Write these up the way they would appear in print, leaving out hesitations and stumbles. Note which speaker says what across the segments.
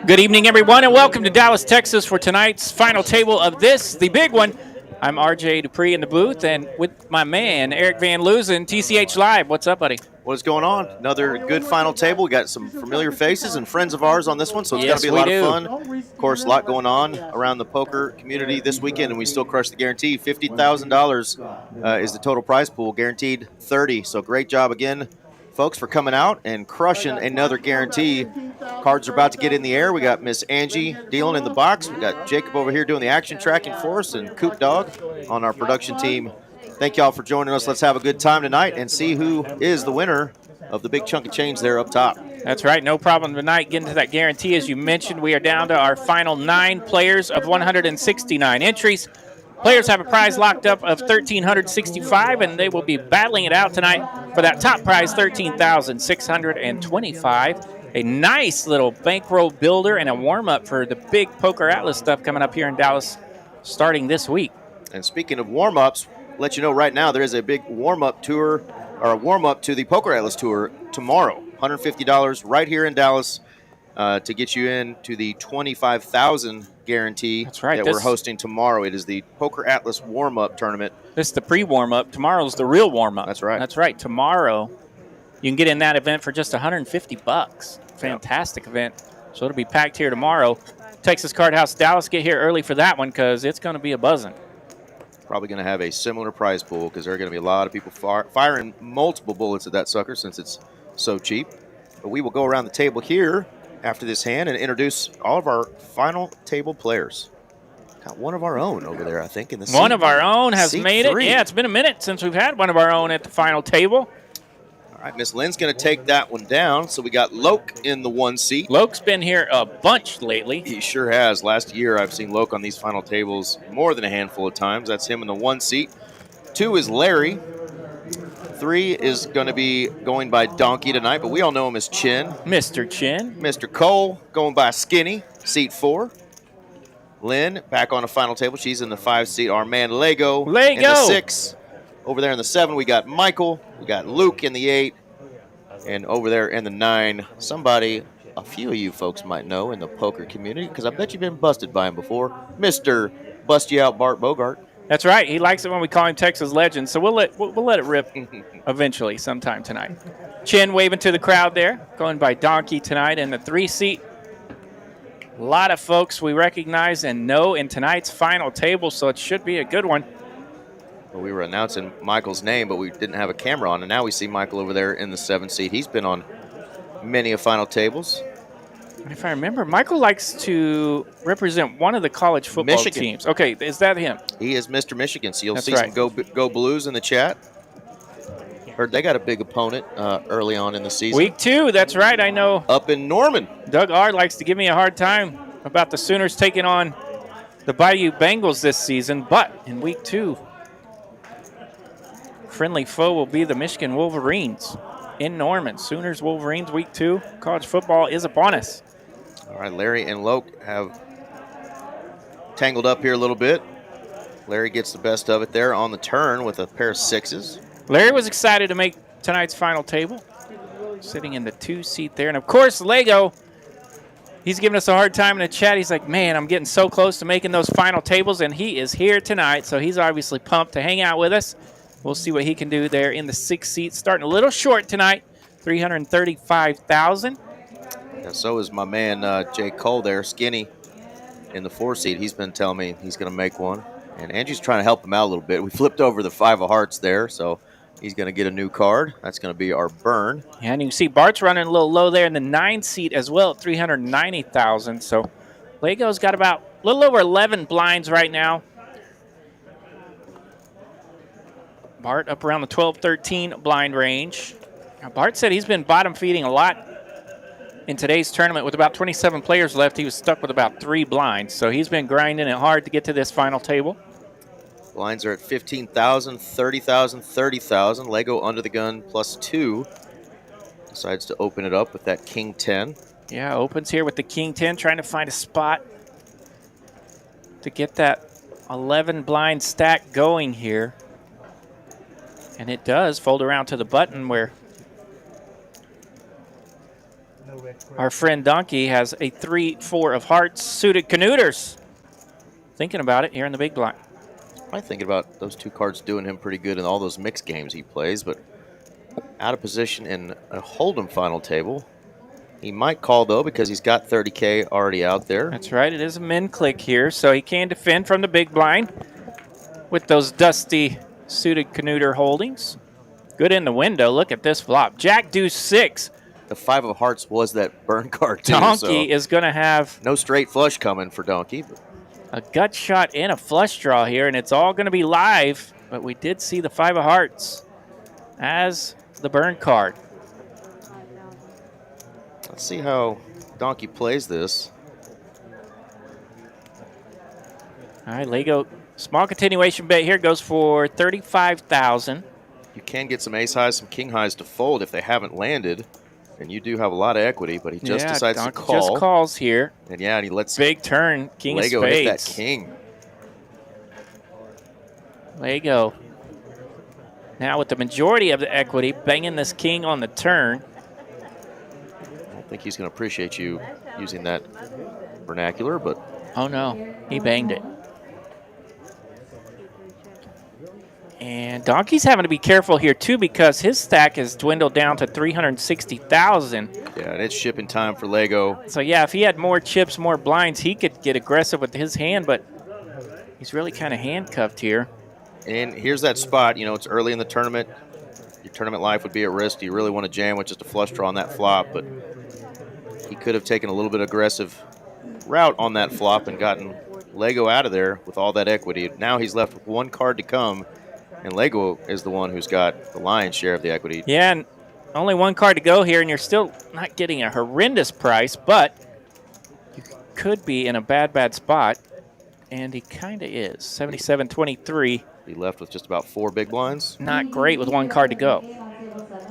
Speaker 1: Good evening, everyone, and welcome to Dallas, Texas for tonight's final table of this, the big one. I'm RJ Dupree in the booth, and with my man, Eric Van Loozen, TCH Live. What's up, buddy?
Speaker 2: What's going on? Another good final table. We got some familiar faces and friends of ours on this one, so it's going to be a lot of fun. Of course, a lot going on around the poker community this weekend, and we still crush the guarantee. $50,000 is the total prize pool, guaranteed 30. So great job again, folks, for coming out and crushing another guarantee. Cards are about to get in the air. We got Miss Angie dealing in the box. We got Jacob over here doing the action tracking for us, and Coop Dog on our production team. Thank y'all for joining us. Let's have a good time tonight and see who is the winner of the big chunk of change there up top.
Speaker 1: That's right. No problem tonight getting to that guarantee. As you mentioned, we are down to our final 9 players of 169 entries. Players have a prize locked up of $1,365, and they will be battling it out tonight for that top prize, $13,625. A nice little bankroll builder and a warm-up for the big Poker Atlas stuff coming up here in Dallas starting this week.
Speaker 2: And speaking of warm-ups, let you know right now there is a big warm-up tour, or a warm-up to the Poker Atlas Tour tomorrow. $150 right here in Dallas to get you into the $25,000 guarantee.
Speaker 1: That's right.
Speaker 2: That we're hosting tomorrow. It is the Poker Atlas warm-up tournament.
Speaker 1: This is the pre-warm-up. Tomorrow's the real warm-up.
Speaker 2: That's right.
Speaker 1: That's right. Tomorrow, you can get in that event for just $150. Fantastic event. So it'll be packed here tomorrow. Texas Card House Dallas, get here early for that one because it's going to be a buzzing.
Speaker 2: Probably going to have a similar prize pool because there are going to be a lot of people firing multiple bullets at that sucker since it's so cheap. But we will go around the table here after this hand and introduce all of our final table players. Got one of our own over there, I think, in the
Speaker 1: One of our own has made it. Yeah, it's been a minute since we've had one of our own at the final table.
Speaker 2: All right, Miss Lynn's going to take that one down. So we got Loke in the 1 seat.
Speaker 1: Loke's been here a bunch lately.
Speaker 2: He sure has. Last year, I've seen Loke on these final tables more than a handful of times. That's him in the 1 seat. 2 is Larry. 3 is going to be going by Donkey tonight, but we all know him as Chin.
Speaker 1: Mr. Chin.
Speaker 2: Mr. Cole going by Skinny, seat 4. Lynn back on the final table. She's in the 5 seat. Our man Lego in the 6. Over there in the 7, we got Michael. We got Luke in the 8. And over there in the 9, somebody a few of you folks might know in the poker community, because I bet you've been busted by him before, Mr. Bust You Out Bart Bogart.
Speaker 1: That's right. He likes it when we call him Texas Legend, so we'll let it rip eventually sometime tonight. Chin waving to the crowd there, going by Donkey tonight in the 3 seat. A lot of folks we recognize and know in tonight's final table, so it should be a good one.
Speaker 2: Well, we were announcing Michael's name, but we didn't have a camera on, and now we see Michael over there in the 7 seat. He's been on many of final tables.
Speaker 1: If I remember, Michael likes to represent one of the college football teams. Okay, is that him?
Speaker 2: He is Mr. Michigan, so you'll see some Go Blues in the chat. Heard they got a big opponent early on in the season.
Speaker 1: Week 2, that's right, I know.
Speaker 2: Up in Norman.
Speaker 1: Doug R. likes to give me a hard time about the Sooners taking on the Bayou Bengals this season, but in week 2, friendly foe will be the Michigan Wolverines in Norman. Sooners, Wolverines, week 2. College football is upon us.
Speaker 2: All right, Larry and Loke have tangled up here a little bit. Larry gets the best of it there on the turn with a pair of 6s.
Speaker 1: Larry was excited to make tonight's final table, sitting in the 2 seat there. And, of course, Lego, he's giving us a hard time in the chat. He's like, man, I'm getting so close to making those final tables, and he is here tonight, so he's obviously pumped to hang out with us. We'll see what he can do there in the 6 seat. Starting a little short tonight, $335,000.
Speaker 2: And so is my man Jay Cole there, Skinny, in the 4 seat. He's been telling me he's going to make one. And Angie's trying to help him out a little bit. We flipped over the 5 of hearts there, so he's going to get a new card. That's going to be our burn.
Speaker 1: Yeah, and you can see Bart's running a little low there in the 9 seat as well at $390,000. So Lego's got about a little over 11 blinds right now. Bart up around the 12-13 blind range. Now, Bart said he's been bottom feeding a lot in today's tournament. With about 27 players left, he was stuck with about 3 blinds. So he's been grinding it hard to get to this final table.
Speaker 2: Blinds are at 15,000, 30,000, 30,000. Lego under the gun +2. Decides to open it up with that King 10.
Speaker 1: Yeah, opens here with the King 10, trying to find a spot to get that 11 blind stack going here. And it does fold around to the button where Our friend Donkey has a 3-4 of hearts, suited canuters. Thinking about it here in the big blind.
Speaker 2: I'm thinking about those 2 cards doing him pretty good in all those mixed games he plays, but out of position in a Hold'em final table. He might call, though, because he's got 30K already out there.
Speaker 1: That's right. It is a min click here, so he can defend from the big blind with those dusty suited canuter holdings. Good in the window. Look at this flop. Jack deuce 6.
Speaker 2: The 5 of hearts was that burn card, too.
Speaker 1: Donkey
Speaker 2: so
Speaker 1: is going to have
Speaker 2: no straight flush coming for Donkey. But
Speaker 1: a gut shot and a flush draw here, and it's all going to be live, but we did see the 5 of hearts as the burn card.
Speaker 2: let's see how Donkey plays this.
Speaker 1: All right, Lego, small continuation bet here goes for $35,000.
Speaker 2: You can get some ace highs, some king highs to fold if they haven't landed, and you do have a lot of equity, but he just decides
Speaker 1: Donkey
Speaker 2: to call.
Speaker 1: just calls here.
Speaker 2: And yeah, and he lets
Speaker 1: big turn, king
Speaker 2: Lego
Speaker 1: of spades.
Speaker 2: hit that king.
Speaker 1: Lego now with the majority of the equity, banging this king on the turn.
Speaker 2: I don't think he's going to appreciate you using that vernacular, but
Speaker 1: oh no, he banged it. And Donkey's having to be careful here too because his stack has dwindled down to 360,000.
Speaker 2: yeah, and it's shipping time for Lego.
Speaker 1: So yeah, if he had more chips, more blinds, he could get aggressive with his hand, but he's really kind of handcuffed here.
Speaker 2: And here's that spot. You know, it's early in the tournament. Your tournament life would be at risk. Do you really want to jam with just a flush draw on that flop? But he could have taken a little bit aggressive route on that flop and gotten Lego out of there with all that equity. Now he's left with 1 card to come, and Lego is the one who's got the lion's share of the equity.
Speaker 1: Yeah, and only 1 card to go here, and you're still not getting a horrendous price, but you could be in a bad spot, and he kind of is. 77-23.
Speaker 2: He left with just about 4 big blinds.
Speaker 1: Not great with 1 card to go.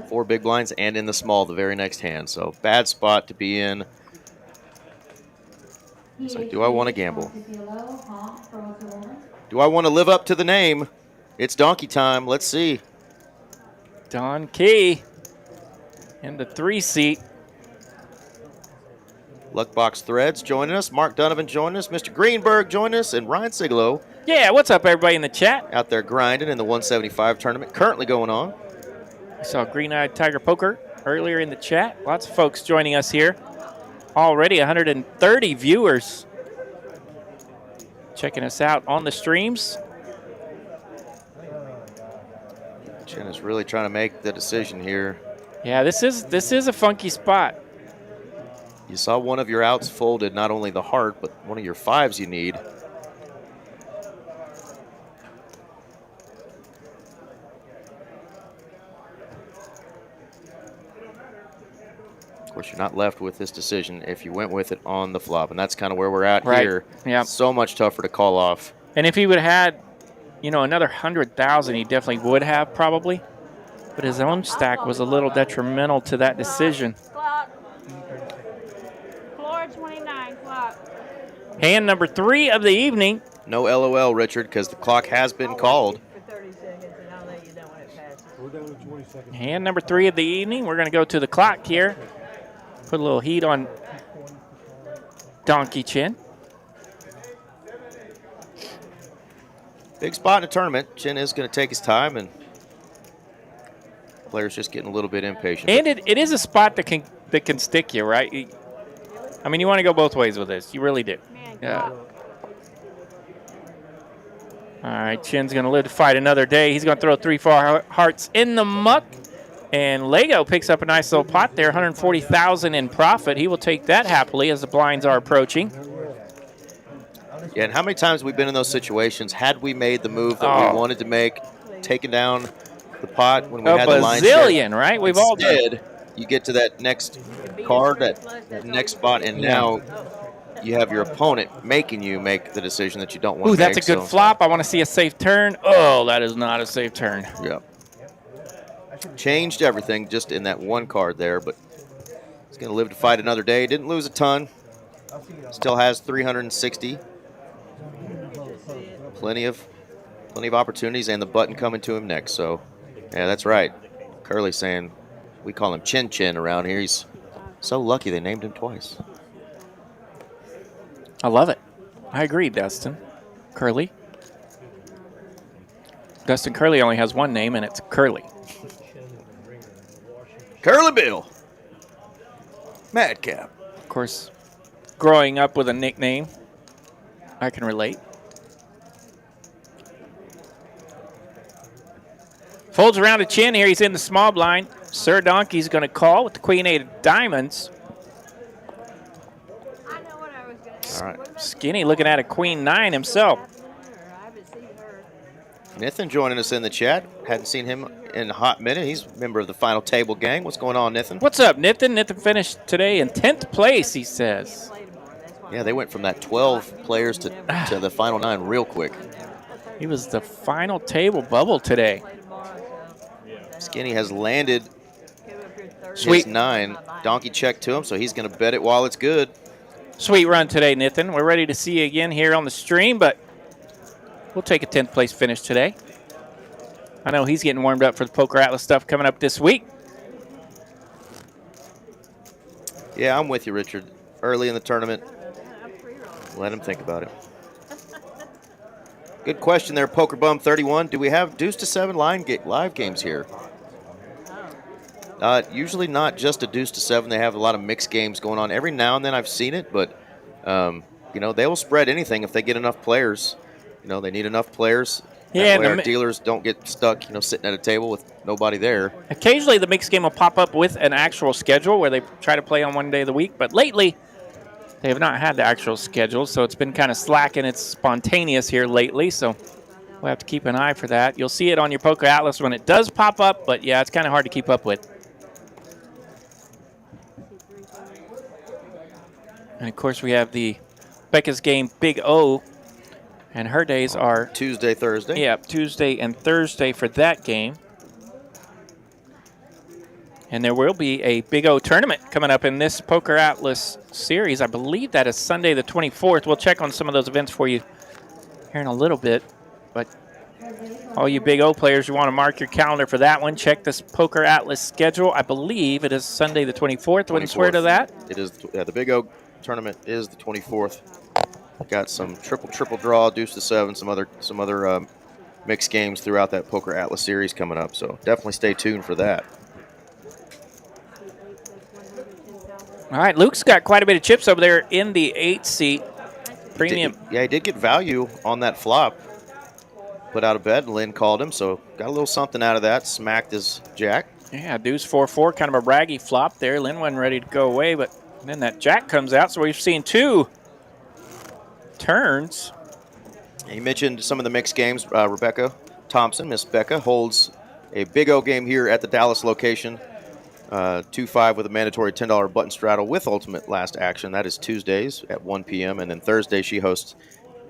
Speaker 2: 4 big blinds and in the small the very next hand. So bad spot to be in. It's like, do I want to gamble? Do I want to live up to the name? It's Donkey time. Let's see.
Speaker 1: Donkey in the 3 seat.
Speaker 2: Luckbox Threads joining us. Mark Donovan joining us. Mr. Greenberg joining us. And Ryan Siglo.
Speaker 1: Yeah, what's up, everybody in the chat?
Speaker 2: Out there grinding in the 175 tournament currently going on.
Speaker 1: I saw Green-Eyed Tiger Poker earlier in the chat. Lots of folks joining us here. Already 130 viewers checking us out on the streams.
Speaker 2: Chin is really trying to make the decision here.
Speaker 1: Yeah, this is a funky spot.
Speaker 2: You saw one of your outs folded, not only the heart, but one of your 5s you need. Of course, you're not left with this decision if you went with it on the flop, and that's kind of where we're at here.
Speaker 1: Yeah.
Speaker 2: So much tougher to call off.
Speaker 1: And if he would have had, you know, another 100,000, he definitely would have probably. But his own stack was a little detrimental to that decision.
Speaker 3: Clock. Floor 29, clock.
Speaker 1: Hand number 3 of the evening.
Speaker 2: No LOL, Richard, because the clock has been called.
Speaker 3: For 30 seconds, and I'll let you know when it passes.
Speaker 4: We're down to 20 seconds.
Speaker 1: Hand number 3 of the evening. We're going to go to the clock here. Put a little heat on Donkey Chin.
Speaker 2: Big spot in a tournament. Chin is going to take his time, and players just getting a little bit impatient.
Speaker 1: And it is a spot that can stick you, right? I mean, you want to go both ways with this. You really do. Yeah. All right, Chin's going to live to fight another day. He's going to throw 3-4 hearts in the muck. And Lego picks up a nice little pot there, 140,000 in profit. He will take that happily as the blinds are approaching.
Speaker 2: Yeah, and how many times have we been in those situations? Had we made the move that we wanted to make, taken down the pot when we had the line
Speaker 1: bazillion, right? We've all done.
Speaker 2: Instead, you get to that next card, that next spot, and now you have your opponent making you make the decision that you don't want to make.
Speaker 1: Ooh, that's a good flop. I want to see a safe turn. Oh, that is not a safe turn.
Speaker 2: Yeah. Changed everything just in that 1 card there, but he's going to live to fight another day. Didn't lose a ton. Still has 360. Plenty of opportunities, and the button coming to him next. So, yeah, that's right. Curly's saying we call him Chin Chin around here. He's So lucky they named him twice.
Speaker 1: I love it. I agree, Dustin. Curly. Dustin Curly only has one name, and it's Curly.
Speaker 2: Curly Bill. Madcap.
Speaker 1: Of course, growing up with a nickname, I can relate. Folds around the chin here. He's in the small blind. Sir Donkey's going to call with the Queen 8 of diamonds.
Speaker 3: I know what I was going to
Speaker 2: All right.
Speaker 1: Skinny looking at a Queen 9 himself.
Speaker 3: I haven't seen her.
Speaker 2: Nathan joining us in the chat. Hadn't seen him in a hot minute. He's a member of the Final Table gang. What's going on, Nathan?
Speaker 1: What's up, Nathan? Nathan finished today in 10th place, he says.
Speaker 2: Yeah, they went from that 12 players to the final 9 real quick.
Speaker 1: He was the final table bubble today.
Speaker 2: Skinny has landed
Speaker 1: Sweet.
Speaker 2: his 9. Donkey check to him, so he's going to bet it while it's good.
Speaker 1: Sweet run today, Nathan. We're ready to see you again here on the stream, but we'll take a 10th place finish today. I know he's getting warmed up for the Poker Atlas stuff coming up this week.
Speaker 2: Yeah, I'm with you, Richard. Early in the tournament, let him think about it. Good question there, Poker Bum 31. Do we have deuce to 7 live games here? Usually not just a deuce to 7. They have a lot of mixed games going on. Every now and then I've seen it, but you know, they will spread anything if they get enough players. You know, they need enough players.
Speaker 1: Yeah,
Speaker 2: that way our dealers don't get stuck, you know, sitting at a table with nobody there.
Speaker 1: Occasionally the mixed game will pop up with an actual schedule where they try to play on one day of the week, but lately they have not had the actual schedule, so it's been kind of slack and it's spontaneous here lately, so we'll have to keep an eye for that. You'll see it on your Poker Atlas when it does pop up, but yeah, it's kind of hard to keep up with. And of course we have the Becca's game Big O, and her days are
Speaker 2: Tuesday, Thursday.
Speaker 1: Yeah, Tuesday and Thursday for that game. And there will be a Big O tournament coming up in this Poker Atlas series. I believe that is Sunday the 24th. We'll check on some of those events for you here in a little bit. But all you Big O players, you want to mark your calendar for that one. Check this Poker Atlas schedule. I believe it is Sunday the 24th. Wouldn't swear to that.
Speaker 2: It is. Yeah, the Big O tournament is the 24th. Got some triple draw, deuce to 7, some other mixed games throughout that Poker Atlas series coming up. So definitely stay tuned for that.
Speaker 1: All right, Luke's got quite a bit of chips over there in the 8 seat premium.
Speaker 2: He did get value on that flop. Put out of bed, and Lynn called him, so got a little something out of that. Smacked his jack.
Speaker 1: Yeah, deuce 4-4, kind of a raggy flop there. Lynn wasn't ready to go away, but then that jack comes out, so we've seen 2 turns.
Speaker 2: You mentioned some of the mixed games. Rebecca Thompson, Miss Becca, holds a Big O game here at the Dallas location. 2-5 with a mandatory $10 button straddle with ultimate last action. That is Tuesdays at 1 p.m. And then Thursday she hosts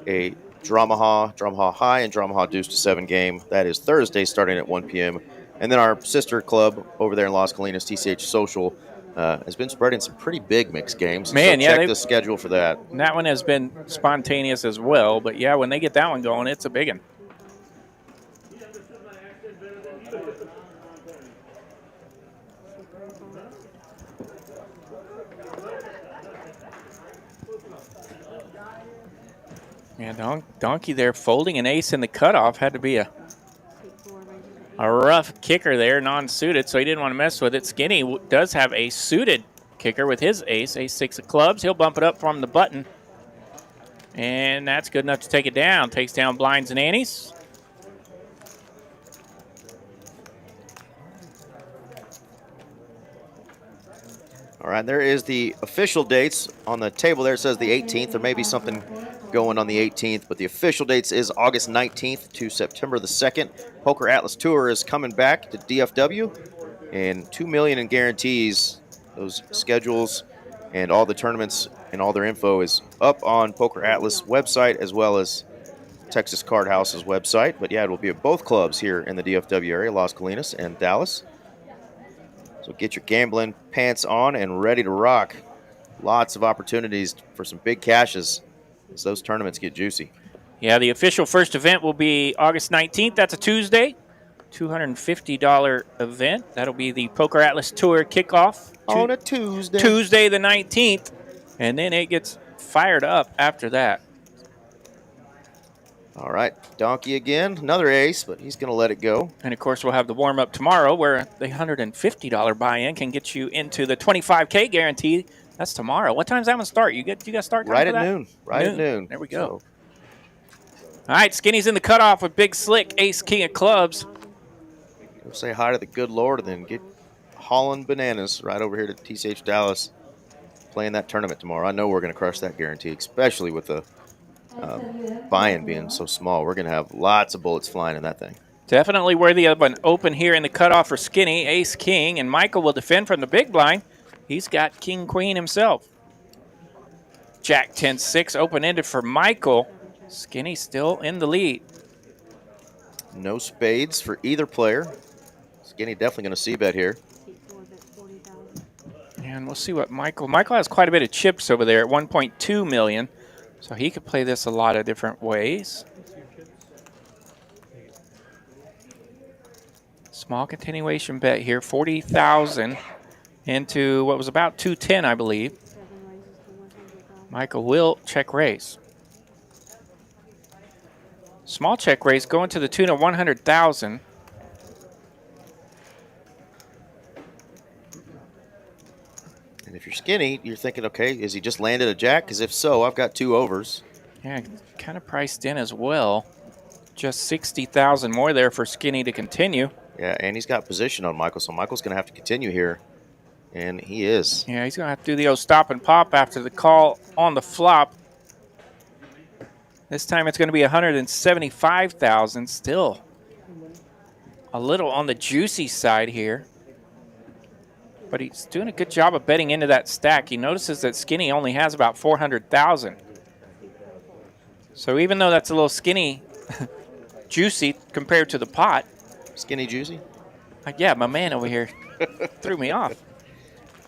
Speaker 2: a Dramaha High and Dramaha Deuce to 7 game. That is Thursday starting at 1 p.m. And then our sister club over there in Las Colinas, TCH Social, has been spreading some pretty big mixed games.
Speaker 1: Man,
Speaker 2: so
Speaker 1: yeah,
Speaker 2: check the schedule for that.
Speaker 1: That one has been spontaneous as well. But, yeah, when they get that one going, it's a big one. Yeah, Donkey there folding an ace in the cutoff. Had to be a rough kicker there, non-suited, so he didn't want to mess with it. Skinny does have a suited kicker with his ace, ace-6 of clubs. He'll bump it up from the button, and that's good enough to take it down. Takes down blinds and antes.
Speaker 2: All right, there is the official dates on the table there. It says the 18th. There may be something going on the 18th, but the official dates is August 19th to September the 2nd. Poker Atlas Tour is coming back to DFW, and $2 million in guarantees. Those schedules and all the tournaments and all their info is up on Poker Atlas website as well as Texas Card House's website. But yeah, it will be at both clubs here in the DFW area, Las Colinas and Dallas. So get your gambling pants on and ready to rock. Lots of opportunities for some big cashes as those tournaments get juicy.
Speaker 1: Yeah, the official first event will be August 19th. That's a Tuesday. $250 event. That'll be the Poker Atlas Tour kickoff
Speaker 2: On a Tuesday.
Speaker 1: Tuesday the 19th. And then it gets fired up after that.
Speaker 2: All right, Donkey again. Another ace, but he's going to let it go.
Speaker 1: And, of course, we'll have the warm-up tomorrow where the $150 buy-in can get you into the $25K guarantee. That's tomorrow. What time's that going to start? You got start time
Speaker 2: right
Speaker 1: for
Speaker 2: at
Speaker 1: that?
Speaker 2: noon. Right at noon.
Speaker 1: There we go. All right, Skinny's in the cutoff with Big Slick, ace, king of clubs.
Speaker 2: Go say hi to the good Lord and then get hauling bananas right over here to TCH Dallas, playing that tournament tomorrow. I know we're going to crush that guarantee, especially with the buy-in being so small. We're going to have lots of bullets flying in that thing.
Speaker 1: Definitely worthy of an open here in the cutoff for Skinny, ace, king, and Michael will defend from the big blind. He's got king, queen himself. Jack 10-6, open-ended for Michael. Skinny still in the lead.
Speaker 2: No spades for either player. Skinny definitely going to c-bet here.
Speaker 1: And we'll see what Michael has quite a bit of chips over there at 1.2 million. So he could play this a lot of different ways. Small continuation bet here, 40,000 into what was about 210, I believe. Michael will check raise. Small check raise going to the tune of 100,000.
Speaker 2: And if you're Skinny, you're thinking, okay, is he just landed a jack? Because if so, I've got 2 overs.
Speaker 1: Yeah, kind of priced in as well. Just 60,000 more there for Skinny to continue.
Speaker 2: Yeah, and he's got position on Michael, so Michael's going to have to continue here. And he is.
Speaker 1: Yeah, he's going to have to do the old stop and pop after the call on the flop. This time it's going to be 175,000. Still a little on the juicy side here. But he's doing a good job of betting into that stack. He notices that Skinny only has about 400,000. So even though that's a little Skinny juicy compared to the pot.
Speaker 2: Skinny juicy?
Speaker 1: Yeah, my man over here threw me off.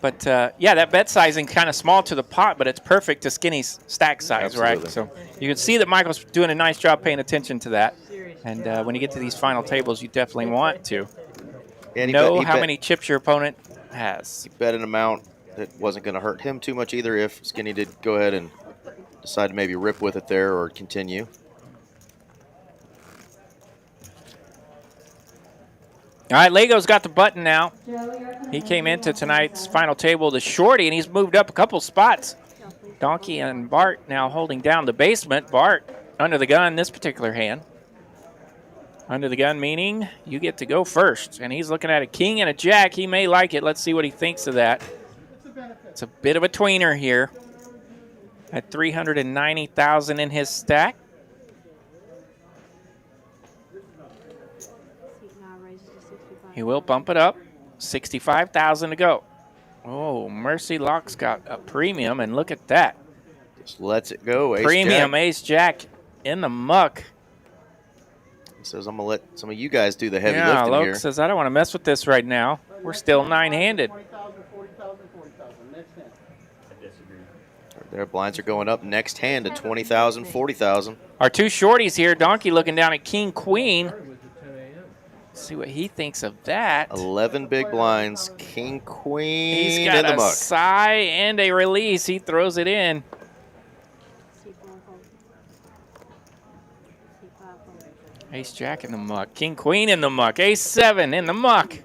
Speaker 1: But, yeah, that bet sizing kind of small to the pot, but it's perfect to Skinny's stack size,
Speaker 2: Absolutely.
Speaker 1: right? So you can see that Michael's doing a nice job paying attention to that. And when you get to these final tables, you definitely want to know how many chips your opponent has.
Speaker 2: He bet an amount that wasn't going to hurt him too much either if Skinny did go ahead and decide to maybe rip with it there or continue.
Speaker 1: All right, Lego's got the button now. He came into tonight's final table, the shorty, and he's moved up a couple spots. Donkey and Bart now holding down the basement. Bart under the gun this particular hand. Under the gun meaning you get to go first. And he's looking at a king and a jack. He may like it. Let's see what he thinks of that. It's a bit of a tweener here. At 390,000 in his stack. He will bump it up. 65,000 to go. Oh, Mercy Lock's got a premium, and look at that.
Speaker 2: Just lets it go. Ace
Speaker 1: Premium
Speaker 2: jack.
Speaker 1: ace jack in the muck.
Speaker 2: He says, I'm going to let some of you guys do the heavy
Speaker 1: Yeah,
Speaker 2: lifting
Speaker 1: Loke
Speaker 2: here.
Speaker 1: says, I don't want to mess with this right now. We're still 9-handed.
Speaker 2: Their blinds are going up next hand to 20,000, 40,000.
Speaker 1: Our two shorties here. Donkey looking down at king, queen. See what he thinks of that.
Speaker 2: 11 big blinds. King, queen
Speaker 1: He's got
Speaker 2: in the
Speaker 1: a
Speaker 2: muck.
Speaker 1: sigh and a release. He throws it in. Ace jack in the muck. King, queen in the muck. Ace 7 in the muck.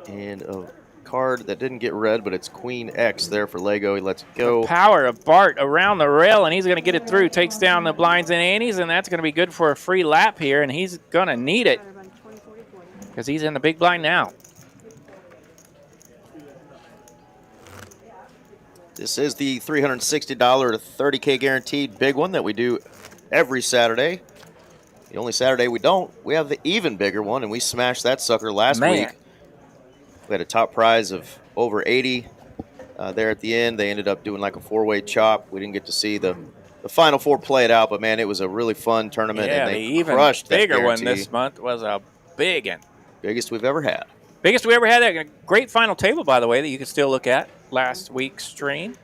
Speaker 2: And a card that didn't get read, but it's Queen X there for Lego. He lets it go.
Speaker 1: The power of Bart around the rail, and he's going to get it through. Takes down the blinds and antes, and that's going to be good for a free lap here, and he's going to need it because he's in the big blind now.
Speaker 2: This is the $360 to $30K guaranteed big one that we do every Saturday. The only Saturday we don't, we have the even bigger one, and we smashed that sucker last week. We had a top prize of over 80 there at the end. They ended up doing like a 4-way chop. We didn't get to see the final 4 play it out, but man, it was a really fun tournament,
Speaker 1: Yeah,
Speaker 2: and
Speaker 1: the
Speaker 2: they
Speaker 1: even
Speaker 2: crushed that
Speaker 1: bigger one
Speaker 2: guarantee.
Speaker 1: this month was a big one.
Speaker 2: Biggest we've ever had.
Speaker 1: Biggest we ever had. A great final table, by the way, that you can still look at last week's stream.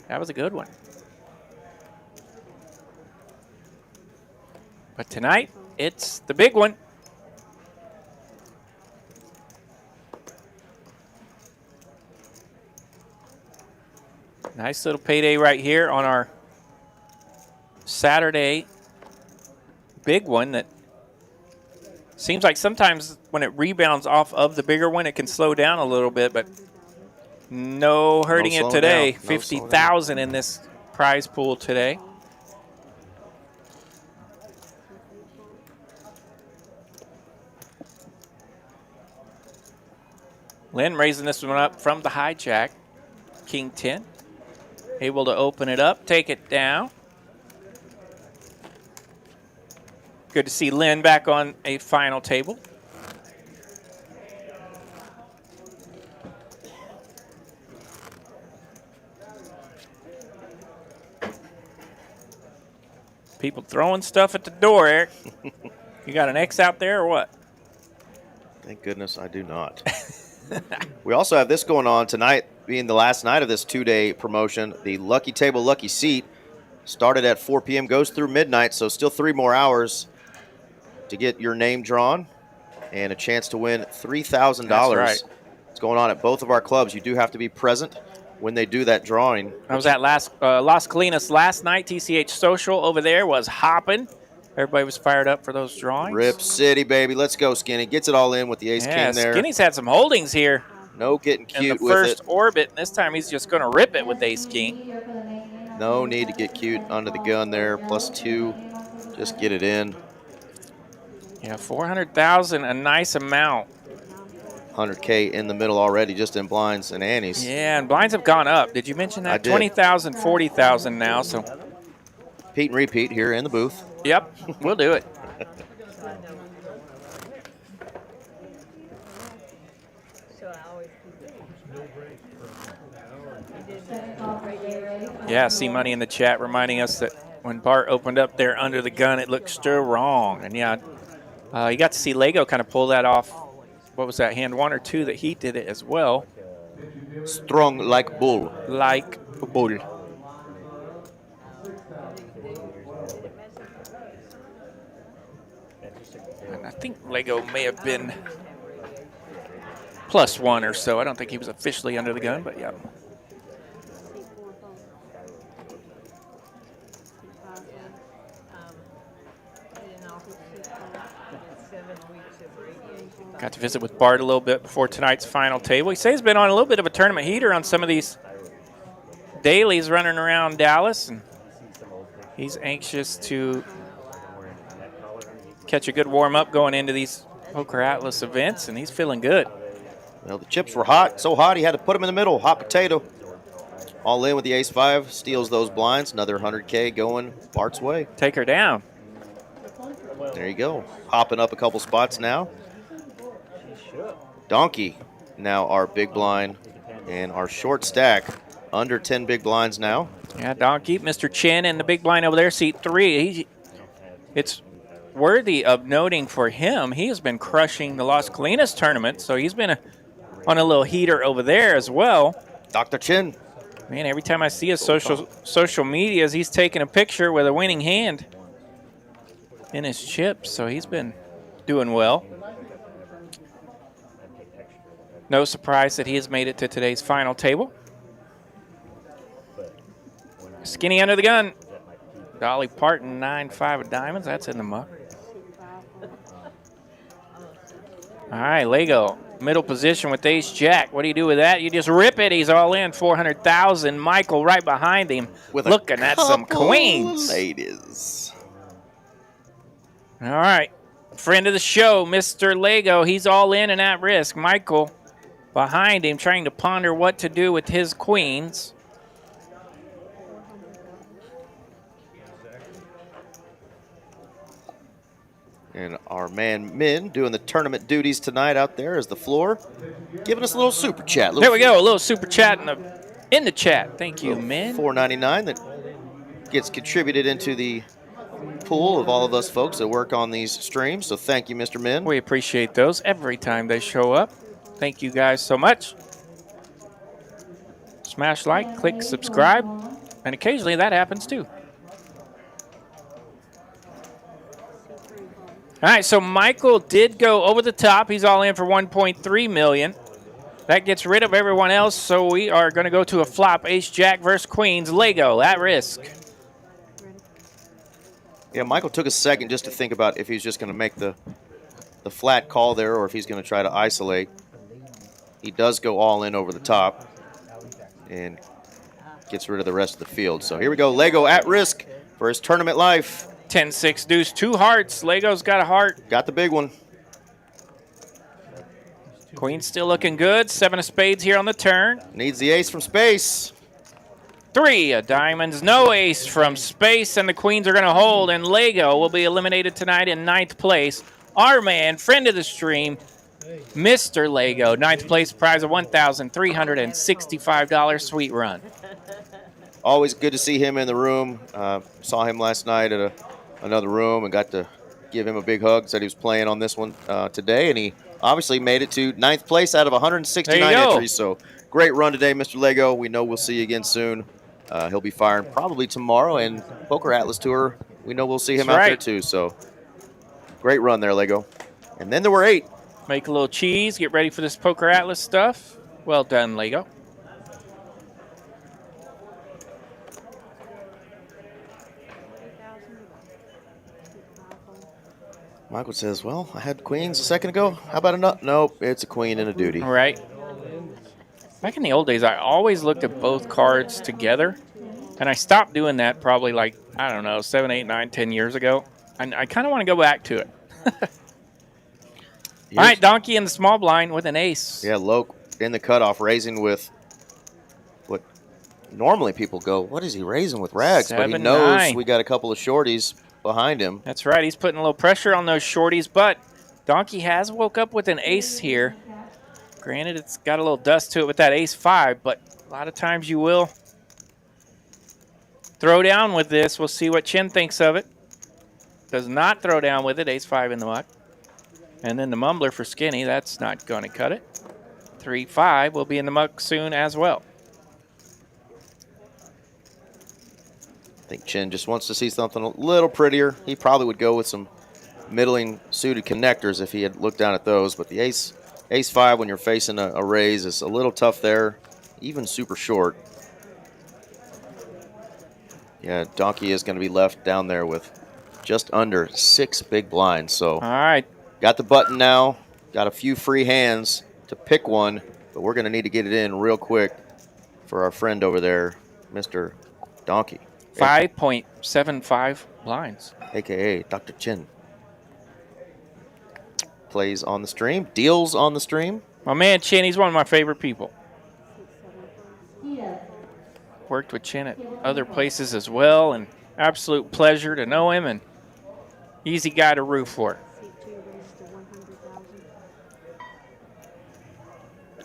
Speaker 1: That was a good one. But tonight, it's the big one. Nice little payday right here on our Saturday big one that seems like sometimes when it rebounds off of the bigger one, it can slow down a little bit, but no hurting it today. 50,000 in this prize pool today. Lynn raising this one up from the hijack. King 10. Able to open it up, take it down. Good to see Lynn back on a final table. People throwing stuff at the door, Eric. You got an X out there or what?
Speaker 2: Thank goodness I do not. We also have this going on tonight, being the last night of this two-day promotion. The Lucky Table, Lucky Seat started at 4 p.m., goes through midnight, so still 3 more hours to get your name drawn and a chance to win $3,000.
Speaker 1: That's right.
Speaker 2: It's going on at both of our clubs. You do have to be present when they do that drawing.
Speaker 1: I was at Las Colinas last night. TCH Social over there was hopping. Everybody was fired up for those drawings.
Speaker 2: Rip City, baby. Let's go, Skinny. Gets it all in with the ace-king there.
Speaker 1: Skinny's had some holdings here.
Speaker 2: No getting cute with it.
Speaker 1: In the first orbit, and this time he's just going to rip it with ace-king.
Speaker 2: No need to get cute under the gun there. +2. Just get it in.
Speaker 1: Yeah, 400,000, a nice amount.
Speaker 2: 100K in the middle already, just in blinds and antes.
Speaker 1: Yeah, and blinds have gone up. Did you mention that? 20,000, 40,000 now. So
Speaker 2: Pete and repeat here in the booth.
Speaker 1: Yep, we'll do it. Yeah, see money in the chat reminding us that when Bart opened up there under the gun, it looked still wrong. And yeah, you got to see Lego kind of pull that off. What was that, hand 1 or 2 that he did it as well?
Speaker 2: Strong like bull.
Speaker 1: Like a bull. And I think Lego may have been +1 or so. I don't think he was officially under the gun, but yeah. Got to visit with Bart a little bit before tonight's final table. He says he's been on a little bit of a tournament heater on some of these dailies running around Dallas, and he's anxious to catch a good warm-up going into these Poker Atlas events, and he's feeling good.
Speaker 2: Well, the chips were hot, so hot he had to put them in the middle. Hot potato. All in with the ace-5, steals those blinds. Another 100K going Bart's way.
Speaker 1: Take her down.
Speaker 2: There you go. Hopping up a couple spots now. Donkey now our big blind, and our short stack under 10 big blinds now.
Speaker 1: Yeah, Donkey, Mr. Chin in the big blind over there, seat 3. It's worthy of noting for him, he has been crushing the Las Colinas tournament, so he's been on a little heater over there as well.
Speaker 2: Dr. Chin.
Speaker 1: Man, every time I see his social medias, he's taking a picture with a winning hand in his chips, so he's been doing well. No surprise that he has made it to today's final table. Skinny under the gun. Dolly Parton, 9-5 of diamonds. That's in the muck. All right, Lego, middle position with ace-jack. What do you do with that? You just rip it. He's all in, 400,000. Michael right behind him, looking at some queens.
Speaker 2: Ladies.
Speaker 1: All right, friend of the show, Mr. Lego. He's all in and at risk. Michael behind him, trying to ponder what to do with his queens.
Speaker 2: And our man Min doing the tournament duties tonight out there as the floor, giving us a little super chat.
Speaker 1: There we go, a little super chat in the chat. Thank you, Min.
Speaker 2: $4.99 that gets contributed into the pool of all of us folks that work on these streams. So thank you, Mr. Min.
Speaker 1: We appreciate those every time they show up. Thank you guys so much. Smash like, click subscribe, and occasionally that happens too. All right, so Michael did go over the top. He's all in for $1.3 million. That gets rid of everyone else, so we are going to go to a flop. Ace-Jack versus Queens. Lego at risk.
Speaker 2: Yeah, Michael took a second just to think about if he's just going to make the flat call there or if he's going to try to isolate. He does go all in over the top and gets rid of the rest of the field. So here we go. Lego at risk for his tournament life.
Speaker 1: 10-6 deuce, 2 hearts. Lego's got a heart.
Speaker 2: Got the big one.
Speaker 1: Queen's still looking good. 7 of spades here on the turn.
Speaker 2: Needs the ace from space.
Speaker 1: 3 of diamonds, no ace from space, and the Queens are going to hold, and Lego will be eliminated tonight in 9th place. Our man, friend of the stream, Mr. Lego, 9th place, prize of $1,365. Sweet run.
Speaker 2: Always good to see him in the room. Saw him last night at another room and got to give him a big hug. Said he was playing on this one today, and he obviously made it to 9th place out of 169 entries. So great run today, Mr. Lego. We know we'll see you again soon. He'll be firing probably tomorrow, and Poker Atlas Tour, we know we'll see him out there too. So great run there, Lego. And then there were 8.
Speaker 1: Make a little cheese. Get ready for this Poker Atlas stuff. Well done, Lego.
Speaker 2: Michael says, well, I had queens a second ago. How about a nut? Nope, it's a queen and a duty.
Speaker 1: All right. Back in the old days, I always looked at both cards together, and I stopped doing that probably like, I don't know, 7, 8, 9, 10 years ago. And I kind of want to go back to it. All right, Donkey in the small blind with an ace.
Speaker 2: Yeah, Loke in the cutoff, raising with what normally people go, what is he raising with rags?
Speaker 1: 7,
Speaker 2: but he knows
Speaker 1: 9.
Speaker 2: We got a couple of shorties behind him.
Speaker 1: That's right. He's putting a little pressure on those shorties, but Donkey has woke up with an ace here. Granted, it's got a little dust to it with that ace-5, but a lot of times you will throw down with this. We'll see what Chin thinks of it. Does not throw down with it. Ace-5 in the muck. And then the mumbler for Skinny. That's not going to cut it. 3-5 will be in the muck soon as well.
Speaker 2: I think Chin just wants to see something a little prettier. He probably would go with some middling suited connectors if he had looked down at those, but the ace-5 when you're facing a raise is a little tough there, even super short. Yeah, Donkey is going to be left down there with just under 6 big blinds. So
Speaker 1: all right,
Speaker 2: got the button now, got a few free hands to pick one, but we're going to need to get it in real quick for our friend over there, Mr. Donkey.
Speaker 1: 5.75 blinds.
Speaker 2: AKA Dr. Chin. Plays on the stream, deals on the stream.
Speaker 1: My man Chin, he's one of my favorite people. Worked with Chin at other places as well, and absolute pleasure to know him, and easy guy to root for.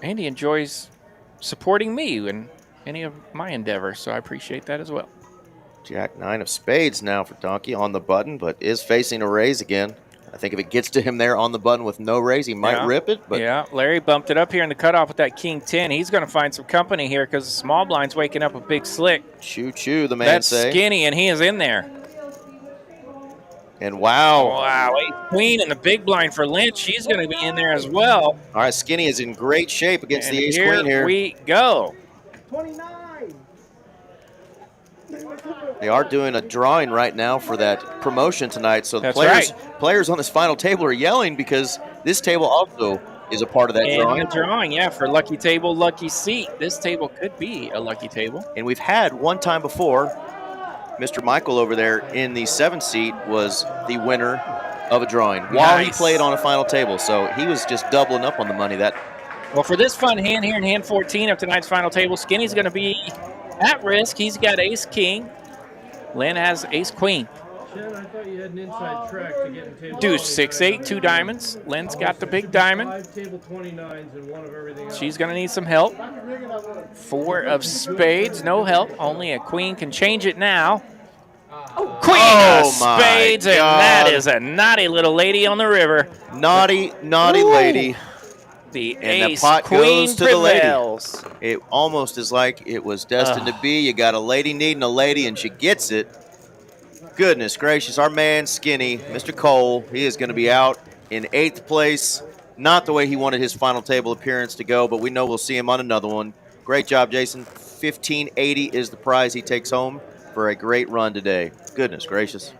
Speaker 1: And he enjoys supporting me in any of my endeavors, so I appreciate that as well.
Speaker 2: Jack 9 of spades now for Donkey on the button, but is facing a raise again. I think if it gets to him there on the button with no raise, he might rip it. But
Speaker 1: yeah, Larry bumped it up here in the cutoff with that King 10. He's going to find some company here because the small blind's waking up a big slick.
Speaker 2: Choo-choo, the man
Speaker 1: That's
Speaker 2: say.
Speaker 1: Skinny, and he is in there.
Speaker 2: And wow.
Speaker 1: Wow, Queen and the big blind for Lynn. She's going to be in there as well.
Speaker 2: All right, Skinny is in great shape against
Speaker 1: And
Speaker 2: the ace-queen here.
Speaker 1: Here we go.
Speaker 4: 29.
Speaker 2: They are doing a drawing right now for that promotion tonight. So the
Speaker 1: That's
Speaker 2: players on this final table are yelling because this table also is a part of that drawing.
Speaker 1: And a drawing, yeah, for lucky table, lucky seat. This table could be a lucky table.
Speaker 2: And we've had one time before, Mr. Michael over there in the 7th seat was the winner of a drawing while he played on a final table. So he was just doubling up on the money.
Speaker 1: Well, for this fun hand here in hand 14 of tonight's final table, Skinny's going to be at risk. He's got ace-king. Lynn has ace-queen.
Speaker 4: Chad, I thought you had an inside track to get in table.
Speaker 1: Deuce 6-8, 2 diamonds. Lynn's got the big diamond.
Speaker 4: 5 table 29s and 1 of everything else.
Speaker 1: She's going to need some help. 4 of spades, no help. Only a queen can change it now. Queen of spades, and that is a naughty little lady on the river.
Speaker 2: Naughty, naughty lady.
Speaker 1: The
Speaker 2: And
Speaker 1: ace
Speaker 2: the pot
Speaker 1: queen
Speaker 2: goes to the lady.
Speaker 1: prevails.
Speaker 2: It almost is like it was destined to be. You got a lady needing a lady, and she gets it. Goodness gracious. Our man, Skinny, Mr. Cole, he is going to be out in 8th place. not the way he wanted his final table appearance to go, but we know we'll see him on another one. Great job, Jason. 1580 is the prize he takes home for a great run today. Goodness gracious.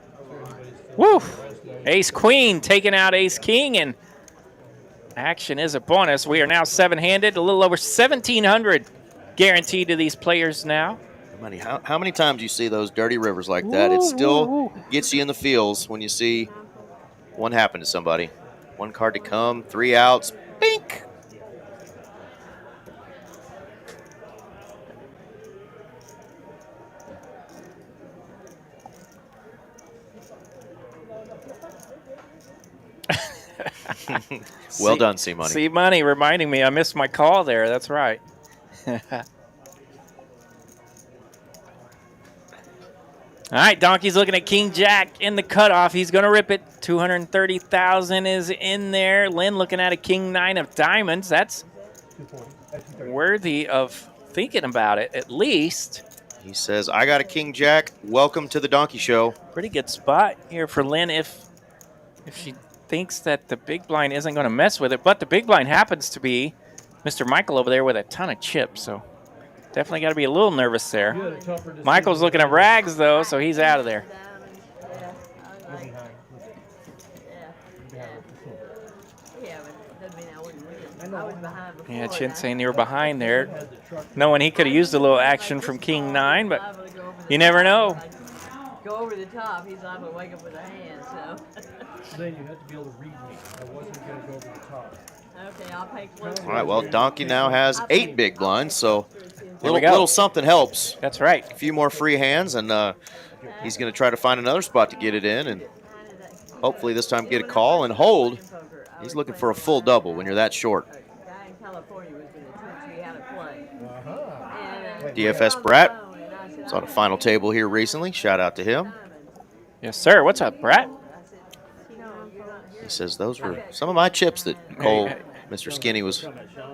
Speaker 1: Woo! Ace Queen taking out Ace King, and action is upon us. We are now 7-handed, a little over 1,700 guaranteed to these players now.
Speaker 2: How many times you see those dirty rivers like that? It still gets you in the feels when you see one happen to somebody. One card to come, 3 outs, bink. Well done, C-Money.
Speaker 1: C-Money reminding me I missed my call there. That's right. All right, Donkey's looking at King Jack in the cutoff. He's going to rip it. 230,000 is in there. Lynn looking at a King 9 of diamonds. That's worthy of thinking about it, at least.
Speaker 2: He says, I got a King Jack. Welcome to the Donkey Show.
Speaker 1: Pretty good spot here for Lynn if she thinks that the big blind isn't going to mess with it. But the big blind happens to be Mr. Michael over there with a ton of chips, so definitely got to be a little nervous there. Michael's looking at rags, though, so he's out of there. Yeah, Chin saying you were behind there. Knowing he could have used a little action from King 9, but you never know.
Speaker 3: Go over the top, he's liable to wake up with a hand, so.
Speaker 4: Then you have to be able to read me. I wasn't going to go over the top.
Speaker 3: Okay, I'll pay close.
Speaker 2: All right, well, Donkey now has 8 big blinds, so little something helps.
Speaker 1: That's right.
Speaker 2: A few more free hands, and he's going to try to find another spot to get it in, and hopefully this time get a call and hold. He's looking for a full double when you're that short. DFS Brat is on a final table here recently. Shout out to him.
Speaker 1: Yes, sir. What's up, Brat?
Speaker 2: He says those were some of my chips that Cole, Mr. Skinny, was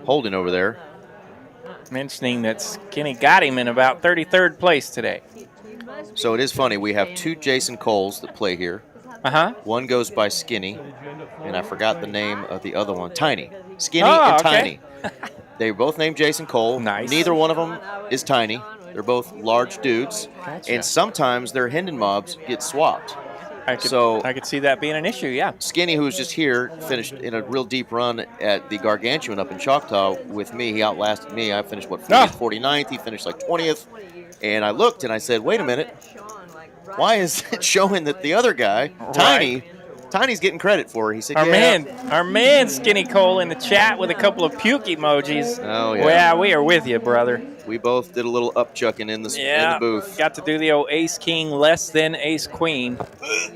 Speaker 2: holding over there.
Speaker 1: Mentioning that Skinny got him in about 33rd place today.
Speaker 2: So it is funny. We have 2 Jason Coles that play here. One goes by Skinny, and I forgot the name of the other one. Tiny. Skinny and Tiny. They're both named Jason Cole.
Speaker 1: Nice.
Speaker 2: Neither one of them is tiny. They're both large dudes. Gotcha. And sometimes their Hendon mobs get swapped.
Speaker 1: I could see that being an issue, yeah.
Speaker 2: Skinny, who's just here, finished in a real deep run at the Gargantuan up in Choctaw with me. He outlasted me. I finished, 40th, 49th. He finished like 20th. And I looked and I said, wait a minute. Why is it showing that the other guy, Tiny's getting credit for it? He said,
Speaker 1: our man Skinny Cole in the chat with a couple of puke emojis.
Speaker 2: Oh, yeah.
Speaker 1: Well, yeah, we are with you, brother.
Speaker 2: We both did a little upchucking in the booth.
Speaker 1: Got to do the old Ace King less than Ace Queen,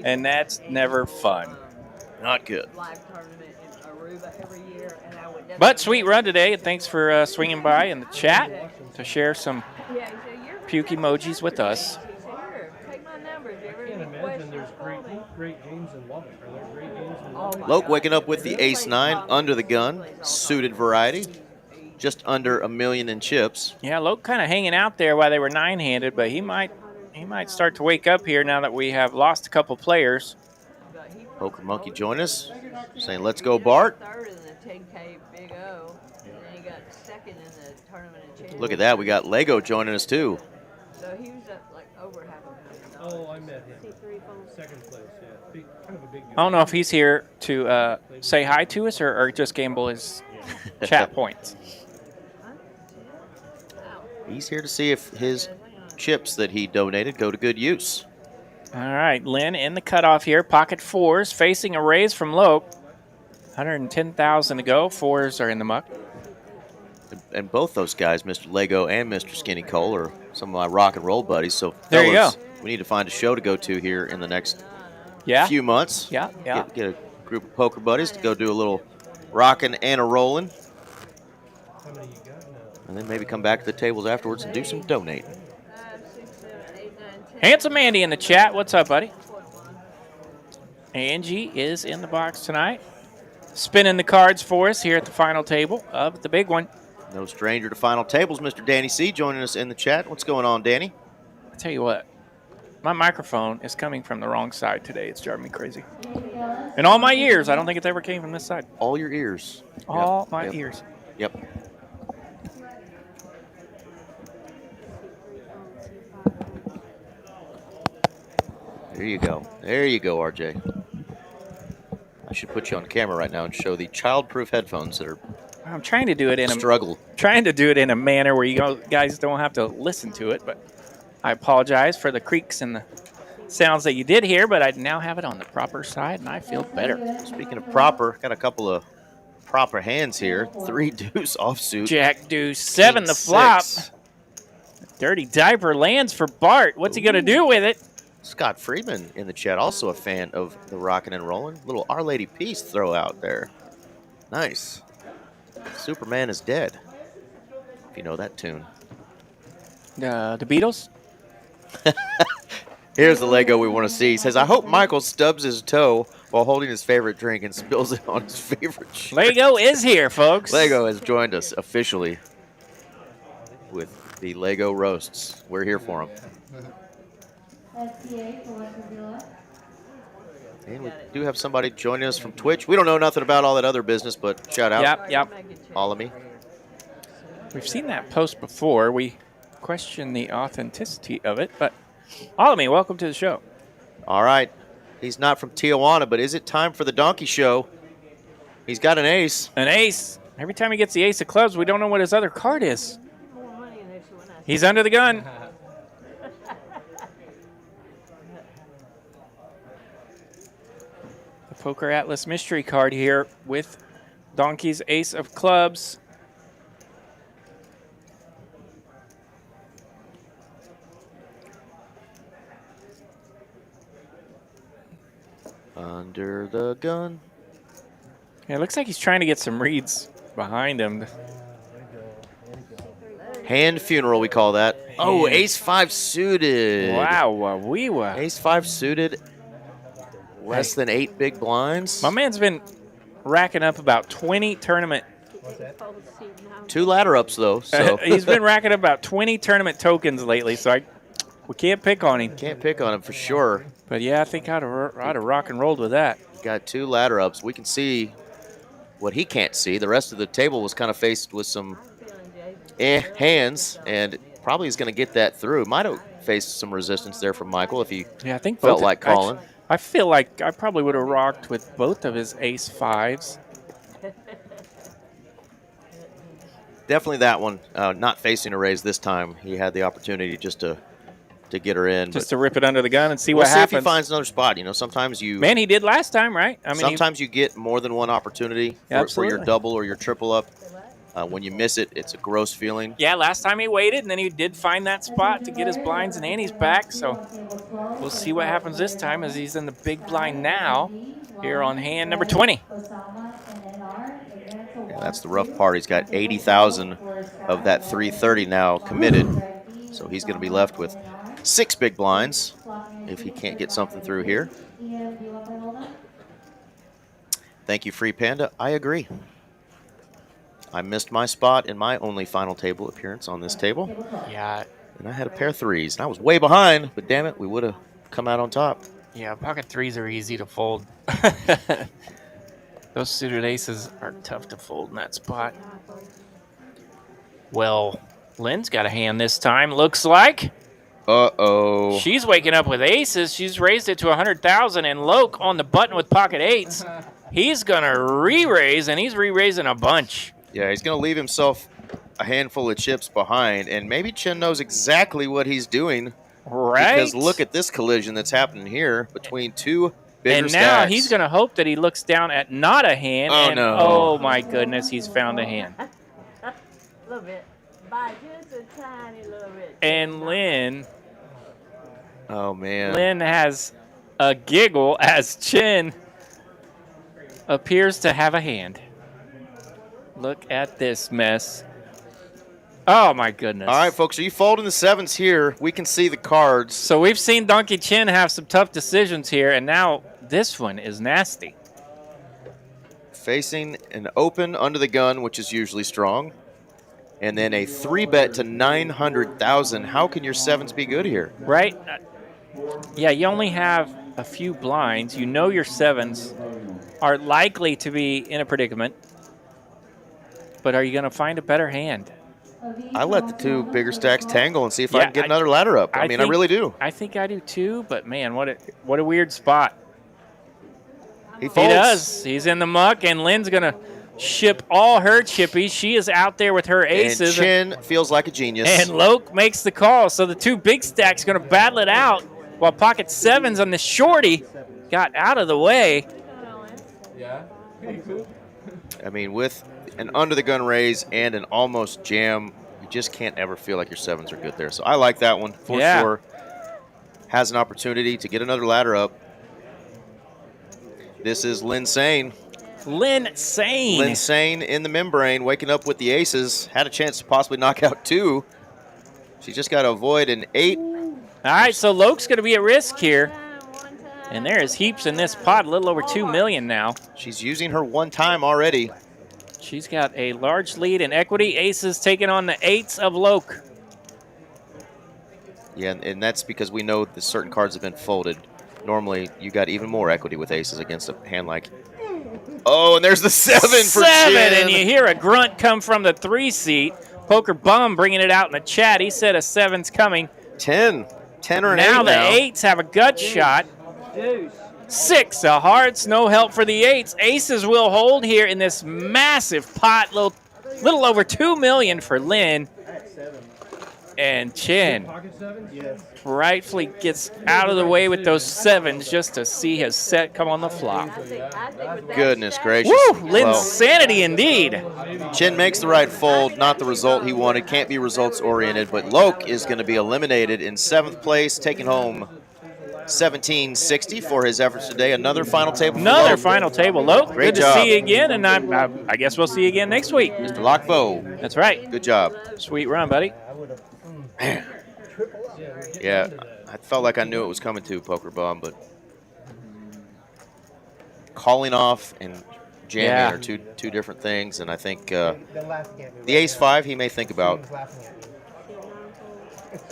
Speaker 1: and that's never fun.
Speaker 2: Not good.
Speaker 1: But sweet run today, and thanks for swinging by in the chat to share some puke emojis with us.
Speaker 4: I can't imagine there's great games in Lubbock. Are there great games in Lubbock?
Speaker 2: Loke waking up with the Ace 9 under the gun, suited variety, just under $1 million in chips.
Speaker 1: Yeah, Loke kind of hanging out there while they were 9-handed, but he might start to wake up here now that we have lost a couple players.
Speaker 2: Poker Monkey join us, saying, let's go, Bart. Look at that. We got Lego joining us, too.
Speaker 3: So he was at like over half a million.
Speaker 4: Oh, I met him. Second place, yeah. Kind of a big guy.
Speaker 1: I don't know if he's here to say hi to us or just gamble his chat points.
Speaker 2: He's here to see if his chips that he donated go to good use.
Speaker 1: All right, Lynn in the cutoff here. Pocket 4s facing a raise from Loke. 110,000 to go. 4s are in the muck.
Speaker 2: And both those guys, Mr. Lego and Mr. Skinny Cole, are some of my rock and roll buddies. So
Speaker 1: there you go.
Speaker 2: We need to find a show to go to here in the next few months.
Speaker 1: Yeah.
Speaker 2: Get a group of poker buddies to go do a little rocking and a rolling. And then maybe come back to the tables afterwards and do some donating.
Speaker 1: Handsome Andy in the chat. What's up, buddy? Angie is in the box tonight. Spinning the cards for us here at the final table of the big one.
Speaker 2: No stranger to final tables, Mr. Danny C. joining us in the chat. What's going on, Danny?
Speaker 1: I tell you what, My microphone is coming from the wrong side today. It's driving me crazy. In all my years, I don't think it's ever came from this side.
Speaker 2: All your ears.
Speaker 1: All my ears.
Speaker 2: Yep. There you go. There you go, RJ. I should put you on camera right now and show the child-proof headphones that are
Speaker 1: I'm trying to do it in a manner where you guys don't have to listen to it, but I apologize for the creaks and the sounds that you did hear, but I now have it on the proper side, and I feel better.
Speaker 2: Speaking of proper, got a couple of proper hands here. 3 deuce offsuit.
Speaker 1: Jack deuce, 7 the flop. Dirty diaper lands for Bart. What's he going to do with it?
Speaker 2: Scott Freeman in the chat, also a fan of the rockin' and rollin'. Little Our Lady Peace throw out there. Nice. Superman is dead. If you know that tune.
Speaker 1: The Beatles?
Speaker 2: Here's the Lego we want to see. He says, I hope Michael stubs his toe while holding his favorite drink and spills it on his favorite shirt.
Speaker 1: Lego is here, folks.
Speaker 2: Lego has joined us officially with the Lego roasts. We're here for him. And we do have somebody joining us from Twitch. We don't know nothing about all that other business, but shout out.
Speaker 1: Yep.
Speaker 2: All of me.
Speaker 1: We've seen that post before. We question the authenticity of it, but all of me, welcome to the show.
Speaker 2: All right. He's not from Tijuana, but is it time for the donkey show? He's got an ace.
Speaker 1: An ace. Every time he gets the ace of clubs, we don't know what his other card is. He's under the gun. The Poker Atlas mystery card here with Donkey's ace of clubs.
Speaker 2: Under the gun.
Speaker 1: Yeah, it looks like he's trying to get some reads behind him.
Speaker 2: Hand funeral, we call that. Oh, ace-5 suited.
Speaker 1: Wow, wee wah.
Speaker 2: Ace-5 suited. Less than 8 big blinds.
Speaker 1: My man's been racking up about 20 tournament.
Speaker 2: 2 ladder ups, though. So
Speaker 1: he's been racking up about 20 tournament tokens lately, so we can't pick on him.
Speaker 2: Can't pick on him for sure.
Speaker 1: But, yeah, I think I'd have rock and rolled with that.
Speaker 2: Got 2 ladder ups. We can see what he can't see. The rest of the table was kind of faced with some hands, and probably is going to get that through. Might have faced some resistance there from Michael if he
Speaker 1: I think
Speaker 2: felt like calling.
Speaker 1: I feel like I probably would have rocked with both of his ace-5s.
Speaker 2: Definitely that one. Not facing a raise this time. He had the opportunity just to get her in.
Speaker 1: Just to rip it under the gun and see what happens.
Speaker 2: We'll see if he finds another spot. You know, sometimes you...
Speaker 1: Man, he did last time, right? I mean,
Speaker 2: sometimes you get more than one opportunity for your double or your triple up. When you miss it, it's a gross feeling.
Speaker 1: Yeah, last time he waited, and then he did find that spot to get his blinds and antes back. So we'll see what happens this time as he's in the big blind now here on hand number 20.
Speaker 2: Yeah, that's the rough part. He's got 80,000 of that 330 now committed. So he's going to be left with 6 big blinds if he can't get something through here. Thank you, Free Panda. I agree. I missed my spot in my only final table appearance on this table.
Speaker 1: Yeah.
Speaker 2: And I had a pair of 3s. And I was way behind, but damn it, we would have come out on top.
Speaker 1: Yeah, pocket 3s are easy to fold. Those suited aces are tough to fold in that spot. Well, Lynn's got a hand this time, looks like.
Speaker 2: Uh-oh.
Speaker 1: She's waking up with aces. She's raised it to 100,000, and Loke on the button with pocket 8s. He's going to re-raise, and he's re-raising a bunch.
Speaker 2: Yeah, he's going to leave himself a handful of chips behind, and maybe Chen knows exactly what he's doing.
Speaker 1: Right.
Speaker 2: Because look at this collision that's happening here between 2 bigger
Speaker 1: And now
Speaker 2: stacks.
Speaker 1: he's going to hope that he looks down at not a hand.
Speaker 2: Oh,
Speaker 1: and,
Speaker 2: no.
Speaker 1: Oh, my goodness, he's found a hand.
Speaker 3: A little bit. By just a tiny little bit.
Speaker 1: And Lynn
Speaker 2: Lynn
Speaker 1: has a giggle as Chen appears to have a hand. Look at this mess. Oh, my goodness.
Speaker 2: All right, folks, are you folding the 7s here? We can see the cards.
Speaker 1: So we've seen Donkey Chen have some tough decisions here, and now this one is nasty.
Speaker 2: Facing an open under the gun, which is usually strong, and then a 3-bet to 900,000. How can your 7s be good here?
Speaker 1: Right? Yeah, you only have a few blinds. You know your sevens are likely to be in a predicament. But are you going to find a better hand?
Speaker 2: I let the two bigger stacks tangle and see if I
Speaker 1: Yeah,
Speaker 2: can get another ladder up. I mean, I really do.
Speaker 1: I think I do too, but man, what a weird spot.
Speaker 2: He
Speaker 1: He does. He's in the muck, and Lynn's going to ship all her chippies. She is out there with her aces.
Speaker 2: And Chin feels like a genius.
Speaker 1: And Loke makes the call. So the two big stacks going to battle it out while pocket sevens on the shorty got out of the way.
Speaker 4: Yeah.
Speaker 2: I mean, with an under-the-gun raise and an almost jam, you just can't ever feel like your sevens are good there. So I like that one for sure. Has an opportunity to get another ladder up. This is Lynn Sane.
Speaker 1: Lynn Sane.
Speaker 2: Lynn Sane in the membrane, waking up with the aces. Had a chance to possibly knock out two. She's just got to avoid an 8.
Speaker 1: All right, so Loke's going to be at risk here. And there is heaps in this pot, a little over $2 million now.
Speaker 2: She's using her one time already.
Speaker 1: She's got a large lead in equity. Aces taking on the 8s of Loke.
Speaker 2: Yeah, and that's because we know that certain cards have been folded. Normally, you got even more equity with aces against a hand like. Oh, and there's the 7 for Chin.
Speaker 1: And you hear a grunt come from the 3 seat. Poker Bum bringing it out in the chat. He said a 7's coming.
Speaker 2: 10. 10 or an 8
Speaker 1: now.
Speaker 2: Now
Speaker 1: the 8s have a gut shot. 6 of hearts, no help for the 8s. Aces will hold here in this massive pot. Little over $2 million for Lynn. And Chin rightfully gets out of the way with those 7s just to see his set come on the flop.
Speaker 2: Goodness gracious.
Speaker 1: Woo! Lynn's sanity indeed.
Speaker 2: Chin makes the right fold, not the result he wanted. Can't be results oriented, but Loke is going to be eliminated in 7th place, taking home $17.60 for his efforts today. Another final table.
Speaker 1: Another final table, Loke.
Speaker 2: Great
Speaker 1: Good
Speaker 2: job.
Speaker 1: to see you again, and I guess we'll see you again next week.
Speaker 2: Mr. Lockbow.
Speaker 1: That's right.
Speaker 2: Good job.
Speaker 1: Sweet run, buddy.
Speaker 2: Man. Yeah, I felt like I knew it was coming to Poker Bomb, but calling off and jamming are two different things, and I think the ace-5 he may think about.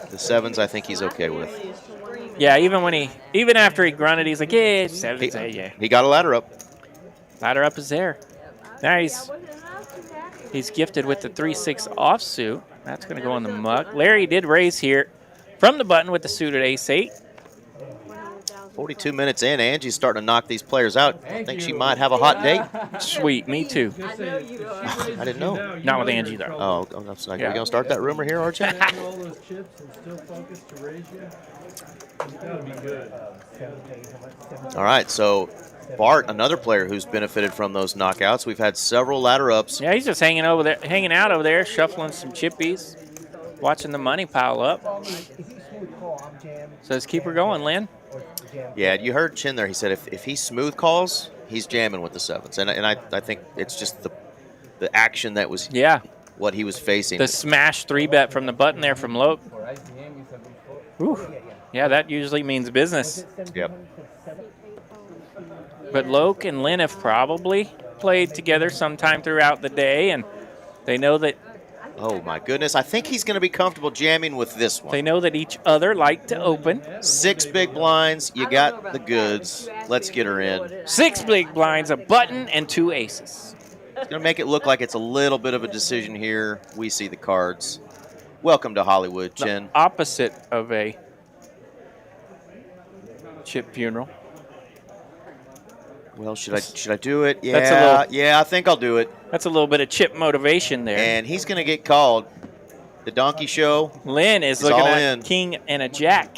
Speaker 2: The 7s I think he's okay with.
Speaker 1: Yeah, even after he grunted, he's like, yeah, 7s, yeah.
Speaker 2: He got a ladder up.
Speaker 1: Ladder up is there. Nice. He's gifted with the 3-6 offsuit. That's going to go in the muck. Larry did raise here from the button with the suited ace-8.
Speaker 2: 42 minutes in, Angie's starting to knock these players out. I think she might have a hot date.
Speaker 1: Sweet, me too.
Speaker 2: I didn't know.
Speaker 1: Not with Angie, though.
Speaker 2: Oh, that's not. Are we going to start that rumor here, RJ? All right, so Bart, another player who's benefited from those knockouts. We've had several ladder ups.
Speaker 1: Yeah, he's just hanging out over there, shuffling some chippies, watching the money pile up. Says keep her going, Lynn.
Speaker 2: Yeah, you heard Chin there. He said if he smooth calls, he's jamming with the 7s, and I think it's just the action that was what he was facing.
Speaker 1: The smash 3-bet from the button there from Loke. Ooh. Yeah, that usually means business.
Speaker 2: Yep.
Speaker 1: But Loke and Lynn have probably played together sometime throughout the day, and they know that.
Speaker 2: Oh my goodness! I think he's going to be comfortable jamming with this one.
Speaker 1: They know that each other like to open.
Speaker 2: 6 big blinds. You got the goods. Let's get her in.
Speaker 1: 6 big blinds, a button, and 2 aces.
Speaker 2: It's going to make it look like it's a little bit of a decision here. We see the cards. Welcome to Hollywood, Chin.
Speaker 1: The opposite of a chip funeral.
Speaker 2: Well, should I do it? Yeah, I think I'll do it.
Speaker 1: That's a little bit of chip motivation there.
Speaker 2: And he's going to get called. The Donkey Show.
Speaker 1: Lynn is looking at king and a jack.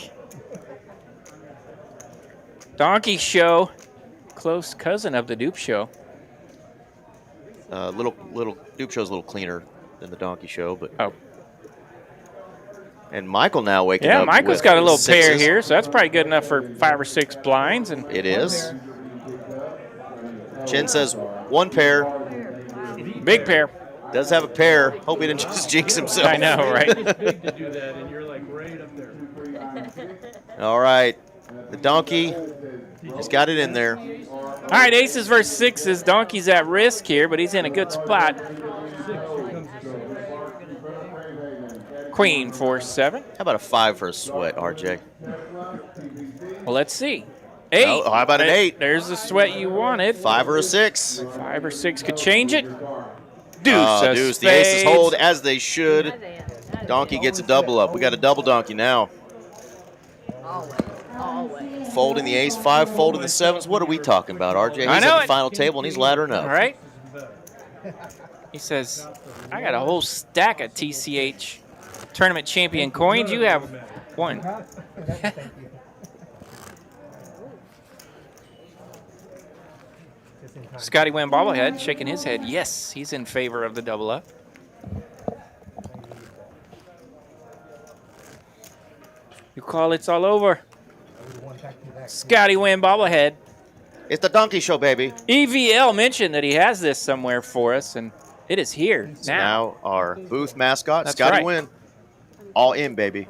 Speaker 1: Donkey Show, close cousin of the Dupe Show.
Speaker 2: Little Dupe Show's a little cleaner than the Donkey Show, but And Michael now waking up.
Speaker 1: Yeah, Michael's got a little
Speaker 2: 6s.
Speaker 1: pair here, so that's probably good enough for 5 or 6 blinds. And
Speaker 2: it is. Chin says 1 pair.
Speaker 1: Big pair.
Speaker 2: Does have a pair. Hope he didn't just jinx himself.
Speaker 1: I know, right?
Speaker 4: It's big to do that, and you're like right up there.
Speaker 2: All right. The donkey has got it in there.
Speaker 1: All right, aces versus 6s. Donkey's at risk here, but he's in a good spot. Queen 4-7.
Speaker 2: How about a 5 for a sweat, RJ?
Speaker 1: Well, let's see. 8.
Speaker 2: Oh, how about an 8?
Speaker 1: There's the sweat you wanted.
Speaker 2: 5 or a 6.
Speaker 1: 5 or 6 could change it. Deuce of
Speaker 2: Deuce.
Speaker 1: spades.
Speaker 2: The aces hold as they should. Donkey gets a double up. We got a double donkey now.
Speaker 3: Always.
Speaker 2: Folding the ace 5, folding the 7s. What are we talking about, RJ? He's
Speaker 1: I know
Speaker 2: at the
Speaker 1: it.
Speaker 2: final table, and he's laddering up.
Speaker 1: All right. He says, I got a whole stack of TCH tournament champion coins. You have 1. Scotty Wynn bobblehead shaking his head. Yes, he's in favor of the double up. You call it's all over. Scotty Wynn bobblehead.
Speaker 2: It's the donkey show, baby.
Speaker 1: EVL mentioned that he has this somewhere for us, and it is here
Speaker 2: It's
Speaker 1: now.
Speaker 2: now our booth mascot,
Speaker 1: That's
Speaker 2: Scotty
Speaker 1: right.
Speaker 2: Wynn. All in, baby.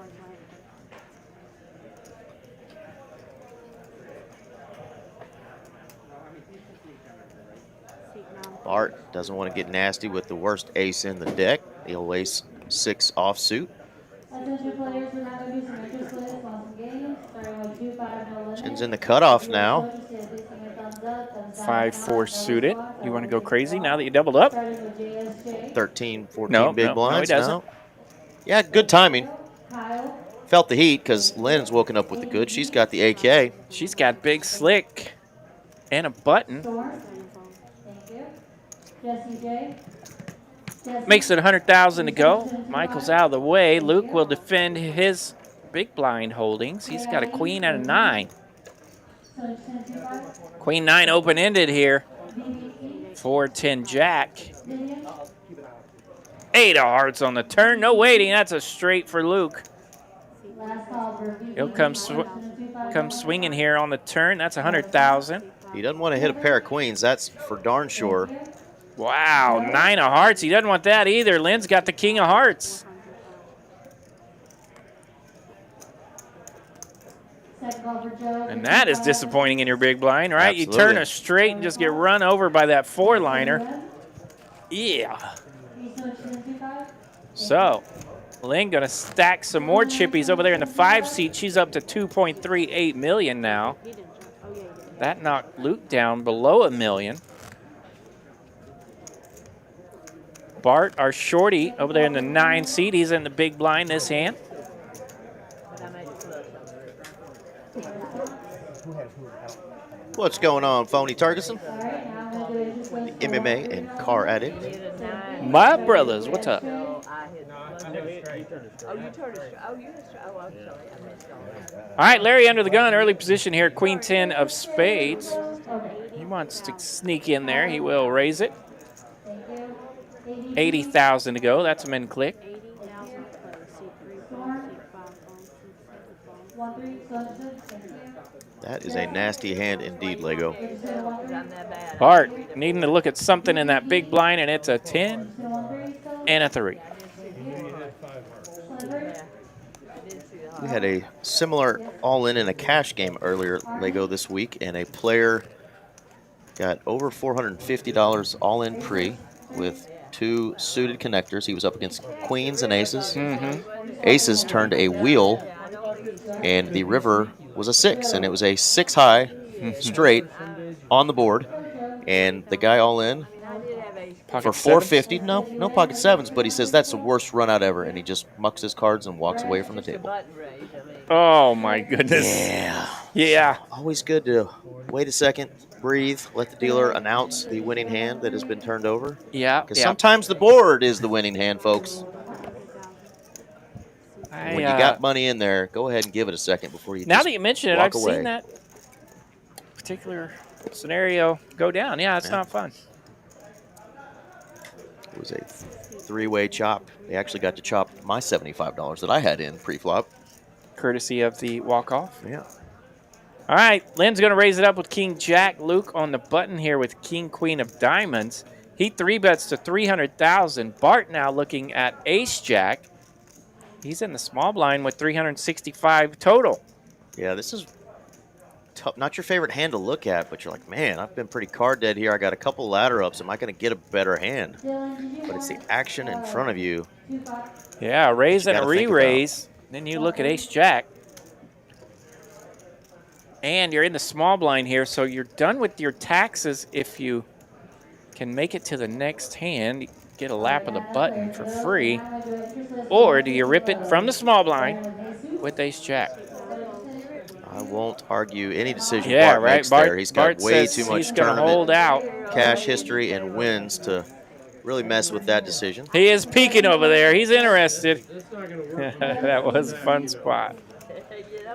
Speaker 2: Bart doesn't want to get nasty with the worst ace in the deck. He'll ace 6 offsuit. Chin's in the cutoff now.
Speaker 1: 5-4 suited. You want to go crazy now that you doubled up?
Speaker 2: 13, 14
Speaker 1: No,
Speaker 2: big
Speaker 1: no,
Speaker 2: blinds.
Speaker 1: he doesn't.
Speaker 2: Yeah, good timing. Felt the heat because Lynn's woken up with the good. She's got the AK.
Speaker 1: She's got big slick and a button. Makes it 100,000 to go. Michael's out of the way. Luke will defend his big blind holdings. He's got a queen and a 9. Queen 9 open-ended here. 4-10 jack. 8 of hearts on the turn. No waiting. That's a straight for Luke. He'll come swinging here on the turn. That's 100,000.
Speaker 2: He doesn't want to hit a pair of queens. That's for darn sure.
Speaker 1: Wow, 9 of hearts. He doesn't want that either. Lynn's got the king of hearts. And that is disappointing in your big blind, right?
Speaker 2: Absolutely.
Speaker 1: You turn a straight and just get run over by that 4-liner. Yeah. So, Lynn going to stack some more chippies over there in the 5 seat. She's up to 2.38 million now. That knocked Luke down below $1 million. Bart, our shorty, over there in the 9 seat. He's in the big blind this hand.
Speaker 2: What's going on, Phony Targeson? The MMA and car addict.
Speaker 1: My brothers, what's up? All right, Larry under the gun, early position here, Queen 10 of spades. He wants to sneak in there. He will raise it. 80,000 to go. That's a min click.
Speaker 2: That is a nasty hand indeed, Lego.
Speaker 1: Bart needing to look at something in that big blind, and it's a 10 and a 3.
Speaker 2: We had a similar all-in in a cash game earlier, Lego, this week, and a player got over $450 all-in pre with 2 suited connectors. He was up against queens and aces. Aces turned a wheel, and the river was a 6, and it was a 6-high straight on the board. And the guy all in for $450. No pocket 7s, but he says that's the worst run out ever, and he just mucks his cards and walks away from the table.
Speaker 1: Oh my goodness. Yeah.
Speaker 2: Always good to wait a second, breathe, let the dealer announce the winning hand that has been turned over.
Speaker 1: Yeah.
Speaker 2: Because sometimes the board is the winning hand, folks. When you got money in there, go ahead and give it a second before you.
Speaker 1: Now
Speaker 2: just
Speaker 1: that you mention it,
Speaker 2: walk
Speaker 1: I've
Speaker 2: away.
Speaker 1: seen that particular scenario go down. Yeah, it's not fun.
Speaker 2: It was a 3-way chop. They actually got to chop my $75 that I had in pre-flop.
Speaker 1: Courtesy of the walk-off.
Speaker 2: Yeah.
Speaker 1: All right, Lynn's going to raise it up with King Jack. Luke on the button here with King Queen of Diamonds. He 3-bets to 300,000. Bart now looking at Ace Jack. He's in the small blind with 365 total.
Speaker 2: Yeah, this is tough, not your favorite hand to look at, but you're like, man, I've been pretty card dead here. I got a couple ladder ups. Am I going to get a better hand? But it's the action in front of you.
Speaker 1: Yeah, a raise and a
Speaker 2: gotta think
Speaker 1: re-raise. Then you look at ace-jack. And you're in the small blind here, so you're done with your taxes if you can make it to the next hand. Get a lap of the button for free. Or do you rip it from the small blind with ace-jack?
Speaker 2: I won't argue any decision
Speaker 1: Yeah,
Speaker 2: Bart
Speaker 1: right.
Speaker 2: makes there. He's got
Speaker 1: Bart
Speaker 2: way
Speaker 1: says
Speaker 2: too much
Speaker 1: he's going to hold
Speaker 2: tournament
Speaker 1: out.
Speaker 2: cash history and wins to really mess with that decision.
Speaker 1: He is peeking over there. He's interested.
Speaker 4: That's not going to work.
Speaker 1: That was a fun spot.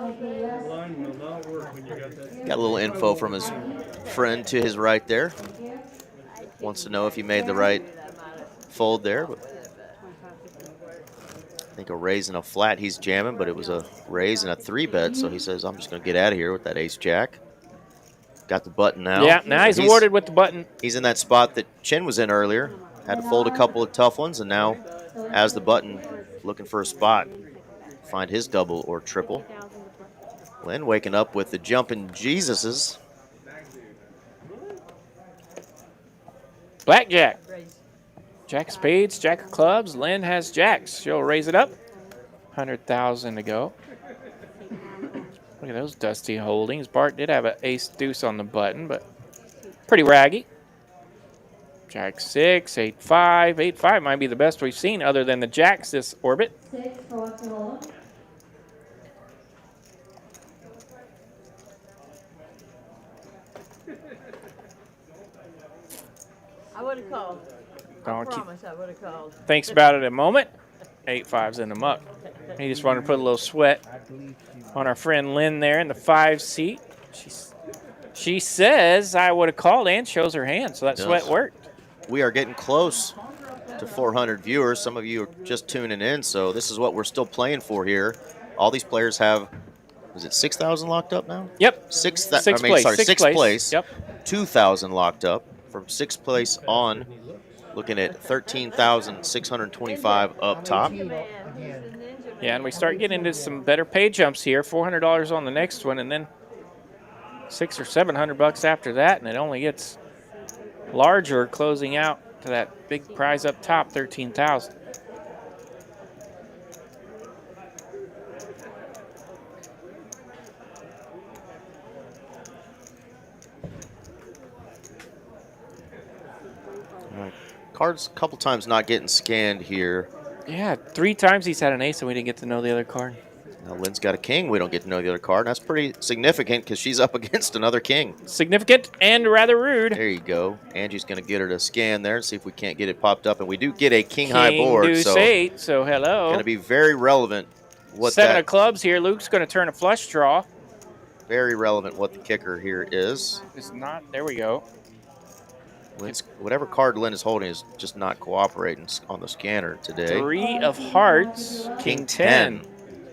Speaker 4: The line will not work when you got that.
Speaker 2: Got a little info from his friend to his right there. Wants to know if he made the right fold there. But I think a raise and a flat he's jamming, but it was a raise and a 3-bet, so he says, I'm just going to get out of here with that ace-jack. Got the button now.
Speaker 1: Yeah, now he's awarded with the button.
Speaker 2: He's in that spot that Chin was in earlier. Had to fold a couple of tough ones, and now has the button, looking for a spot. Find his double or triple. Lynn waking up with the jumping Jesuses.
Speaker 1: Blackjack. Jack of spades, jack of clubs. Lynn has jacks. She'll raise it up. 100,000 to go. Look at those dusty holdings. Bart did have an ace-deuce on the button, but pretty raggy. Jack 6, 8-5. 8-5 might be the best we've seen other than the jacks this orbit.
Speaker 3: I would have called. I
Speaker 1: Don't keep-
Speaker 3: promise I would have called.
Speaker 1: Thinks about it a moment. 8-5's in the muck. He just wanted to put a little sweat on our friend Lynn there in the 5 seat. She says I would have called and shows her hand, so that sweat worked.
Speaker 2: We are getting close to 400 viewers. Some of you are just tuning in, so this is what we're still playing for here. All these players have, is it 6,000 locked up now?
Speaker 1: Yep.
Speaker 2: Sixth
Speaker 1: Sixth
Speaker 2: place.
Speaker 1: Yep.
Speaker 2: 2,000 locked up. From 6th place on, looking at 13,625 up top.
Speaker 1: Yeah, and we start getting into some better pay jumps here. $400 on the next one, and then $600 or $700 after that, and it only gets larger, closing out to that big prize up top, 13,000.
Speaker 2: Cards a couple times not getting scanned here.
Speaker 1: Yeah, 3 times he's had an ace, and we didn't get to know the other card.
Speaker 2: Now Lynn's got a king. We don't get to know the other card. That's pretty significant because she's up against another king.
Speaker 1: Significant and rather rude.
Speaker 2: There you go. Angie's going to get her to scan there and see if we can't get it popped up. And we do get a king-high board.
Speaker 1: Deuce
Speaker 2: so
Speaker 1: 8, so hello.
Speaker 2: Going to be very relevant. What
Speaker 1: 7
Speaker 2: that,
Speaker 1: of clubs here. Luke's going to turn a flush draw.
Speaker 2: Very relevant what the kicker here is.
Speaker 1: It's not. There we go.
Speaker 2: Lynn's, whatever card Lynn is holding is just not cooperating on the scanner today.
Speaker 1: 3 of hearts. King 10.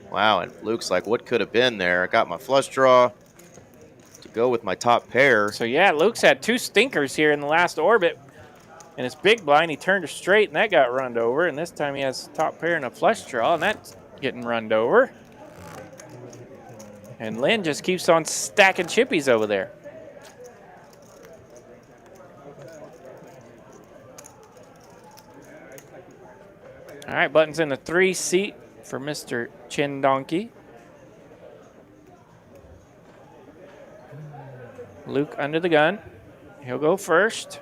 Speaker 2: Wow, and Luke's like, what could have been there? I got my flush draw to go with my top pair.
Speaker 1: So, yeah, Luke's had 2 stinkers here in the last orbit. And his big blind, he turned her straight, and that got runned over. And this time he has top pair and a flush draw, and that's getting runned over. And Lynn just keeps on stacking chippies over there. All right, button's in the 3 seat for Mr. Chin Donkey. Luke under the gun. He'll go first.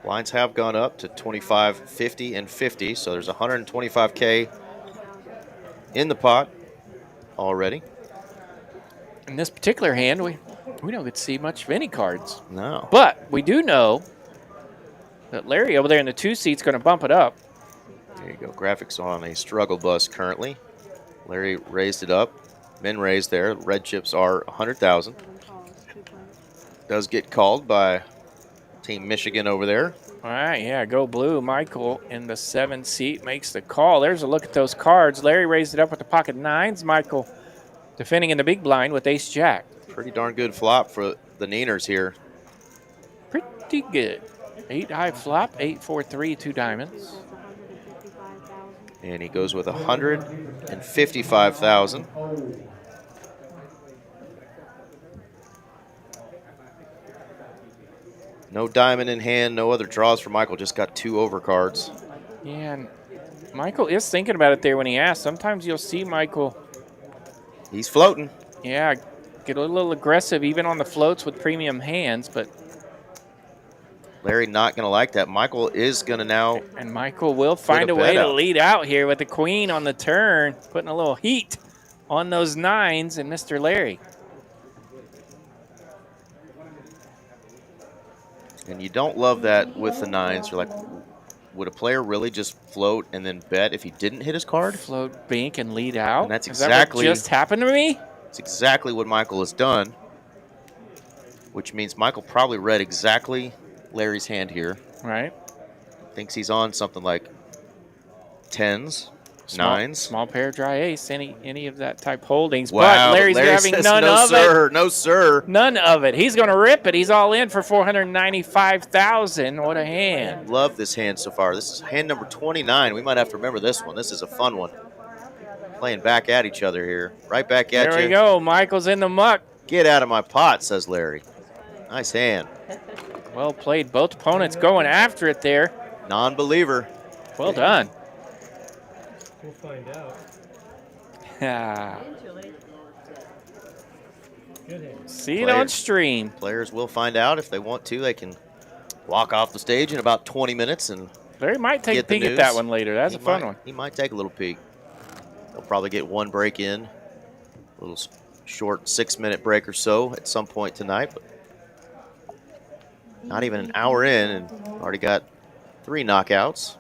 Speaker 2: Blinds have gone up to 25, 50, and 50, so there's 125K in the pot already.
Speaker 1: In this particular hand, we don't get to see much of any cards.
Speaker 2: No.
Speaker 1: But we do know that Larry over there in the 2 seat's going to bump it up.
Speaker 2: There you go. Graphics on a struggle bus currently. Larry raised it up. Min raised there. Red chips are 100,000. Does get called by Team Michigan over there.
Speaker 1: All right, yeah, go blue. Michael in the 7 seat makes the call. There's a look at those cards. Larry raised it up with the pocket 9s. Michael defending in the big blind with ace-jack.
Speaker 2: Pretty darn good flop for the Nieners here.
Speaker 1: Pretty good. 8 high flop, 8-4-3, 2 diamonds.
Speaker 2: And he goes with 155,000. No diamond in hand, no other draws for Michael. Just got 2 overcards.
Speaker 1: Yeah, and Michael is thinking about it there when he asked. Sometimes you'll see Michael.
Speaker 2: He's floating.
Speaker 1: Yeah, get a little aggressive even on the floats with premium hands, but
Speaker 2: Larry not going to like that. Michael is going to now.
Speaker 1: And Michael will find a way to lead out here with the queen on the turn, putting a little heat on those 9s and Mr. Larry.
Speaker 2: And you don't love that with the 9s. You're like, would a player really just float and then bet if he didn't hit his card?
Speaker 1: Float, bank, and lead out.
Speaker 2: And that's
Speaker 1: Is
Speaker 2: exactly
Speaker 1: that what just happened to me.
Speaker 2: It's exactly what Michael has done, which means Michael probably read exactly Larry's hand here.
Speaker 1: Right.
Speaker 2: Thinks he's on something like 10s, 9s.
Speaker 1: Small pair, dry ace, any of that type holdings.
Speaker 2: Wow,
Speaker 1: but Larry's
Speaker 2: Larry
Speaker 1: having
Speaker 2: says,
Speaker 1: none
Speaker 2: no,
Speaker 1: of
Speaker 2: sir,
Speaker 1: it.
Speaker 2: No, sir.
Speaker 1: None of it. He's going to rip it. He's all in for $495,000. What a hand.
Speaker 2: Love this hand so far. This is hand number 29. We might have to remember this one. This is a fun one. Playing back at each other here. Right back at you.
Speaker 1: There we go. Michael's in the muck.
Speaker 2: Get out of my pot, says Larry. Nice hand.
Speaker 1: Well played. Both opponents going after it there.
Speaker 2: Non-believer.
Speaker 1: Well done.
Speaker 4: We'll find out. Good hand.
Speaker 1: See it on stream.
Speaker 2: Players will find out if they want to. They can walk off the stage in about 20 minutes and
Speaker 1: Larry might take a peek at that one later. That's a fun one.
Speaker 2: He might take a little peek. They'll probably get one break in. A little short 6-minute break or so at some point tonight. But not even an hour in and already got 3 knockouts.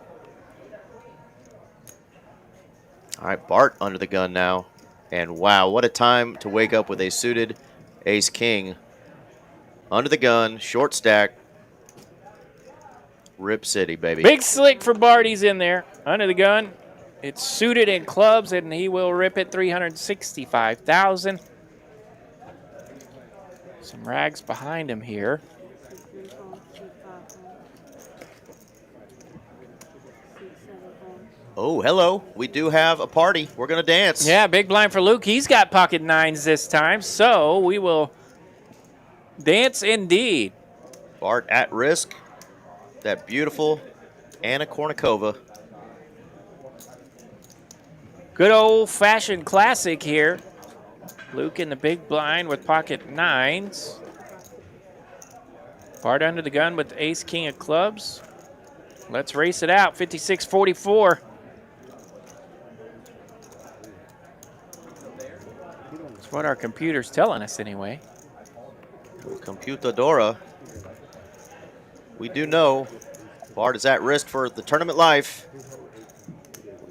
Speaker 2: All right, Bart under the gun now. And wow, what a time to wake up with a suited ace-king. Under the gun, short stack. Rip City, baby.
Speaker 1: Big slick for Bart. He's in there. Under the gun. It's suited in clubs, and he will rip it $365,000. Some rags behind him here.
Speaker 2: Oh, hello. We do have a party. We're going to dance.
Speaker 1: Yeah, big blind for Luke. He's got pocket 9s this time, so we will dance indeed.
Speaker 2: Bart at risk. That beautiful Anna Kournikova.
Speaker 1: Good old-fashioned classic here. Luke in the big blind with pocket 9s. Bart under the gun with ace, king of clubs. Let's race it out, 56-44. That's what our computer's telling us anyway.
Speaker 2: Computadora. We do know Bart is at risk for the tournament life.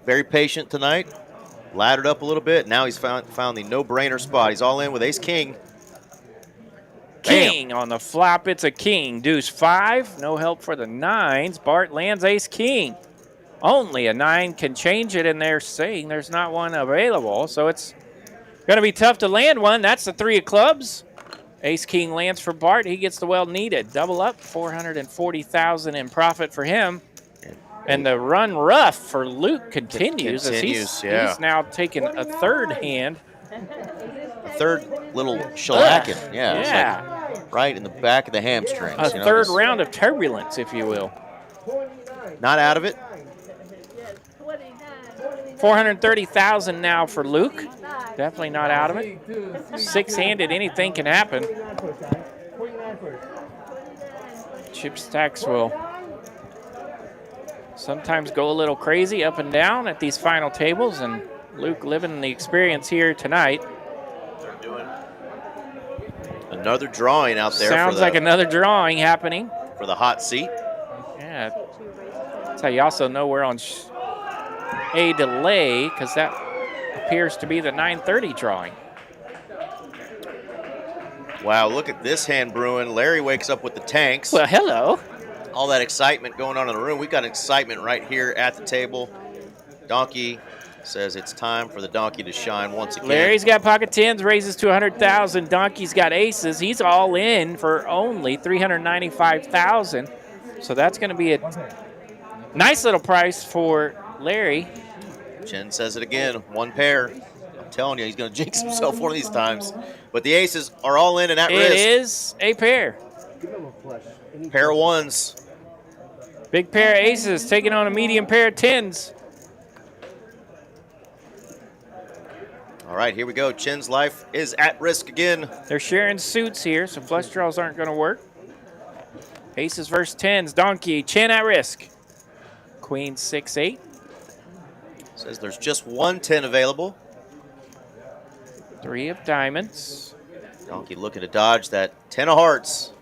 Speaker 2: Very patient tonight. Laddered up a little bit. Now he's found the no-brainer spot. He's all in with ace-king.
Speaker 1: King on the flop. It's a king. Deuce 5. No help for the 9s. Bart lands ace-king. Only a 9 can change it, and they're saying there's not one available. So it's going to be tough to land one. That's the 3 of clubs. Ace-king lands for Bart. He gets the well-needed. Double up, $440,000 in profit for him. And the run rough for Luke continues as he's now taking a 3rd hand.
Speaker 2: A 3rd little shellacking. Yeah. Like right in the back of the hamstrings.
Speaker 1: A 3rd round of turbulence, if you will.
Speaker 2: Not out of it.
Speaker 1: $430,000 now for Luke. Definitely not out of it. 6-handed, anything can happen. Chip stacks will sometimes go a little crazy up and down at these final tables, and Luke living the experience here tonight.
Speaker 2: Another drawing out there.
Speaker 1: Sounds like another drawing happening.
Speaker 2: For the hot seat.
Speaker 1: Yeah. That's how you also know we're on a delay, because that appears to be the 9:30 drawing.
Speaker 2: Wow, look at this hand brewing. Larry wakes up with the tanks.
Speaker 1: Well, hello.
Speaker 2: All that excitement going on in the room. We've got excitement right here at the table. Donkey says it's time for the donkey to shine once again.
Speaker 1: Larry's got pocket 10s, raises to $100,000. Donkey's got aces. He's all in for only $395,000. So that's going to be a nice little price for Larry.
Speaker 2: Chen says it again, 1 pair. I'm telling you, he's going to jinx himself one of these times. But the aces are all in and at risk.
Speaker 1: It is a pair.
Speaker 2: Pair of ones.
Speaker 1: Big pair of aces taking on a medium pair of tens.
Speaker 2: All right, here we go. Chin's life is at risk again.
Speaker 1: They're sharing suits here, so flush draws aren't going to work. Aces versus tens. Donkey, Chin at risk. Queen 6-8.
Speaker 2: Says there's just one 10 available.
Speaker 1: 3 of diamonds.
Speaker 2: Donkey looking to dodge that 10 of hearts.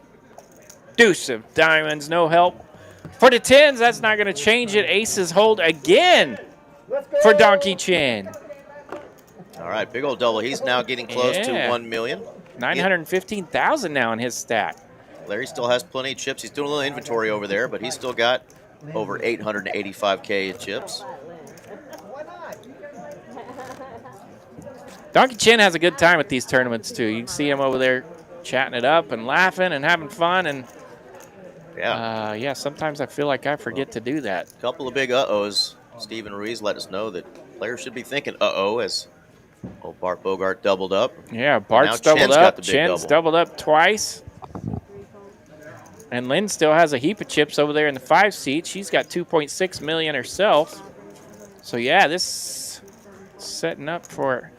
Speaker 1: Deuce of diamonds, no help. For the tens, that's not going to change it. Aces hold again for Donkey Chin.
Speaker 2: All right, big old double. He's now getting close to 1 million.
Speaker 1: 915,000 now in his stack.
Speaker 2: Larry still has plenty of chips. He's doing a little inventory over there, but he's still got over 885K in chips.
Speaker 1: Donkey Chin has a good time at these tournaments, too. You can see him over there chatting it up and laughing and having fun. And yeah, sometimes I feel like I forget to do that.
Speaker 2: A couple of big uh-ohs. Steven Ruiz let us know that players should be thinking uh-oh as Bart Bogart doubled up.
Speaker 1: Yeah, Bart's doubled up. Chin's doubled up twice. And Lynn still has a heap of chips over there in the 5 seat. She's got 2.6 million herself. So yeah, this is setting up for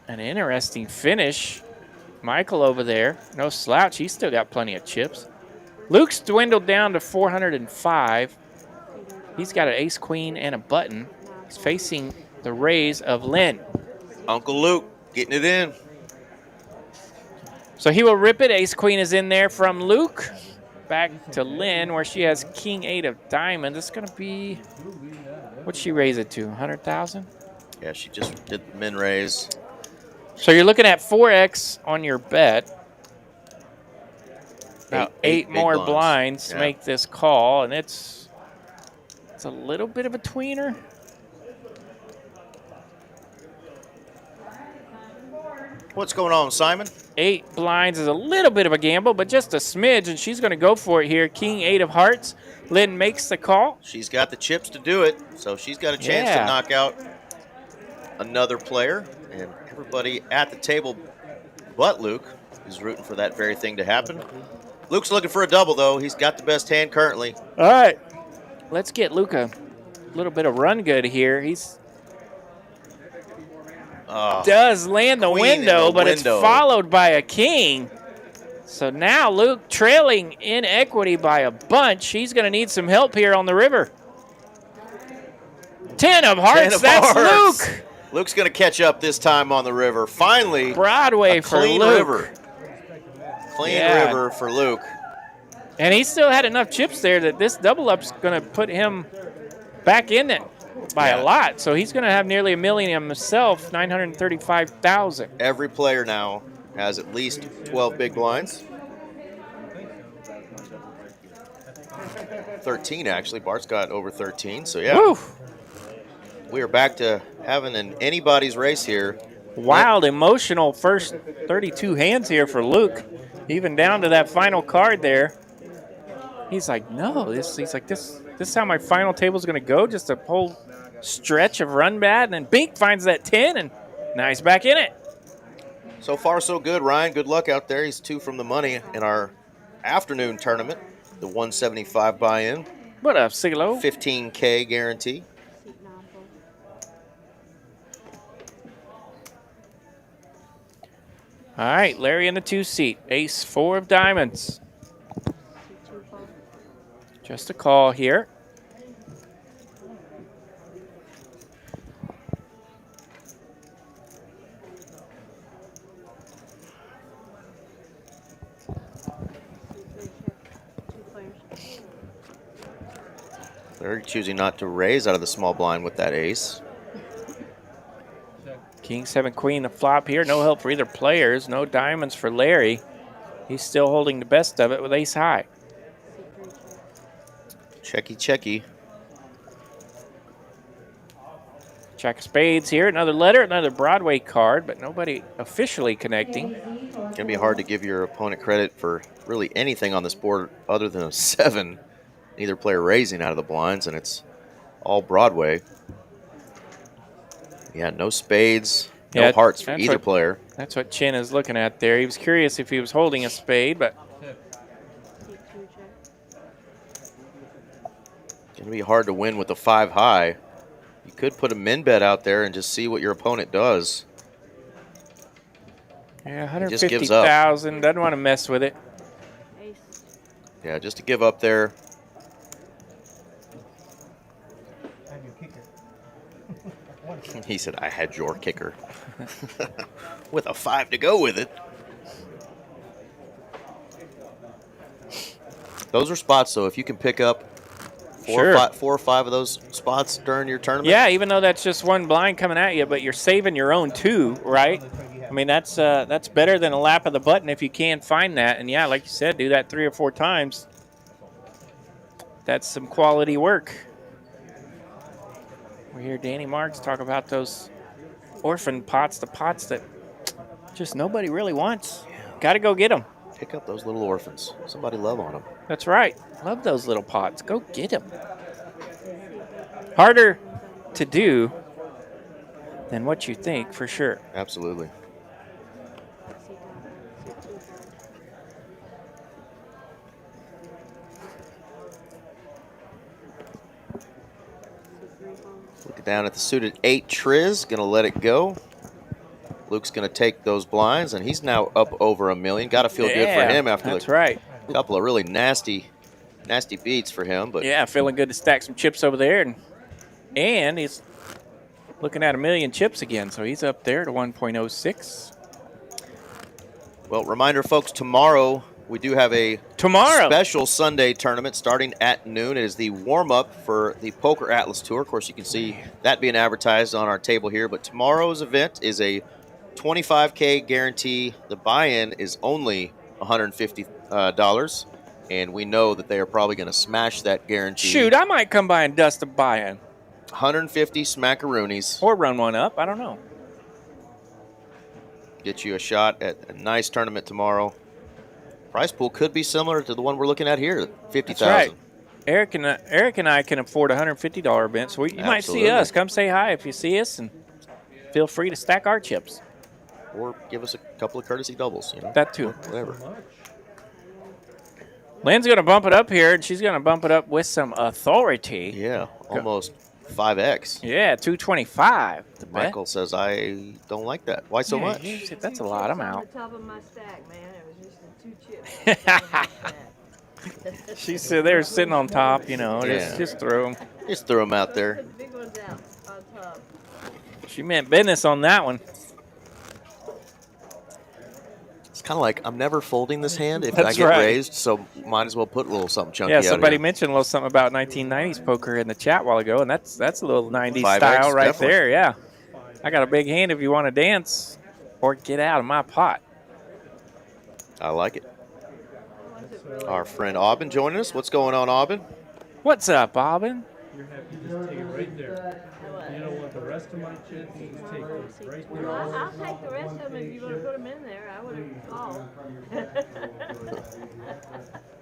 Speaker 1: an interesting finish. Michael over there, no slouch. He's still got plenty of chips. Luke's dwindled down to 405. He's got an ace, queen, and a button. He's facing the raise of Lynn.
Speaker 2: Uncle Luke getting it in.
Speaker 1: So he will rip it. Ace, queen is in there from Luke. Back to Lynn, where she has king 8 of diamonds. It's going to be, what'd she raise it to, 100,000?
Speaker 2: Yeah, she just did the min raise.
Speaker 1: So you're looking at 4x on your bet. Now eight more blinds to make this call, and it's a little bit of a tweener.
Speaker 2: What's going on, Simon?
Speaker 1: 8 blinds is a little bit of a gamble, but just a smidge, and she's going to go for it here. King 8 of hearts. Lynn makes the call.
Speaker 2: She's got the chips to do it, so she's got a chance to knock out another player. And everybody at the table but Luke is rooting for that very thing to happen. Luke's looking for a double, though. He's got the best hand currently.
Speaker 1: All right. Let's get Luke a little bit of run good here. He's does land the window, but it's followed by a king. So now Luke trailing in equity by a bunch. He's going to need some help here on the river. 10 of hearts. That's Luke.
Speaker 2: Luke's going to catch up this time on the river. Finally,
Speaker 1: Broadway for Luke.
Speaker 2: River. Clean river for Luke.
Speaker 1: And he still had enough chips there that this double up's going to put him back in it by a lot. So he's going to have nearly $1 million himself, 935,000.
Speaker 2: Every player now has at least 12 big blinds. 13, actually. Bart's got over 13, so yeah.
Speaker 1: Woo.
Speaker 2: We are back to having an anybody's race here.
Speaker 1: Wild, emotional first 32 hands here for Luke. Even down to that final card there. He's like, no, this is how my final table's going to go, just a whole stretch of run bad, and then Bink finds that 10, and now he's back in it.
Speaker 2: So far, so good, Ryan. Good luck out there. He's 2 from the money in our afternoon tournament, the 175 buy-in.
Speaker 1: What up, Sigalo?
Speaker 2: 15K guarantee.
Speaker 1: All right, Larry in the 2 seat. Ace 4 of diamonds. Just a call here.
Speaker 2: They're choosing not to raise out of the small blind with that ace.
Speaker 1: King 7 queen the flop here. No help for either players. No diamonds for Larry. He's still holding the best of it with ace high.
Speaker 2: Checky, checky.
Speaker 1: Jack of spades here. Another letter, another Broadway card, but nobody officially connecting.
Speaker 2: It's going to be hard to give your opponent credit for really anything on this board other than a 7. Neither player raising out of the blinds, and it's all Broadway. Yeah, no spades, no hearts for either player.
Speaker 1: That's what Chin is looking at there. He was curious if he was holding a spade, but
Speaker 2: to be hard to win with the 5 high. You could put a min bet out there and just see what your opponent does.
Speaker 1: Yeah, 150,000. Doesn't want to mess with it.
Speaker 3: Ace.
Speaker 2: Yeah, just to give up there.
Speaker 4: Have your kicker.
Speaker 2: He said, I had your kicker. With a 5 to go with it. Those are spots, though. If you can pick up four or five of those spots during your tournament.
Speaker 1: Yeah, even though that's just one blind coming at you, but you're saving your own 2, right? I mean, that's better than a lap of the button if you can find that. And, yeah, like you said, do that 3 or 4 times. That's some quality work. We hear Danny Marks talk about those orphan pots, the pots that just nobody really wants. Got to go get them.
Speaker 2: Pick up those little orphans. Somebody love on them.
Speaker 1: That's right. Love those little pots. Go get them. Harder to do than what you think, for sure.
Speaker 2: Absolutely. Looking down at the suited 8 Triz. Going to let it go. Luke's going to take those blinds, and he's now up over $1 million. Got to feel good for him after a couple of really nasty beats for him. But
Speaker 1: yeah, feeling good to stack some chips over there, and he's looking at $1 million chips again, so he's up there to 1.06.
Speaker 2: Well, reminder, folks, tomorrow we do have a special Sunday tournament starting at noon. It is the warm-up for the Poker Atlas Tour. Of course, you can see that being advertised on our table here, but tomorrow's event is a $25K guarantee. The buy-in is only $150, and we know that they are probably going to smash that guarantee.
Speaker 1: Shoot, I might come by and dust a buy-in.
Speaker 2: 150 smackaroonies.
Speaker 1: Or run one up, I don't know.
Speaker 2: Get you a shot at a nice tournament tomorrow. Price pool could be similar to the one we're looking at here, $50,000.
Speaker 1: Right. Eric and I can afford a $150 event, so you might see us. Come say hi if you see us, and feel free to stack our chips.
Speaker 2: Or give us a couple of courtesy doubles. You know?
Speaker 1: That too.
Speaker 2: Whatever.
Speaker 1: Lynn's going to bump it up here, and she's going to bump it up with some authority.
Speaker 2: Yeah, almost 5X.
Speaker 1: Yeah, 225.
Speaker 2: Michael says, I don't like that. Why so much?
Speaker 1: That's a lot. I'm out.
Speaker 3: On the top of my stack, man. It was just the 2 chips.
Speaker 1: She said they were sitting on top, you know. Just throw them.
Speaker 2: Just throw them out there.
Speaker 3: Put the big ones out on top.
Speaker 1: She meant business on that one.
Speaker 2: It's kind of like, I'm never folding this hand if I get raised, so might as well put a little something chunky out
Speaker 1: somebody
Speaker 2: here.
Speaker 1: mentioned a little something about 1990s poker in the chat a while ago, and that's a little 90s
Speaker 2: 5X,
Speaker 1: style right
Speaker 2: definitely.
Speaker 1: there, yeah. I got a big hand if you want to dance or get out of my pot.
Speaker 2: I like it. Our friend Aubin joining us. What's going on, Aubin?
Speaker 1: What's up, Aubin?
Speaker 4: You're happy to just take it right there. You know what? The rest of my chips, you just take this right there.
Speaker 3: Well, I'll take the rest of them if you want to put them in there. I would have called.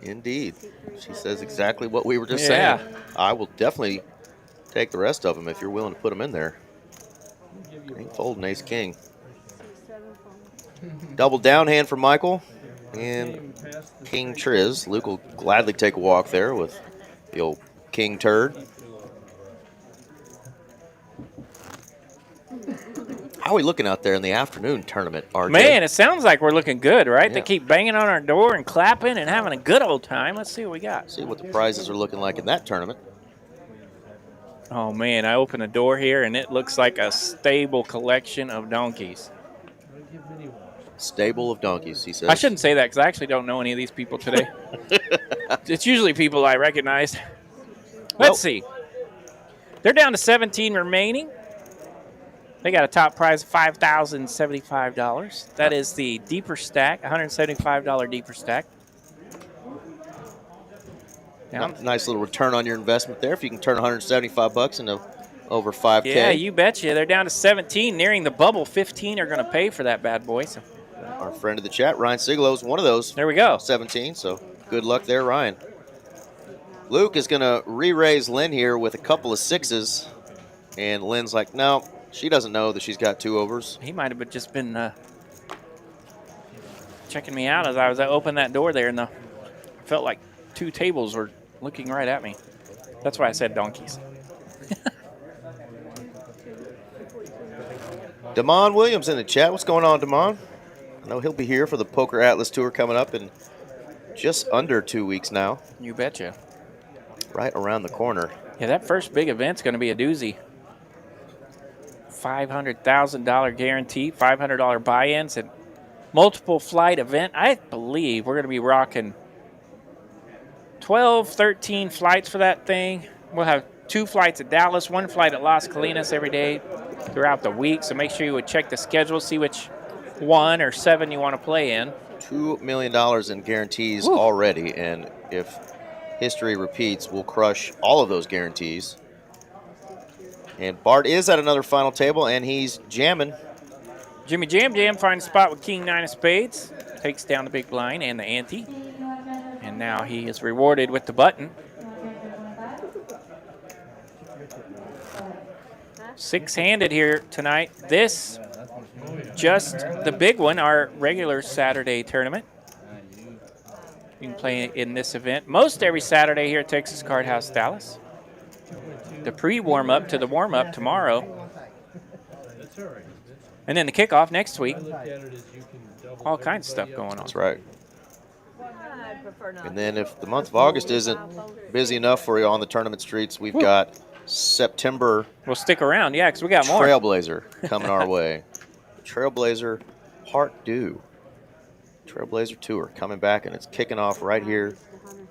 Speaker 2: Indeed. She says exactly what we were just saying. I will definitely take the rest of them if you're willing to put them in there. Ain't folding ace king. Double down hand for Michael and king Triz. Luke will gladly take a walk there with the old king turd. How are we looking out there in the afternoon tournament, RJ?
Speaker 1: Man, it sounds like we're looking good, right?
Speaker 2: Yeah.
Speaker 1: They keep banging on our door and clapping and having a good old time. Let's see what we got.
Speaker 2: See what the prizes are looking like in that tournament.
Speaker 1: Oh, man, I open the door here, and it looks like a stable collection of donkeys.
Speaker 2: Stable of donkeys, he says.
Speaker 1: I shouldn't say that because I actually don't know any of these people today. It's usually people I recognize. Let's see. They're down to 17 remaining. They got a top prize of $5,075. That is the deeper stack, $175 deeper stack.
Speaker 2: Nice little return on your investment there. If you can turn $175 into over 5K.
Speaker 1: Yeah, you betcha. They're down to 17, nearing the bubble. 15 are going to pay for that bad boy. So.
Speaker 2: Our friend of the chat, Ryan Siglo, is one of those.
Speaker 1: There we go.
Speaker 2: 17, so good luck there, Ryan. Luke is going to re-raise Lynn here with a couple of 6s. And Lynn's like, no, she doesn't know that she's got 2 overs.
Speaker 1: He might have just been checking me out as I opened that door there, and I felt like 2 tables were looking right at me. That's why I said donkeys.
Speaker 2: Damon Williams in the chat. What's going on, Damon? I know he'll be here for the Poker Atlas Tour coming up in just under 2 weeks now.
Speaker 1: You betcha.
Speaker 2: Right around the corner.
Speaker 1: Yeah, that first big event's going to be a doozy. $500,000 guarantee, $500 buy-ins, and multiple flight event. I believe we're going to be rocking 12, 13 flights for that thing. We'll have 2 flights at Dallas, 1 flight at Las Colinas every day throughout the week. So make sure you would check the schedule, see which 1 or 7 you want to play in.
Speaker 2: $2 million in guarantees already, and if history repeats, we'll crush all of those guarantees. And Bart is at another final table, and he's jamming.
Speaker 1: Jimmy Jam finds a spot with King 9 of spades, takes down the big blind and the ante. And now he is rewarded with the button. 6-handed here tonight. This, just the big one, our regular Saturday tournament. You can play in this event most every Saturday here at Texas Card House Dallas. The pre-warm-up to the warm-up tomorrow. And then the kickoff next week. All kinds of stuff going on.
Speaker 2: That's right. And then if the month of August isn't busy enough for you on the tournament streets, we've got September.
Speaker 1: We'll stick around, yeah, because we got more.
Speaker 2: Trailblazer coming our way. Trailblazer Part Due. Trailblazer Tour coming back, and it's kicking off right here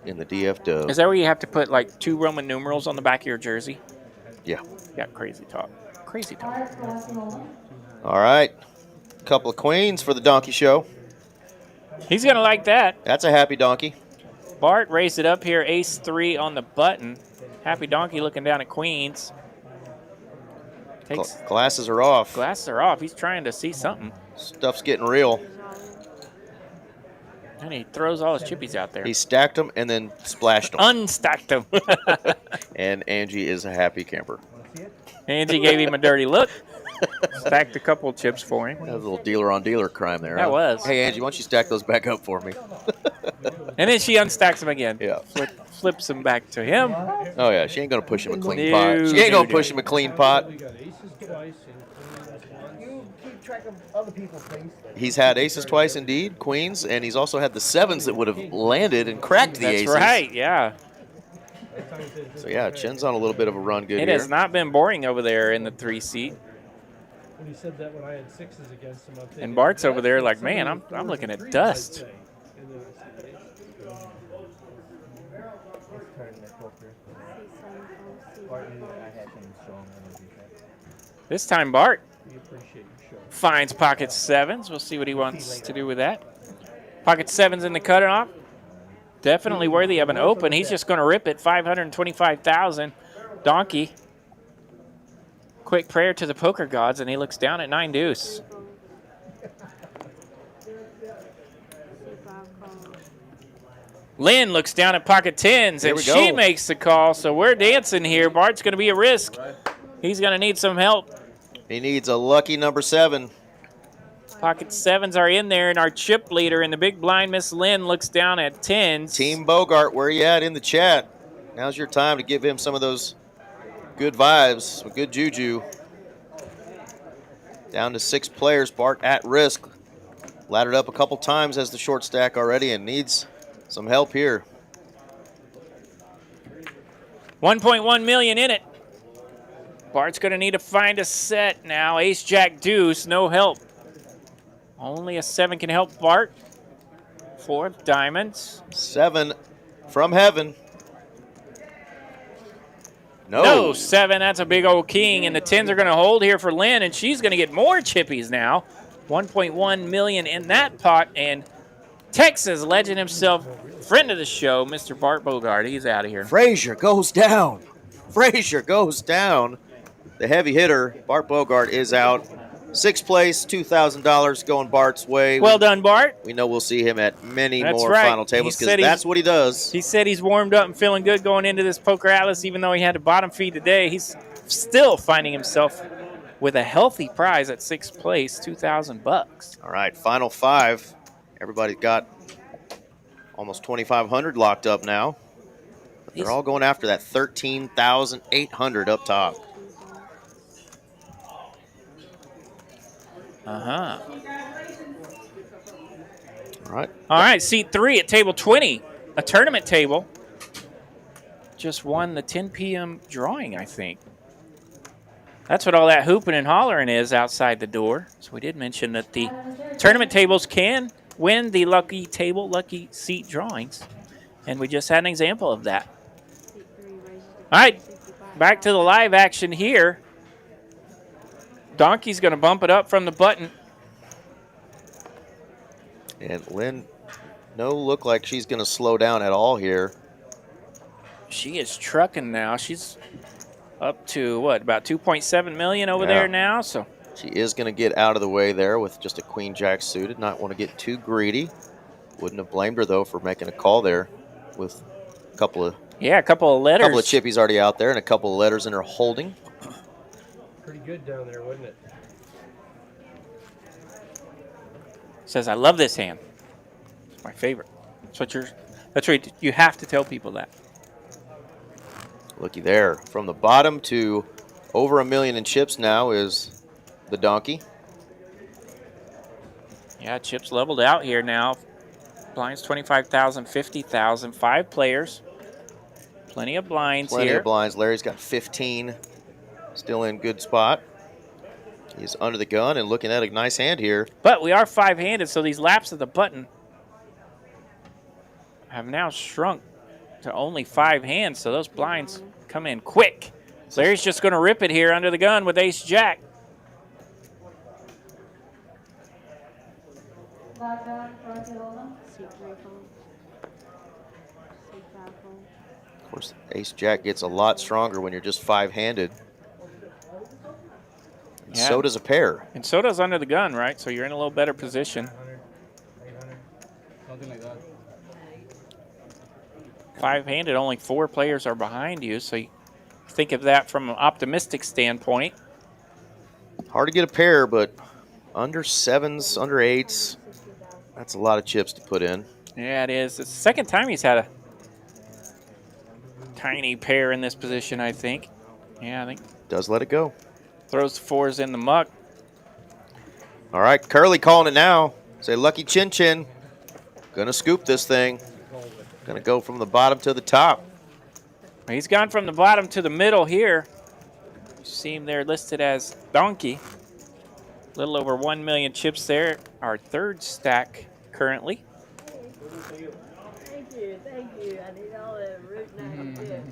Speaker 2: in the DFW.
Speaker 1: Is that where you have to put like 2 Roman numerals on the back of your jersey?
Speaker 2: Yeah.
Speaker 1: Yeah, crazy talk. Crazy talk.
Speaker 2: All right. Couple of queens for the donkey show.
Speaker 1: He's going to like that.
Speaker 2: That's a happy donkey.
Speaker 1: Bart raised it up here, ace-3 on the button. Happy donkey looking down at queens. Takes
Speaker 2: Glasses are off.
Speaker 1: Glasses are off. He's trying to see something.
Speaker 2: Stuff's getting real.
Speaker 1: And he throws all his chippies out there.
Speaker 2: He stacked them and then splashed them.
Speaker 1: Unstacked them.
Speaker 2: And Angie is a happy camper.
Speaker 1: Angie gave him a dirty look. Stacked a couple of chips for him.
Speaker 2: That was a little dealer-on-dealer crime there.
Speaker 1: That was.
Speaker 2: Hey, Angie, why don't you stack those back up for me?
Speaker 1: And then she unstacks them again.
Speaker 2: Yeah.
Speaker 1: Flips them back to him.
Speaker 2: Oh, yeah. She ain't going to push him a clean pot. She ain't going to push him a clean pot. He's had aces twice, indeed, queens, and he's also had the 7s that would have landed and cracked the aces.
Speaker 1: That's right, yeah.
Speaker 2: So, yeah, Chen's on a little bit of a run good
Speaker 1: It
Speaker 2: here.
Speaker 1: has not been boring over there in the 3 seat.
Speaker 4: When he said that when I had 6s against him, I'm thinking,
Speaker 1: And Bart's over there like, man, I'm looking at dust. This time Bart finds pocket 7s. We'll see what he wants to do with that. Pocket 7s in the cutoff. Definitely worthy of an open. He's just going to rip it, $525,000. Donkey. Quick prayer to the poker gods, and he looks down at 9 deuce. Lynn looks down at pocket 10s, and she makes the call, so we're dancing here. Bart's going to be a risk. He's going to need some help.
Speaker 2: He needs a lucky number 7.
Speaker 1: Pocket 7s are in there, and our chip leader in the big blind, Miss Lynn, looks down at 10s.
Speaker 2: Team Bogart, where you at in the chat? Now's your time to give him some of those good vibes, some good juju. Down to 6 players. Bart at risk. Laddered up a couple times as the short stack already and needs some help here.
Speaker 1: 1.1 million in it. Bart's going to need to find a set now. Ace, Jack, deuce, no help. Only a 7 can help Bart. 4 diamonds.
Speaker 2: 7 from heaven.
Speaker 1: No 7. That's a big old king. And the 10s are going to hold here for Lynn, and she's going to get more chippies now. 1.1 million in that pot. And Texas legend himself, friend of the show, Mr. Bart Bogart. He's out of here.
Speaker 2: Frazier goes down. Frazier goes down. The heavy hitter, Bart Bogart, is out. 6th place, $2,000 going Bart's way.
Speaker 1: Well done, Bart.
Speaker 2: We know we'll see him at many
Speaker 1: That's
Speaker 2: more
Speaker 1: right.
Speaker 2: final tables because that's what he does.
Speaker 1: He said he's warmed up and feeling good going into this Poker Atlas, even though he had a bottom feed today. He's still finding himself with a healthy prize at 6th place, $2,000.
Speaker 2: All right, final 5. Everybody's got almost 2,500 locked up now. They're all going after that 13,800 up top.
Speaker 1: Uh-huh.
Speaker 2: All right.
Speaker 1: All right, seat 3 at table 20, a tournament table. Just won the 10 p.m. drawing, I think. That's what all that hooping and hollering is outside the door. So we did mention that the tournament tables can win the lucky table, lucky seat drawings. And we just had an example of that. All right, back to the live action here. Donkey's going to bump it up from the button.
Speaker 2: And Lynn, no look like she's going to slow down at all here.
Speaker 1: She is trucking now. She's up to, what, about 2.7 million over there now. So
Speaker 2: she is going to get out of the way there with just a queen jack suited. Not want to get too greedy. Wouldn't have blamed her, though, for making a call there with a couple of
Speaker 1: a couple of letters.
Speaker 2: A couple of chippies already out there and a couple of letters in her holding.
Speaker 4: Pretty good down there, wasn't it?
Speaker 1: Says, I love this hand. It's my favorite. That's right. You have to tell people that.
Speaker 2: Looky there. From the bottom to over 1 million in chips now is the donkey.
Speaker 1: Yeah, chips leveled out here now. Blinds 25,000, 50,000, 5 players. Plenty of blinds here.
Speaker 2: Plenty of blinds. Larry's got 15. Still in good spot. He's under the gun and looking at a nice hand here.
Speaker 1: But we are 5-handed, so these laps of the button have now shrunk to only 5 hands, so those blinds come in quick. Larry's just going to rip it here under the gun with ace-jack.
Speaker 2: Of course, ace-jack gets a lot stronger when you're just 5-handed.
Speaker 1: Yeah.
Speaker 2: So does a pair.
Speaker 1: And so does under the gun, right? So you're in a little better position.
Speaker 4: 800, something like that.
Speaker 1: 5-handed, only 4 players are behind you, so you think of that from an optimistic standpoint.
Speaker 2: Hard to get a pair, but under 7s, under 8s, that's a lot of chips to put in.
Speaker 1: Yeah, it is. It's the second time he's had a tiny pair in this position, I think. Yeah, I think.
Speaker 2: Does let it go.
Speaker 1: Throws the 4s in the muck.
Speaker 2: All right, Curly calling it now. Say, lucky chin chin. Gonna scoop this thing. Gonna go from the bottom to the top.
Speaker 1: He's gone from the bottom to the middle here. You see him there listed as donkey. A little over 1 million chips there. Our 3rd stack currently.
Speaker 3: Thank you, thank you. I need all that rooting out there.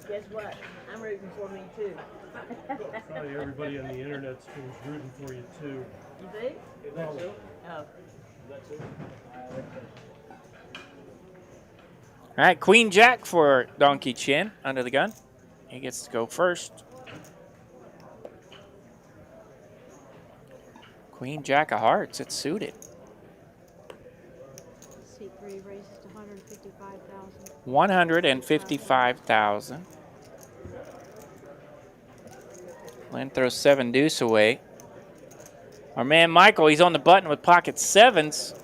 Speaker 3: Guess what? I'm rooting for me too.
Speaker 4: Probably everybody on the internet is rooting for you too.
Speaker 3: You think? Oh.
Speaker 1: All right, Queen Jack for Donkey Chin under the gun. He gets to go first. Queen Jack of Hearts, it's suited.
Speaker 5: C3 raises to 155,000.
Speaker 1: 155,000. Lynn throws 7 deuce away. Our man Michael, he's on the button with pocket 7s.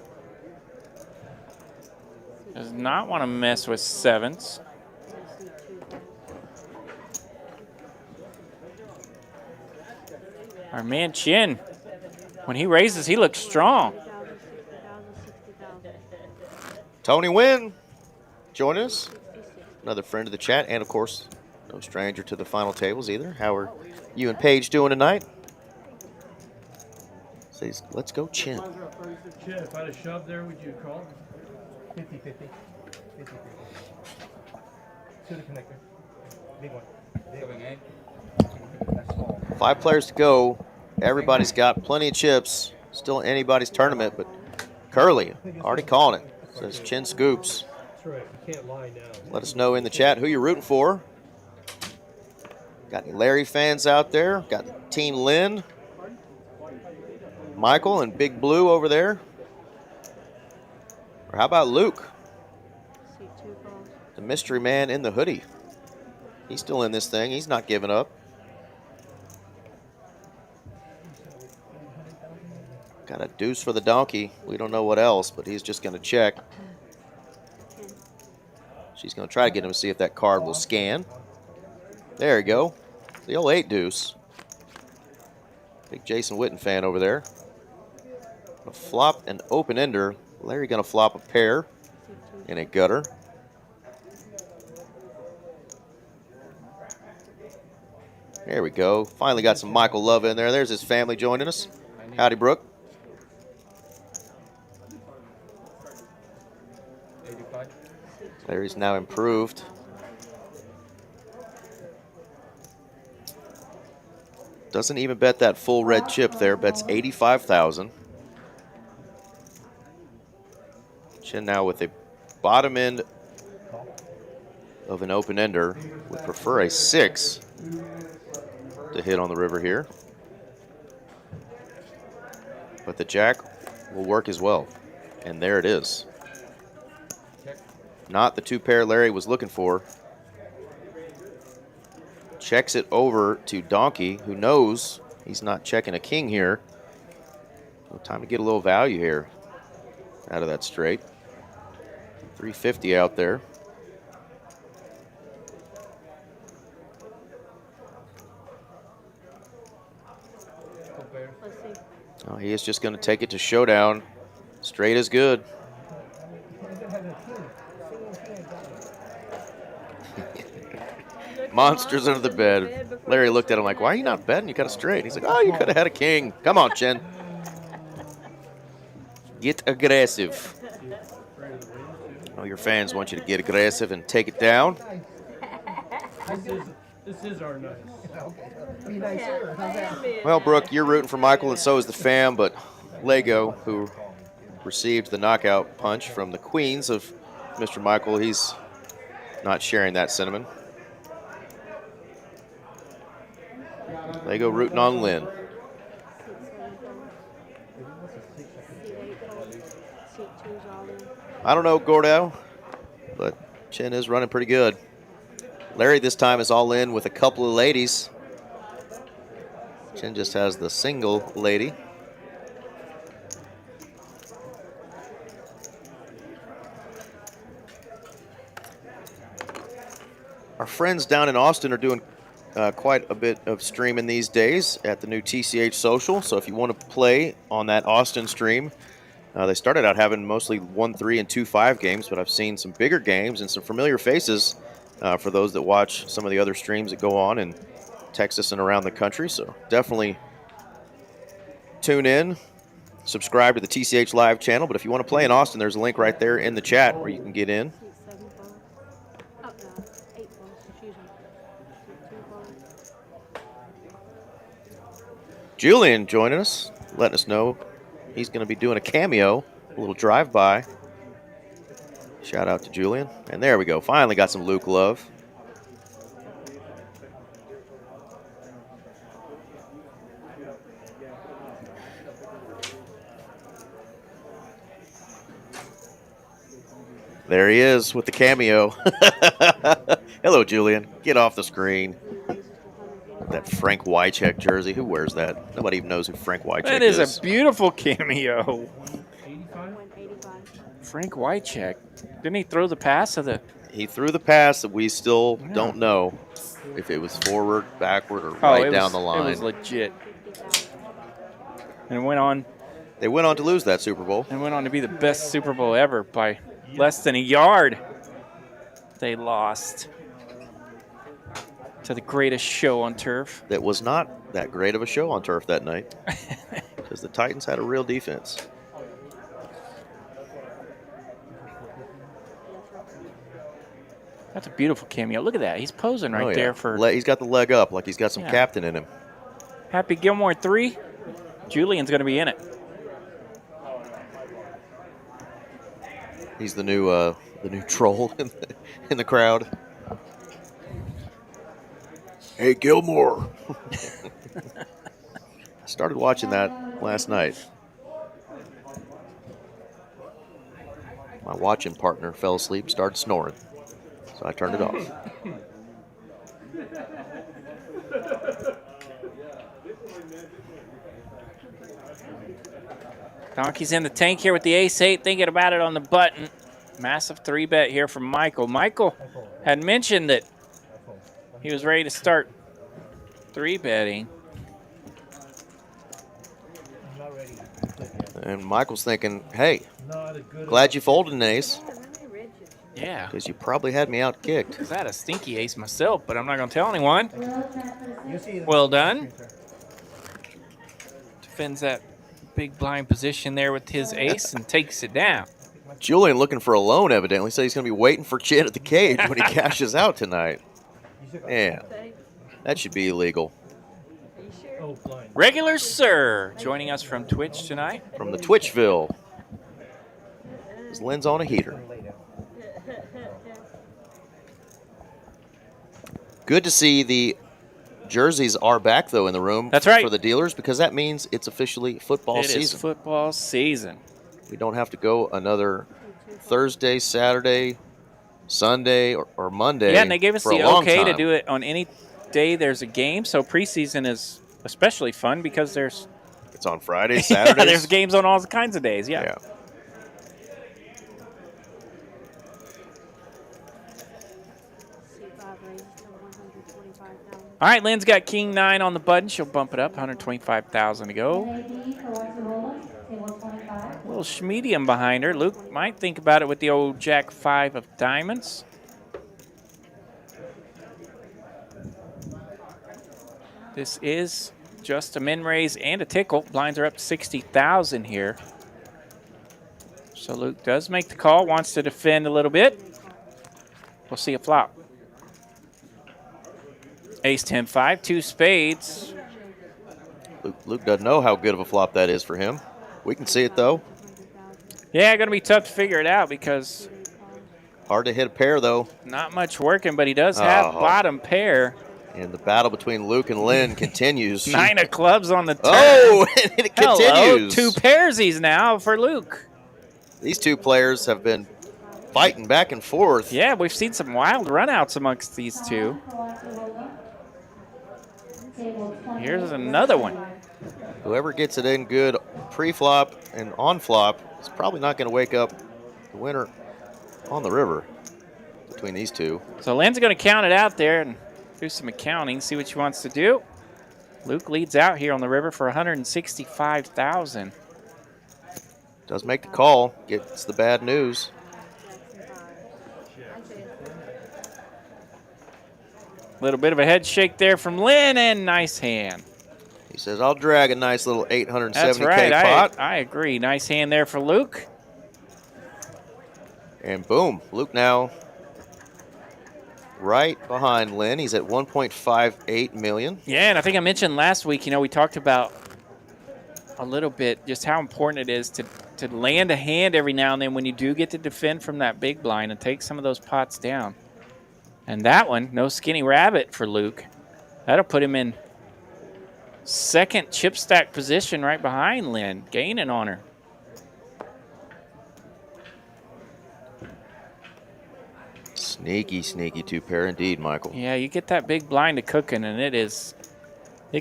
Speaker 1: Does not want to mess with 7s. Our man Chin, when he raises, he looks strong.
Speaker 5: 60,000,
Speaker 2: Tony Wynn, join us. Another friend of the chat, and of course, no stranger to the final tables either. How are you and Paige doing tonight? Says, let's go Chin.
Speaker 4: Chin, if I'd have shoved there, would you call? 50-50. 50-50. To the connector. Big one. That's small.
Speaker 2: 5 players to go. Everybody's got plenty of chips. Still anybody's tournament, but Curly already calling it. Says Chin scoops.
Speaker 4: That's right. You can't lie now.
Speaker 2: Let us know in the chat who you're rooting for. Got any Larry fans out there? Got Team Lynn, Michael, and Big Blue over there. Or how about Luke,
Speaker 5: C2 calls.
Speaker 2: the mystery man in the hoodie? He's still in this thing. He's not giving up. Got a deuce for the donkey. We don't know what else, but he's just going to check. She's going to try to get him to see if that card will scan. There you go. The old 8 deuce. Big Jason Witten fan over there. A flop an open ender. Larry going to flop a pair in a gutter. There we go. Finally got some Michael love in there. There's his family joining us. Howdy, Brooke.
Speaker 4: 85.
Speaker 2: Larry's now improved. Doesn't even bet that full red chip there. Bets 85,000. Chin now with a bottom end of an open ender. Would prefer a 6 to hit on the river here. But the jack will work as well. And there it is. Not the 2 pair Larry was looking for. Checks it over to Donkey, who knows he's not checking a king here. Well, time to get a little value here out of that straight. 350 out there.
Speaker 5: Let's see.
Speaker 2: Oh, he is just going to take it to showdown. Straight is good. Monsters under the bed. Larry looked at him like, why are you not betting? You got a straight. He's like, oh, you could have had a king. Come on, Chen. Get aggressive. Oh, your fans want you to get aggressive and take it down.
Speaker 4: This is our night.
Speaker 2: Well, Brooke, you're rooting for Michael, and so is the fam, but Lego, who received the knockout punch from the queens of Mr. Michael, he's not sharing that sentiment. Lego rooting on Lynn. I don't know, Gordo, but Chin is running pretty good. Larry this time is all in with a couple of ladies. Chin just has the single lady. Our friends down in Austin are doing quite a bit of streaming these days at the new TCH Social. So if you want to play on that Austin stream, they started out having mostly 1-3 and 2-5 games, but I've seen some bigger games and some familiar faces for those that watch some of the other streams that go on in Texas and around the country. So definitely tune in, subscribe to the TCH Live channel. But if you want to play in Austin, there's a link right there in the chat where you can get in. Julian joining us, letting us know he's going to be doing a cameo, a little drive-by. Shout out to Julian. And there we go. Finally got some Luke love. There he is with the cameo. Hello, Julian. Get off the screen. That Frank Wycheck jersey. Who wears that? Nobody even knows who Frank Wycheck is.
Speaker 1: That is a beautiful cameo.
Speaker 4: 85?
Speaker 1: Frank Wycheck. Didn't he throw the pass of the...
Speaker 2: He threw the pass that we still don't know if it was forward, backward, or right down the line.
Speaker 1: It was legit. And it went on.
Speaker 2: They went on to lose that Super Bowl.
Speaker 1: And went on to be the best Super Bowl ever by less than a yard. They lost to the greatest show on turf.
Speaker 2: That was not that great of a show on turf that night because the Titans had a real defense.
Speaker 1: That's a beautiful cameo. Look at that. He's posing right there for...
Speaker 2: He's got the leg up like he's got some captain in him.
Speaker 1: Happy Gilmore 3. Julian's going to be in it.
Speaker 2: He's the new troll in the crowd. Hey, Gilmore. I started watching that last night. My watching partner fell asleep, started snoring. So I turned it off.
Speaker 1: Donkey's in the tank here with the ace-8, thinking about it on the button. Massive 3-bet here from Michael. Michael had mentioned that he was ready to start 3-betting.
Speaker 4: I'm not ready.
Speaker 2: And Michael's thinking, hey, glad you folded an ace,
Speaker 1: Yeah.
Speaker 2: because you probably had me out kicked.
Speaker 1: I had a stinky ace myself, but I'm not going to tell anyone. Well done. Defends that big blind position there with his ace and takes it down.
Speaker 2: Julian looking for a loan, evidently, so he's going to be waiting for Chin at the cage when he cashes out tonight. Yeah, that should be illegal.
Speaker 1: Regular Sir joining us from Twitch tonight.
Speaker 2: From the Twitchville. As Lynn's on a heater. Good to see the jerseys are back, though, in the room.
Speaker 1: That's right.
Speaker 2: For the dealers, because that means it's officially football season.
Speaker 1: It is football season.
Speaker 2: We don't have to go another Thursday, Saturday, Sunday, or Monday.
Speaker 1: Yeah, and they gave us
Speaker 2: for
Speaker 1: the
Speaker 2: a long
Speaker 1: okay
Speaker 2: time.
Speaker 1: to do it on any day there's a game. So preseason is especially fun because there's
Speaker 2: It's on Fridays, Saturdays.
Speaker 1: yeah, there's games on all kinds of days. Yeah. All right, Lynn's got King 9 on the button. She'll bump it up, 125,000 to go. A little schmedium behind her. Luke might think about it with the old Jack 5 of diamonds. This is just a min raise and a tickle. Blinds are up to 60,000 here. So Luke does make the call, wants to defend a little bit. We'll see a flop. Ace 10-5, 2 spades.
Speaker 2: Luke doesn't know how good of a flop that is for him. We can see it, though.
Speaker 1: Yeah, going to be tough to figure it out because
Speaker 2: Hard to hit a pair, though.
Speaker 1: not much working, but he does have bottom pair.
Speaker 2: And the battle between Luke and Lynn continues.
Speaker 1: 9 of clubs on the turn.
Speaker 2: Oh, and it
Speaker 1: Hello,
Speaker 2: continues.
Speaker 1: 2 pairsies now for Luke.
Speaker 2: These two players have been fighting back and forth.
Speaker 1: Yeah, we've seen some wild runouts amongst these two. Here's another one.
Speaker 2: Whoever gets it in good pre-flop and on-flop is probably not going to wake up the winner on the river between these two.
Speaker 1: So Lynn's going to count it out there and do some accounting, see what she wants to do. Luke leads out here on the river for 165,000.
Speaker 2: Does make the call, gets the bad news.
Speaker 1: Little bit of a head shake there from Lynn, and nice hand.
Speaker 2: He says, I'll drag a nice little 870K
Speaker 1: That's right.
Speaker 2: pot.
Speaker 1: I agree. Nice hand there for Luke.
Speaker 2: And boom, Luke now right behind Lynn. He's at 1.58 million.
Speaker 1: Yeah, and I think I mentioned last week, we talked about a little bit just how important it is to land a hand every now and then when you do get to defend from that big blind and take some of those pots down. And that one, no skinny rabbit for Luke. That'll put him in second chip stack position right behind Lynn, gaining on her.
Speaker 2: Sneaky, sneaky two pair indeed, Michael.
Speaker 1: Yeah, you get that big blind to cooking, and it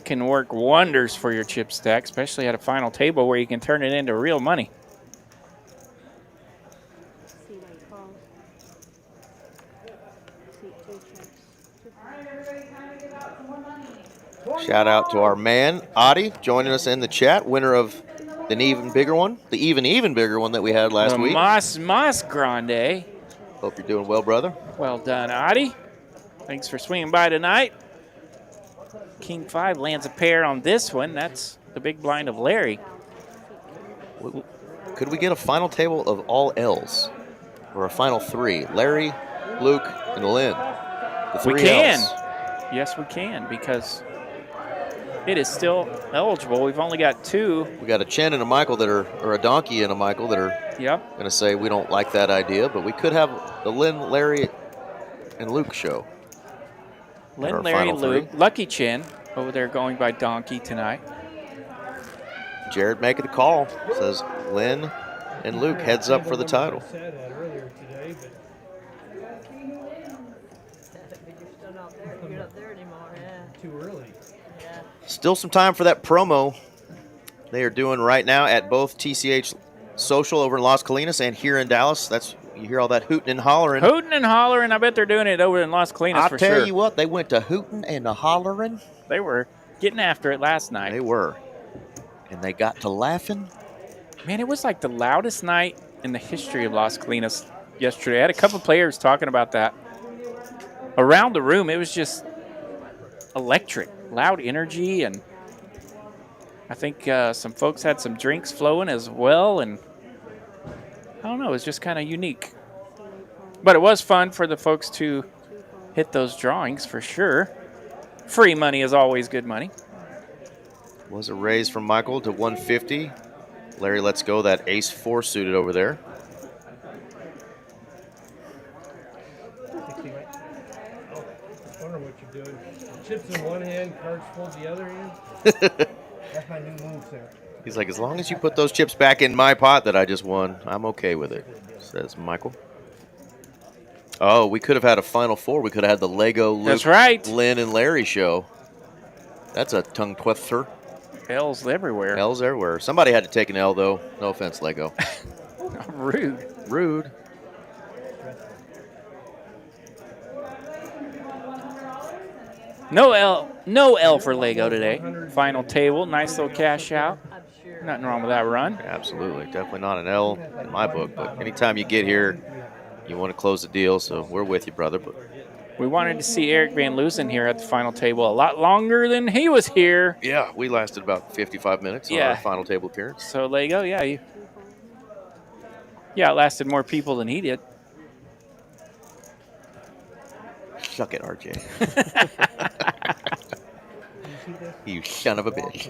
Speaker 1: can work wonders for your chip stack, especially at a final table where you can turn it into real money.
Speaker 2: Shout out to our man, Adi, joining us in the chat, winner of the even bigger one that we had last week.
Speaker 1: Mas Grande.
Speaker 2: Hope you're doing well, brother.
Speaker 1: Well done, Adi. Thanks for swinging by tonight. King 5 lands a pair on this one. That's the big blind of Larry.
Speaker 2: Could we get a final table of all L's? Or a final 3? Larry, Luke, and Lynn. The 3
Speaker 1: We can.
Speaker 2: L's.
Speaker 1: Yes, we can, because it is still eligible. We've only got 2.
Speaker 2: We got a Chen and a Michael or a Donkey and a Michael that are going to say we don't like that idea, but we could have the Lynn, Larry, and Luke show.
Speaker 1: Lynn, Larry, Luke, Lucky Chin over there going by Donkey tonight.
Speaker 2: Jared making the call. Says Lynn and Luke heads up for the title.
Speaker 3: You're not there anymore, yeah.
Speaker 4: Too early.
Speaker 3: Yeah.
Speaker 2: Still some time for that promo they are doing right now at both TCH Social over in Las Colinas and here in Dallas. That's You hear all that hooting and hollering.
Speaker 1: Hooting and hollering. I bet they're doing it over in Las Colinas for sure.
Speaker 2: I'll tell you what, they went to hooting and to hollering.
Speaker 1: They were getting after it last night.
Speaker 2: They were. And they got to laughing.
Speaker 1: Man, it was like the loudest night in the history of Las Colinas yesterday. I had a couple players talking about that. Around the room, it was just electric, loud energy, and I think some folks had some drinks flowing as well, and I don't know, it was just kind of unique. But it was fun for the folks to hit those drawings for sure. Free money is always good money.
Speaker 2: Was a raise from Michael to 150. Larry lets go that ace-4 suited over there.
Speaker 4: I wonder what you're doing. Chips in one hand, cards full the other hand. That's my new move, sir.
Speaker 2: He's like, as long as you put those chips back in my pot that I just won, I'm okay with it, says Michael. Oh, we could have had a Final Four. We could have had the Lego Luke,
Speaker 1: That's right.
Speaker 2: Lynn and Larry show. That's a tongue twister.
Speaker 1: L's everywhere.
Speaker 2: L's everywhere. Somebody had to take an L, though. No offense, Lego.
Speaker 1: Rude.
Speaker 2: Rude.
Speaker 1: No L for Lego today. Final table, nice little cash out. Nothing wrong with that run.
Speaker 2: Absolutely. Definitely not an L in my book, but anytime you get here, you want to close the deal, so we're with you, brother. But
Speaker 1: we wanted to see Eric Van Loosen here at the final table a lot longer than he was here.
Speaker 2: yeah, we lasted about 55 minutes on our final table appearance.
Speaker 1: So Lego, yeah, it lasted more people than he did.
Speaker 2: Suck it, RJ. You son of a bitch.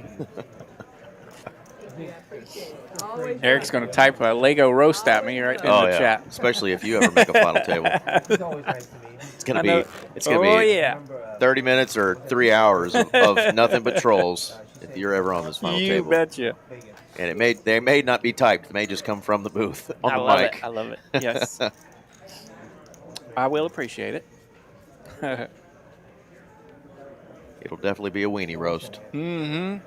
Speaker 1: Eric's going to type a Lego roast at me right in the chat.
Speaker 2: Especially if you ever make a final table.
Speaker 4: He's always nice to me.
Speaker 2: It's gonna be 30 minutes or 3 hours of nothing but trolls if you're ever on this final table.
Speaker 1: You betcha.
Speaker 2: And they may not be typed. It may just come from the booth on the mic.
Speaker 1: I love it. Yes. I will appreciate it.
Speaker 2: It'll definitely be a weenie roast.
Speaker 1: Mm-hmm.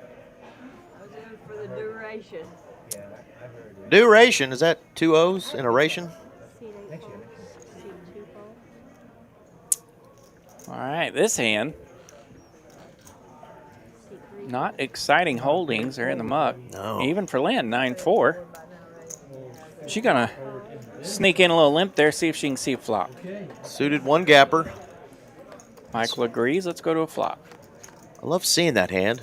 Speaker 3: For the duration.
Speaker 2: Duration, is that 2 O's in a ration?
Speaker 1: All right, this hand. Not exciting holdings. They're in the muck.
Speaker 2: No.
Speaker 1: Even for Lynn, 9-4. She's going to sneak in a little limp there, see if she can see a flop.
Speaker 2: Suited one gapper.
Speaker 1: Michael agrees. Let's go to a flop.
Speaker 2: I love seeing that hand.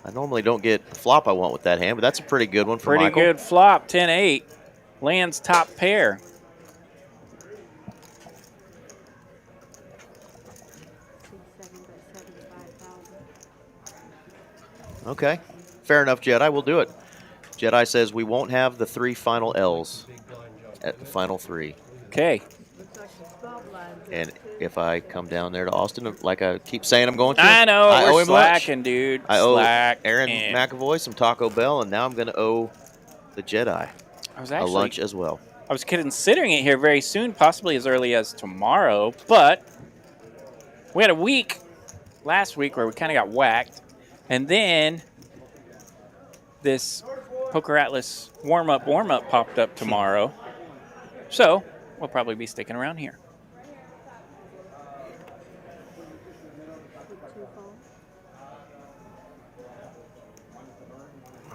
Speaker 2: I normally don't get the flop I want with that hand, but that's a pretty good one for Michael.
Speaker 1: Pretty good flop, 10-8. Land's top pair.
Speaker 2: Okay. Fair enough, Jedi. We'll do it. Jedi says we won't have the 3 final L's at the final 3.
Speaker 1: Okay.
Speaker 2: And if I come down there to Austin, like I keep saying I'm going to,
Speaker 1: I know,
Speaker 2: I owe
Speaker 1: we're
Speaker 2: him
Speaker 1: slacking,
Speaker 2: much.
Speaker 1: dude.
Speaker 2: I owe
Speaker 1: Slack
Speaker 2: Aaron McAvoy some Taco Bell, and now I'm going to owe the Jedi a lunch as well.
Speaker 1: I was considering it here very soon, possibly as early as tomorrow, but we had a week last week where we kind of got whacked, and then this Poker Atlas warm-up popped up tomorrow, so we'll probably be sticking around here.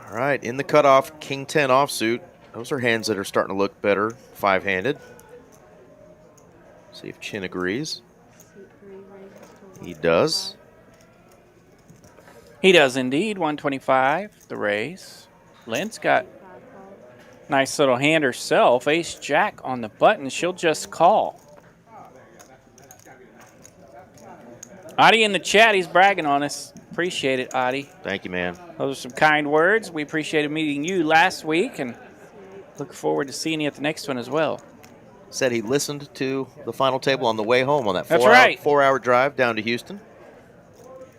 Speaker 2: All right, in the cutoff, King 10 offsuit. Those are hands that are starting to look better, 5-handed. See if Chin agrees. He does.
Speaker 1: He does indeed, 125, the raise. Lynn's got nice little hand herself. Ace-Jack on the button. She'll just call. Adi in the chat, he's bragging on us. Appreciate it, Adi.
Speaker 2: Thank you, man.
Speaker 1: Those are some kind words. We appreciated meeting you last week and look forward to seeing you at the next one as well.
Speaker 2: Said he listened to the final table on the way home on that
Speaker 1: That's right.
Speaker 2: 4-hour drive down to Houston.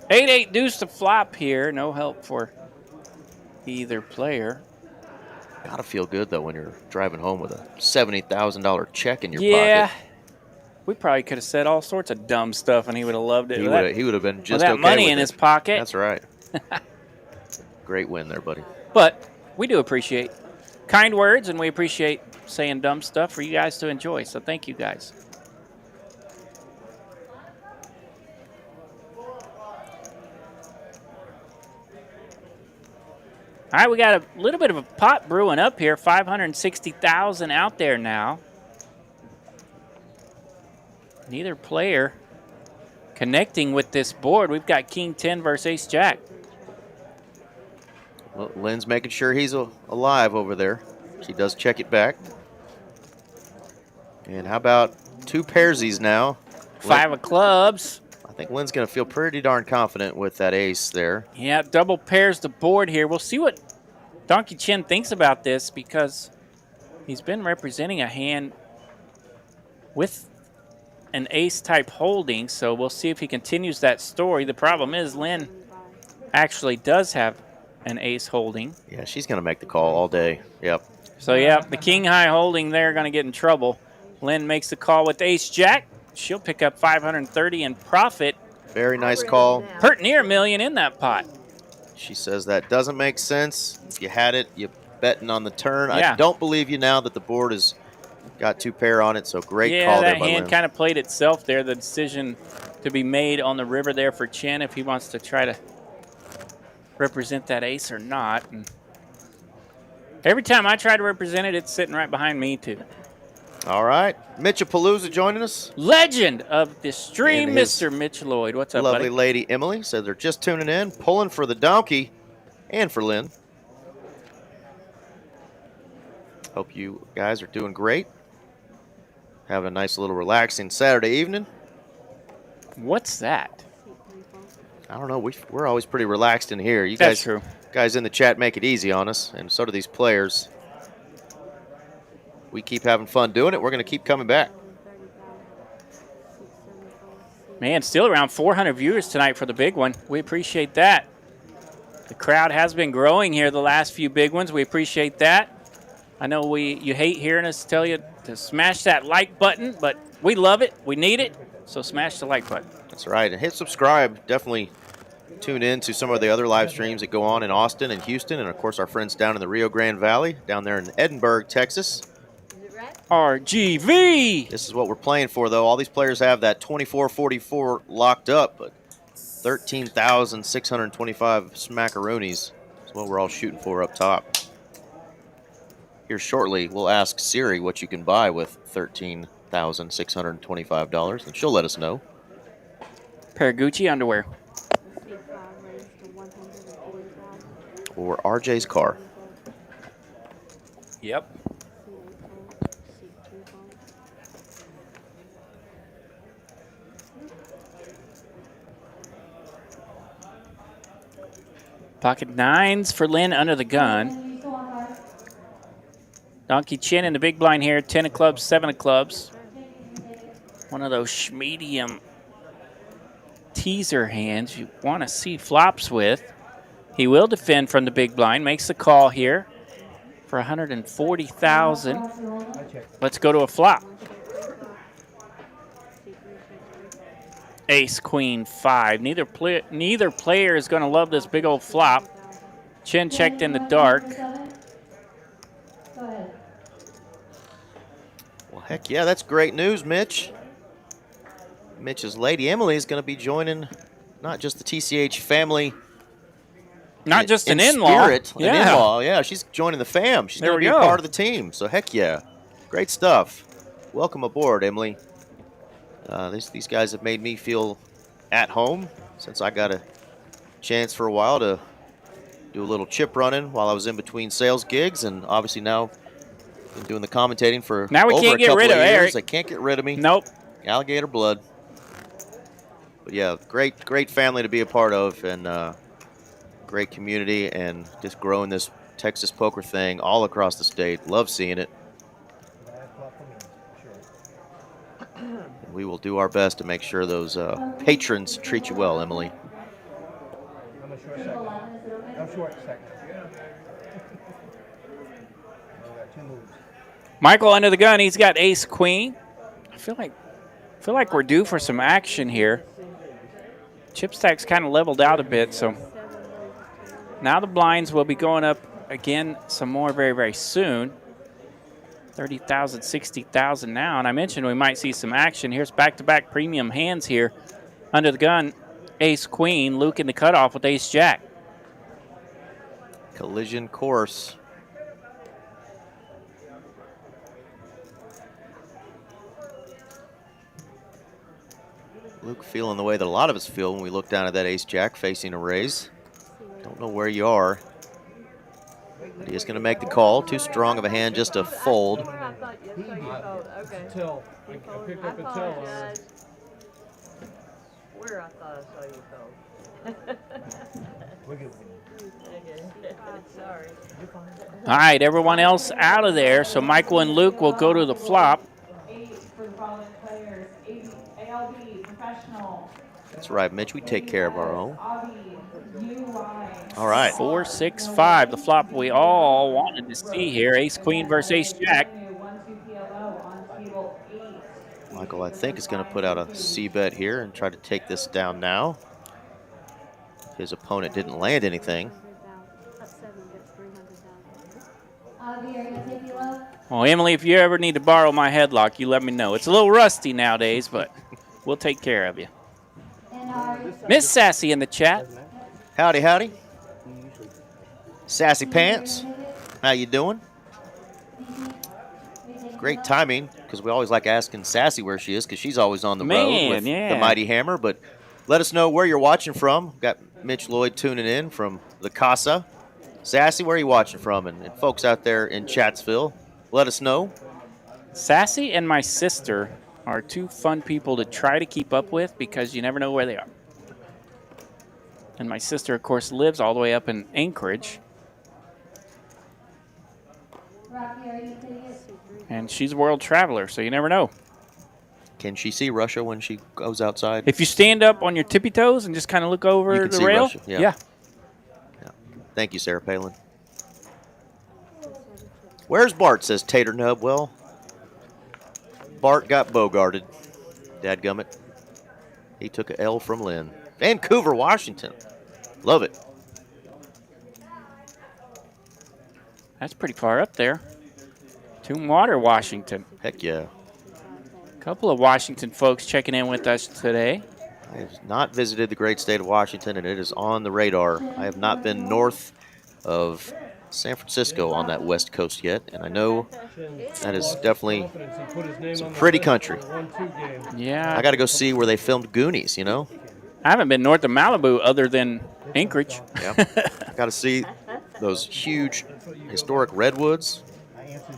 Speaker 1: 8-8 deuce to flop here. No help for either player.
Speaker 2: Gotta feel good, though, when you're driving home with a $70,000 check in your
Speaker 1: Yeah.
Speaker 2: pocket.
Speaker 1: We probably could have said all sorts of dumb stuff, and he would have loved it.
Speaker 2: He would have been just
Speaker 1: with that
Speaker 2: okay
Speaker 1: money
Speaker 2: with
Speaker 1: in
Speaker 2: it.
Speaker 1: his pocket.
Speaker 2: That's right. Great win there, buddy.
Speaker 1: But we do appreciate kind words, and we appreciate saying dumb stuff for you guys to enjoy. So thank you guys. All right, we got a little bit of a pot brewing up here. 560,000 out there now. Neither player connecting with this board. We've got King 10 versus Ace Jack.
Speaker 2: Well, Lynn's making sure he's alive over there. She does check it back. And how about two pairsies now?
Speaker 1: 5 of clubs.
Speaker 2: I think Lynn's going to feel pretty darn confident with that ace there.
Speaker 1: Yeah, double pairs the board here. We'll see what Donkey Chin thinks about this because he's been representing a hand with an ace-type holding, so we'll see if he continues that story. The problem is Lynn actually does have an ace holding.
Speaker 2: Yeah, she's going to make the call all day. Yep.
Speaker 1: So, yeah, the king-high holding there going to get in trouble. Lynn makes the call with ace-jack. She'll pick up 530 in profit.
Speaker 2: Very nice call.
Speaker 1: Pert near $1 million in that pot.
Speaker 2: She says that doesn't make sense. If you had it, you're betting on the turn.
Speaker 1: Yeah.
Speaker 2: I don't believe you now that the board has got 2 pair on it, so great
Speaker 1: yeah,
Speaker 2: call there
Speaker 1: that
Speaker 2: by
Speaker 1: hand
Speaker 2: Lynn.
Speaker 1: kind of played itself there. The decision to be made on the river there for Chen if he wants to try to represent that ace or not. And every time I try to represent it, it's sitting right behind me too.
Speaker 2: All right. Mitchapalooza joining us.
Speaker 1: Legend of the stream,
Speaker 2: And his
Speaker 1: Mr. Mitch Lloyd. What's up,
Speaker 2: Lovely
Speaker 1: buddy?
Speaker 2: lady Emily said they're just tuning in, pulling for the donkey and for Lynn. Hope you guys are doing great. Having a nice little relaxing Saturday evening.
Speaker 1: What's that?
Speaker 2: I don't know. We're always pretty relaxed in here. You
Speaker 1: That's
Speaker 2: guys,
Speaker 1: true.
Speaker 2: guys in the chat make it easy on us, and so do these players. We keep having fun doing it. We're going to keep coming back.
Speaker 1: Man, still around 400 viewers tonight for the big one. We appreciate that. The crowd has been growing here the last few big ones. We appreciate that. I know you hate hearing us tell you to smash that like button, but we love it. We need it. So smash the like button.
Speaker 2: That's right. And hit subscribe. Definitely tune in to some of the other live streams that go on in Austin and Houston, and, of course, our friends down in the Rio Grande Valley, down there in Edinburgh, Texas.
Speaker 1: RGV.
Speaker 2: This is what we're playing for, though. All these players have that 24-44 locked up, but 13,625 smackaroonies is what we're all shooting for up top. Here shortly, we'll ask Siri what you can buy with $13,625, and she'll let us know.
Speaker 1: Pair of Gucci underwear.
Speaker 2: Or RJ's car.
Speaker 1: Yep. Pocket nines for Lynn under the gun. Donkey Chin in the big blind here. 10 of clubs, 7 of clubs. One of those medium teaser hands you want to see flops with. He will defend from the big blind. Makes the call here for 140,000. Let's go to a flop. Ace, queen, 5. Neither player is going to love this big old flop. Chin checked in the dark.
Speaker 2: Well, heck yeah, that's great news, Mitch. Mitch's lady Emily is going to be joining not just the TCH family.
Speaker 1: Not just an
Speaker 2: in
Speaker 1: in-law.
Speaker 2: Spirit,
Speaker 1: yeah.
Speaker 2: An in-law, yeah. She's joining the fam. She's
Speaker 1: There
Speaker 2: going to
Speaker 1: we
Speaker 2: be a
Speaker 1: go.
Speaker 2: part of the team. So heck yeah, great stuff. Welcome aboard, Emily. These guys have made me feel at home since I got a chance for a while to do a little chip running while I was in between sales gigs, and obviously now been doing the commentating for
Speaker 1: Now we
Speaker 2: over
Speaker 1: can't
Speaker 2: a
Speaker 1: get
Speaker 2: couple
Speaker 1: rid of
Speaker 2: years.
Speaker 1: Eric.
Speaker 2: They can't get rid of me.
Speaker 1: Nope.
Speaker 2: Alligator blood. But yeah, great family to be a part of, and great community, and just growing this Texas poker thing all across the state. Love seeing it. We will do our best to make sure those patrons treat you well, Emily.
Speaker 4: I'm a short second. I'm short second. I got 2 moves.
Speaker 1: Michael under the gun. He's got ace, queen. I feel like we're due for some action here. Chip stack's kind of leveled out a bit, so now the blinds will be going up again some more very, very soon. 30,000, 60,000 now. And I mentioned we might see some action. Here's back-to-back premium hands here. Under the gun, ace-queen. Luke in the cutoff with ace-jack.
Speaker 2: Collision course. Luke feeling the way that a lot of us feel when we look down at that ace-jack facing a raise. Don't know where you are. But he is going to make the call. Too strong of a hand just to fold.
Speaker 3: Where I thought you okay.
Speaker 4: Tell. I picked
Speaker 3: I
Speaker 4: up a tell.
Speaker 3: apologize. Where I thought I saw you called. Okay. Sorry.
Speaker 1: All right, everyone else out of there. So Michael and Luke will go to the flop.
Speaker 2: That's right, Mitch. We take care of our own. All right.
Speaker 1: 4, 6, 5. The flop we all wanted to see here. Ace-queen versus ace-jack.
Speaker 2: Michael, I think, is going to put out a C-bet here and try to take this down now. His opponent didn't land anything.
Speaker 1: Well, Emily, if you ever need to borrow my headlock, you let me know. It's a little rusty nowadays, but we'll take care of you. Miss Sassy in the chat.
Speaker 2: Howdy, howdy. Sassy Pants, how you doing? Great timing, because we always like asking Sassy where she is, because she's always on the road with the Mighty Hammer. But let us know where you're watching from. Got Mitch Lloyd tuning in from the Casa. Sassy, where are you watching from? And folks out there in Chatsville, let us know.
Speaker 1: Sassy and my sister are two fun people to try to keep up with because you never know where they are. And my sister, of course, lives all the way up in Anchorage. And she's a world traveler, so you never know.
Speaker 2: Can she see Russia when she goes outside?
Speaker 1: If you stand up on your tippy toes and just kind of look over the rail,
Speaker 2: Russia, yeah. Thank you, Sarah Palin. Where's Bart, says Tater Nub. Well, Bart got bogarted. Dadgummit. He took a L from Lynn. Vancouver, Washington. Love it.
Speaker 1: That's pretty far up there. Tombwater, Washington.
Speaker 2: Heck yeah.
Speaker 1: A couple of Washington folks checking in with us today.
Speaker 2: I have not visited the great state of Washington, and it is on the radar. I have not been north of San Francisco on that west coast yet, and I know that is definitely some pretty country.
Speaker 1: Yeah.
Speaker 2: I got to go see where they filmed Goonies, you know?
Speaker 1: I haven't been north of Malibu other than Anchorage.
Speaker 2: Yeah. Got to see those huge historic redwoods.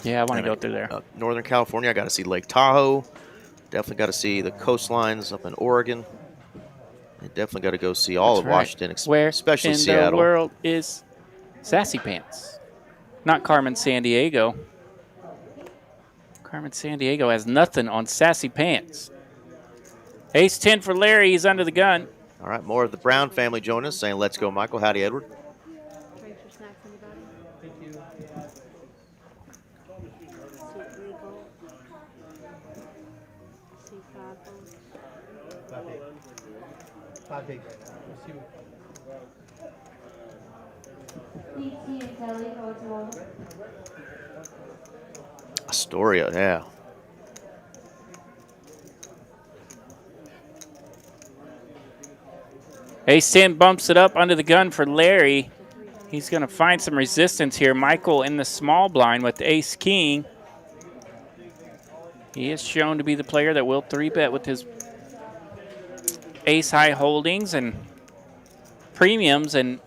Speaker 1: Yeah, I want to go through there.
Speaker 2: Northern California, I got to see Lake Tahoe. Definitely got to see the coastlines up in Oregon. And definitely got to go see all of Washington, especially Seattle.
Speaker 1: Where in the world is Sassy Pants? Not Carmen Sandiego. Carmen Sandiego has nothing on Sassy Pants. Ace-10 for Larry. He's under the gun.
Speaker 2: All right, more of the Brown family join us, saying, let's go, Michael. Howdy, Edward.
Speaker 5: Drinks or snacks, anybody?
Speaker 4: Five big.
Speaker 2: Astoria, yeah.
Speaker 1: Ace-10 bumps it up under the gun for Larry. He's going to find some resistance here. Michael in the small blind with ace-king. He is shown to be the player that will 3-bet with his ace-high holdings and premiums, and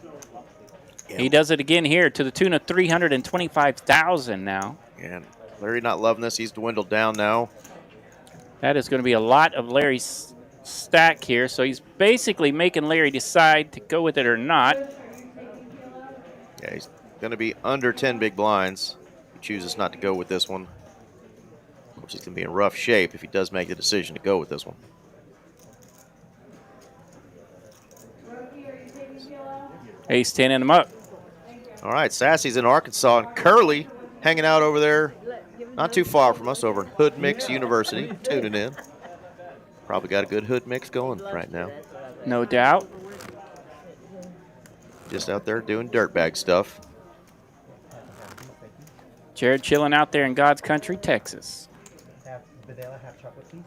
Speaker 1: he does it again here to the tune of $325,000 now.
Speaker 2: And Larry not loving this. He's dwindled down now.
Speaker 1: That is going to be a lot of Larry's stack here, so he's basically making Larry decide to go with it or not.
Speaker 2: Yeah, he's going to be under 10 big blinds. He chooses not to go with this one. Of course, he's going to be in rough shape if he does make the decision to go with this one.
Speaker 1: Ace-10 in him up.
Speaker 2: All right, Sassy's in Arkansas, and Curly hanging out over there, not too far from us, over in Hood Mix University, tuning in. Probably got a good hood mix going right now.
Speaker 1: No doubt.
Speaker 2: Just out there doing dirtbag stuff.
Speaker 1: Jared chilling out there in God's country, Texas.
Speaker 4: Half vanilla, half chocolate piece.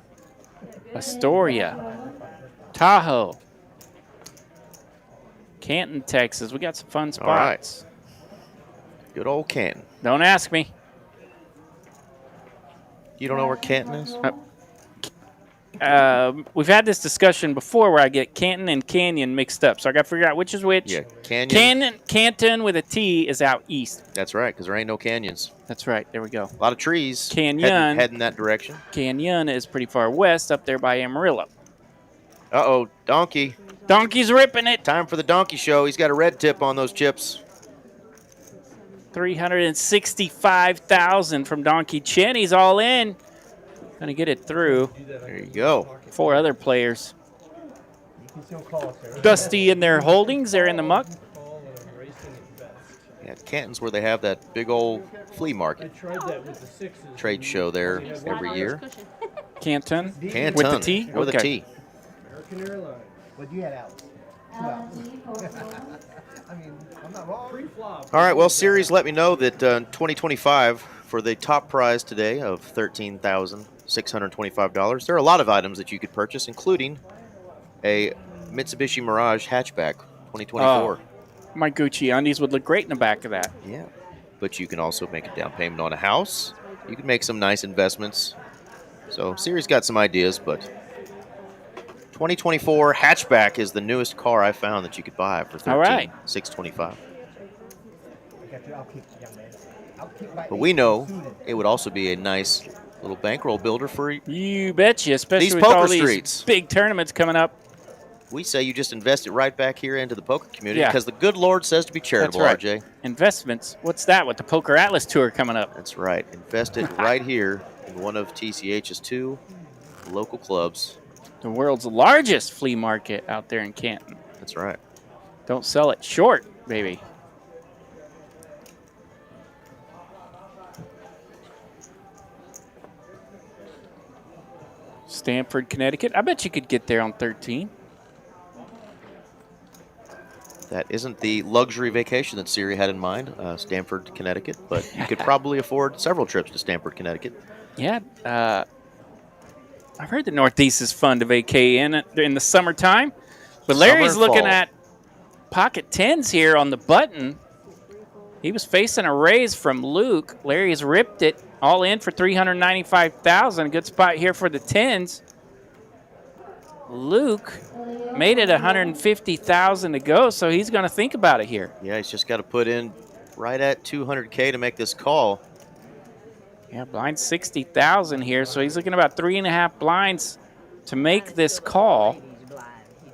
Speaker 1: Astoria, Tahoe, Canton, Texas. We got some fun spots.
Speaker 2: All right. Good old Canton.
Speaker 1: Don't ask me.
Speaker 2: You don't know where Canton is?
Speaker 1: We've had this discussion before where I get Canton and Canyon mixed up, so I got to figure out which is which.
Speaker 2: Yeah, Canyon.
Speaker 1: Canton with a T is out east.
Speaker 2: That's right, because there ain't no canyons.
Speaker 1: That's right. There we go.
Speaker 2: A lot of trees.
Speaker 1: Canyon.
Speaker 2: Heading that direction.
Speaker 1: Canyon is pretty far west, up there by Amarillo.
Speaker 2: Uh-oh, donkey.
Speaker 1: Donkey's ripping it.
Speaker 2: Time for the donkey show. He's got a red tip on those chips.
Speaker 1: 365,000 from Donkey Chen. He's all in. Gonna get it through.
Speaker 2: There you go.
Speaker 1: 4 other players. Dusty in their holdings. They're in the muck.
Speaker 2: Yeah, Canton's where they have that big old flea market trade show there every year.
Speaker 1: Canton.
Speaker 2: Canton.
Speaker 1: With the T?
Speaker 2: With a T.
Speaker 4: American Airlines. What do you have, Alex? I mean, I'm not wrong.
Speaker 2: All right, well, series let me know that 2025 for the top prize today of $13,625, there are a lot of items that you could purchase, including a Mitsubishi Mirage hatchback 2024.
Speaker 1: My Gucci undies would look great in the back of that.
Speaker 2: Yeah, but you can also make a down payment on a house. You can make some nice investments. So Siri's got some ideas, but 2024 hatchback is the newest car I found that you could buy for $13,625. But we know it would also be a nice little bankroll builder for
Speaker 1: You betcha, especially
Speaker 2: these
Speaker 1: with
Speaker 2: poker
Speaker 1: all these
Speaker 2: streets.
Speaker 1: big tournaments coming up.
Speaker 2: We say you just invest it right back here into the poker community
Speaker 1: Yeah.
Speaker 2: because the good Lord says to be charitable,
Speaker 1: That's right.
Speaker 2: RJ.
Speaker 1: Investments. What's that with the Poker Atlas Tour coming up?
Speaker 2: That's right. Invest it right here in one of TCH's 2 local clubs.
Speaker 1: The world's largest flea market out there in Canton.
Speaker 2: That's right.
Speaker 1: Don't sell it short, baby. Stamford, Connecticut. I bet you could get there on 13.
Speaker 2: That isn't the luxury vacation that Siri had in mind, Stamford, Connecticut, but you could probably afford several trips to Stamford, Connecticut.
Speaker 1: Yeah, I've heard the Northeast is fun to vacay in the summertime. But Larry's
Speaker 2: Summer and
Speaker 1: looking
Speaker 2: fall.
Speaker 1: at pocket 10s here on the button. He was facing a raise from Luke. Larry's ripped it all in for $395,000. Good spot here for the 10s. Luke made it $150,000 to go, so he's going to think about it here.
Speaker 2: Yeah, he's just got to put in right at $200K to make this call.
Speaker 1: Yeah, blind 60,000 here, so he's looking about 3.5 blinds to make this call.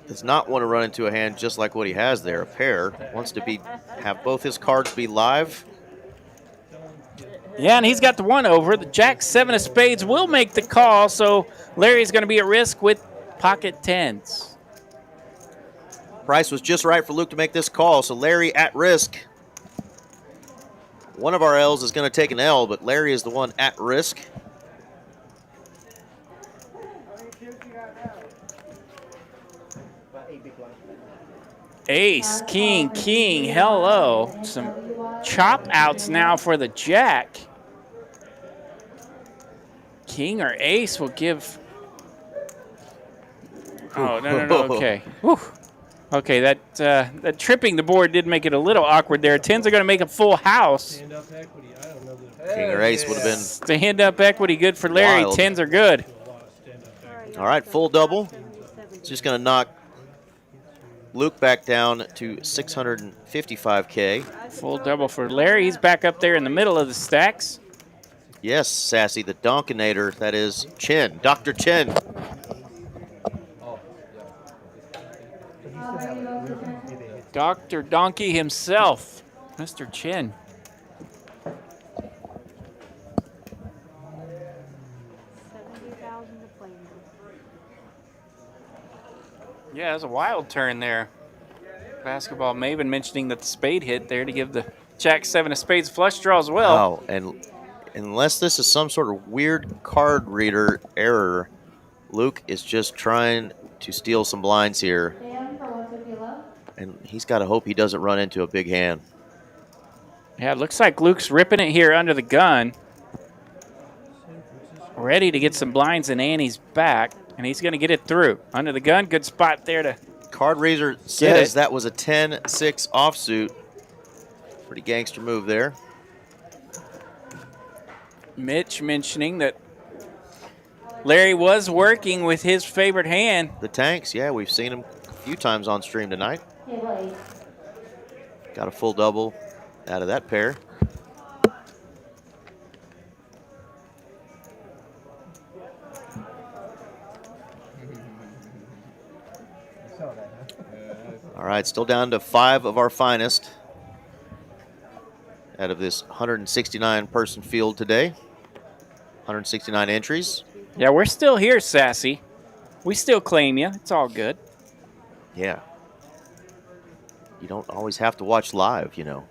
Speaker 2: Does not want to run into a hand just like what he has there, a pair. Wants to have both his cards be live.
Speaker 1: Yeah, and he's got the 1 over. The Jack 7 of spades will make the call, so Larry's going to be at risk with pocket 10s.
Speaker 2: Price was just right for Luke to make this call, so Larry at risk. One of our L's is going to take an L, but Larry is the one at risk.
Speaker 1: Ace, king, king, hello. Some chop outs now for the Jack. King or ace will give. Oh, no, okay. Whew. Okay, that tripping the board did make it a little awkward there. 10s are going to make a full house.
Speaker 4: Stand-up equity. I don't know that.
Speaker 2: King or ace would have been
Speaker 1: Stand-up equity good for Larry.
Speaker 2: Wild.
Speaker 1: 10s are good.
Speaker 2: all right. Full double. It's just going to knock Luke back down to $655K.
Speaker 1: Full double for Larry. He's back up there in the middle of the stacks.
Speaker 2: Yes, Sassy, the Donkinator. That is Chen, Dr. Chen.
Speaker 1: Dr. Donkey himself, Mr. Chen. Yeah, it was a wild turn there. Basketball Maven mentioning that the spade hit there to give the Jack 7 of spades flush draw as well.
Speaker 2: Oh, and unless this is some sort of weird card reader error, Luke is just trying to steal some blinds here. And he's got to hope he doesn't run into a big hand.
Speaker 1: Yeah, it looks like Luke's ripping it here under the gun. Ready to get some blinds in Annie's back, and he's going to get it through. Under the gun, good spot there to
Speaker 2: Card Raiser says that was a 10-6 offsuit. Pretty gangster move there.
Speaker 1: Mitch mentioning that Larry was working with his favorite hand.
Speaker 2: The tanks, yeah, we've seen him a few times on stream tonight. Got a full double out of that pair. All right, still down to 5 of our finest out of this 169-person field today. 169 entries.
Speaker 1: Yeah, we're still here, Sassy. We still claim you. It's all good.
Speaker 2: Yeah. You don't always have to watch live, you know.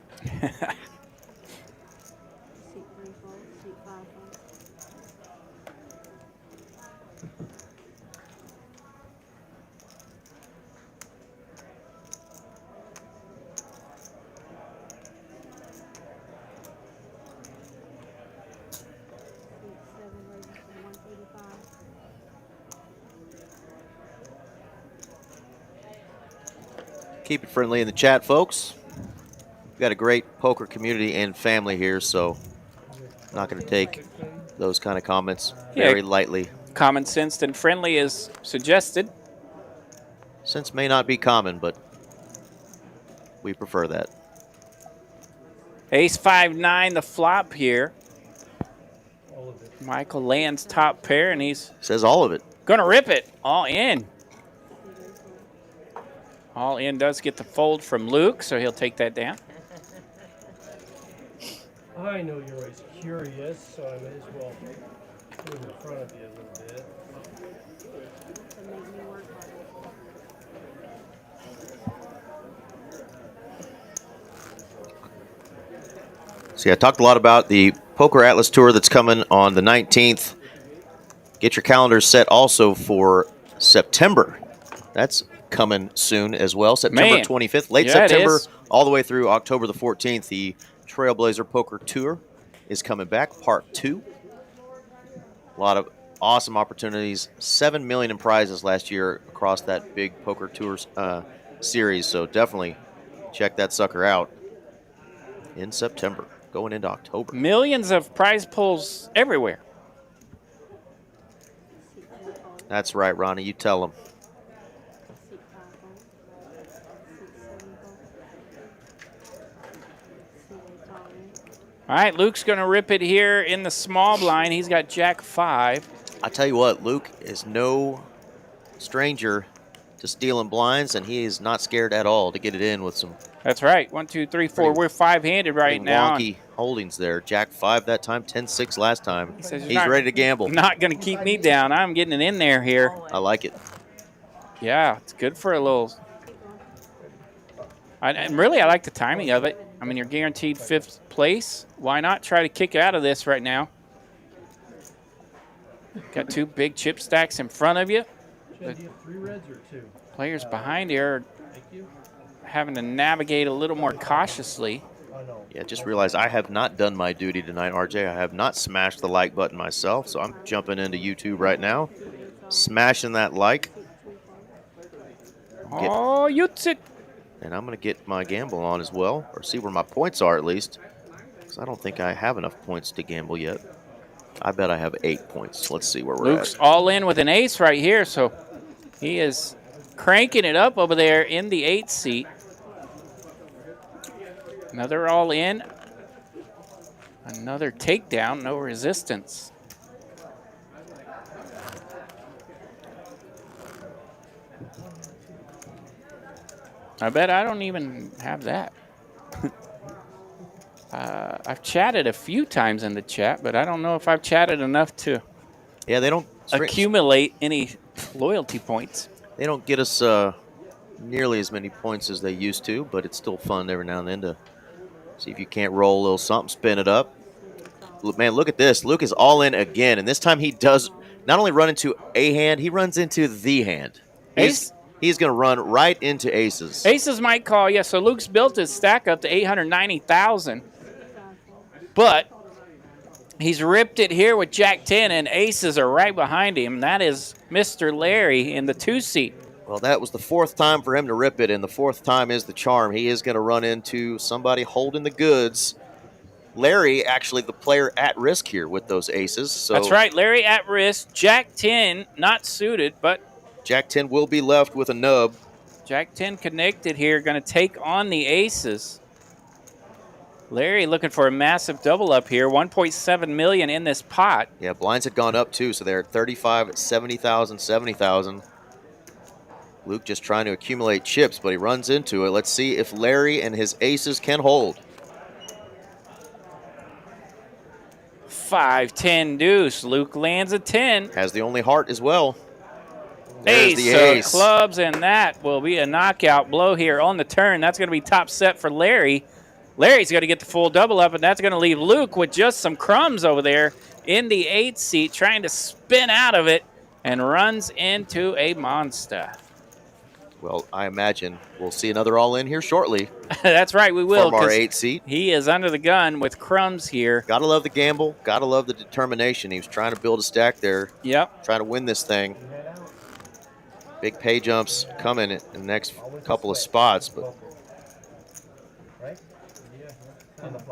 Speaker 2: Keep it friendly in the chat, folks. We've got a great poker community and family here, so I'm not going to take those kind of comments very lightly.
Speaker 1: Common sense and friendly is suggested.
Speaker 2: Sense may not be common, but we prefer that.
Speaker 1: Ace 5-9, the flop here. Michael lands top pair, and he's
Speaker 2: says all of it.
Speaker 1: Gonna rip it all in. All in does get the fold from Luke, so he'll take that down.
Speaker 4: I know you're always curious, so I may as well move in front of you a little bit.
Speaker 2: See, I talked a lot about the Poker Atlas Tour that's coming on the 19th. Get your calendars set also for September. That's coming soon as well. September 25th, late September, all the way through October the 14th. The Trailblazer Poker Tour is coming back, part 2. A lot of awesome opportunities. 7 million in prizes last year across that big Poker Tours series. So definitely check that sucker out in September, going into October.
Speaker 1: Millions of prize pulls everywhere.
Speaker 2: That's right, Ronnie. You tell them.
Speaker 1: All right, Luke's going to rip it here in the small blind. He's got Jack 5.
Speaker 2: I tell you what, Luke is no stranger to stealing blinds, and he is not scared at all to get it in with some.
Speaker 1: That's right. 1, 2, 3, 4. We're 5-handed right now.
Speaker 2: Wonky holdings there. Jack 5 that time, 10-6 last time.
Speaker 1: He says,
Speaker 2: he's ready to gamble.
Speaker 1: Not going to keep me down. I'm getting it in there here.
Speaker 2: I like it.
Speaker 1: Yeah, it's good for a little. And really, I like the timing of it. I mean, you're guaranteed 5th place. Why not try to kick out of this right now? Got 2 big chip stacks in front of you.
Speaker 4: Do you have 3 reds or 2?
Speaker 1: Players behind you are having to navigate a little more cautiously.
Speaker 2: Yeah, just realized I have not done my duty tonight, RJ. I have not smashed the like button myself, so I'm jumping into YouTube right now, smashing that like.
Speaker 1: Oh, Utes it.
Speaker 2: And I'm going to get my gamble on as well, or see where my points are at least, because I don't think I have enough points to gamble yet. I bet I have 8 points. Let's see where we're
Speaker 1: Luke's all in with an ace right here, so he is cranking it up over there in the 8th seat. Another all in. Another takedown, no resistance. I bet I don't even have that. I've chatted a few times in the chat, but I don't know if I've chatted enough to
Speaker 2: they don't
Speaker 1: accumulate any loyalty points.
Speaker 2: They don't get us nearly as many points as they used to, but it's still fun every now and then to see if you can't roll a little something, spin it up. Man, look at this. Luke is all in again, and this time he does not only run into a hand, he runs into the hand.
Speaker 1: Ace?
Speaker 2: He's going to run right into aces.
Speaker 1: Aces might call, yeah. So Luke's built his stack up to 890,000. but he's ripped it here with Jack 10, and aces are right behind him. That is Mr. Larry in the 2-seat.
Speaker 2: Well, that was the 4th time for him to rip it, and the 4th time is the charm. He is going to run into somebody holding the goods. Larry, actually the player at risk here with those aces. So
Speaker 1: that's right, Larry at risk. Jack 10 not suited, but
Speaker 2: Jack 10 will be left with a nub.
Speaker 1: Jack 10 connected here, going to take on the aces. Larry looking for a massive double up here, 1.7 million in this pot.
Speaker 2: Yeah, blinds had gone up too, so they're at 35, 70,000, 70,000. Luke just trying to accumulate chips, but he runs into it. Let's see if Larry and his aces can hold.
Speaker 1: 5, 10 deuce. Luke lands a 10.
Speaker 2: Has the only heart as well. There's
Speaker 1: Ace
Speaker 2: the
Speaker 1: of
Speaker 2: ace.
Speaker 1: clubs, and that will be a knockout blow here on the turn. That's going to be top set for Larry. Larry's going to get the full double up, and that's going to leave Luke with just some crumbs over there in the 8th seat, trying to spin out of it, and runs into a monster.
Speaker 2: Well, I imagine we'll see another all-in here shortly.
Speaker 1: That's right, we will.
Speaker 2: From our 8 seat.
Speaker 1: He is under the gun with crumbs here.
Speaker 2: Gotta love the gamble. Gotta love the determination. He was trying to build a stack there.
Speaker 1: Yep.
Speaker 2: Trying to win this thing. Big pay jumps coming in the next couple of spots, but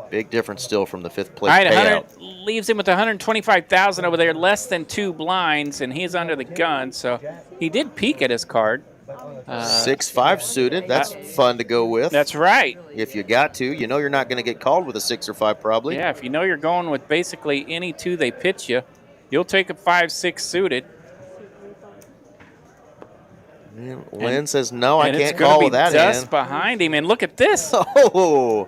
Speaker 2: big difference still from the 5th place
Speaker 1: All right,
Speaker 2: payout.
Speaker 1: 100 leaves him with 125,000 over there, less than 2 blinds, and he's under the gun. So he did peek at his card.
Speaker 2: 6-5 suited. That's fun to go with.
Speaker 1: That's right.
Speaker 2: If you got to, you know you're not going to get called with a 6 or 5 probably.
Speaker 1: Yeah, if you know you're going with basically any 2 they pitch you, you'll take a 5-6 suited.
Speaker 2: Man, Lynn says no, I can't
Speaker 1: it's gonna
Speaker 2: call
Speaker 1: be
Speaker 2: with that
Speaker 1: dust
Speaker 2: hand.
Speaker 1: behind him, and look at this.
Speaker 2: Oh,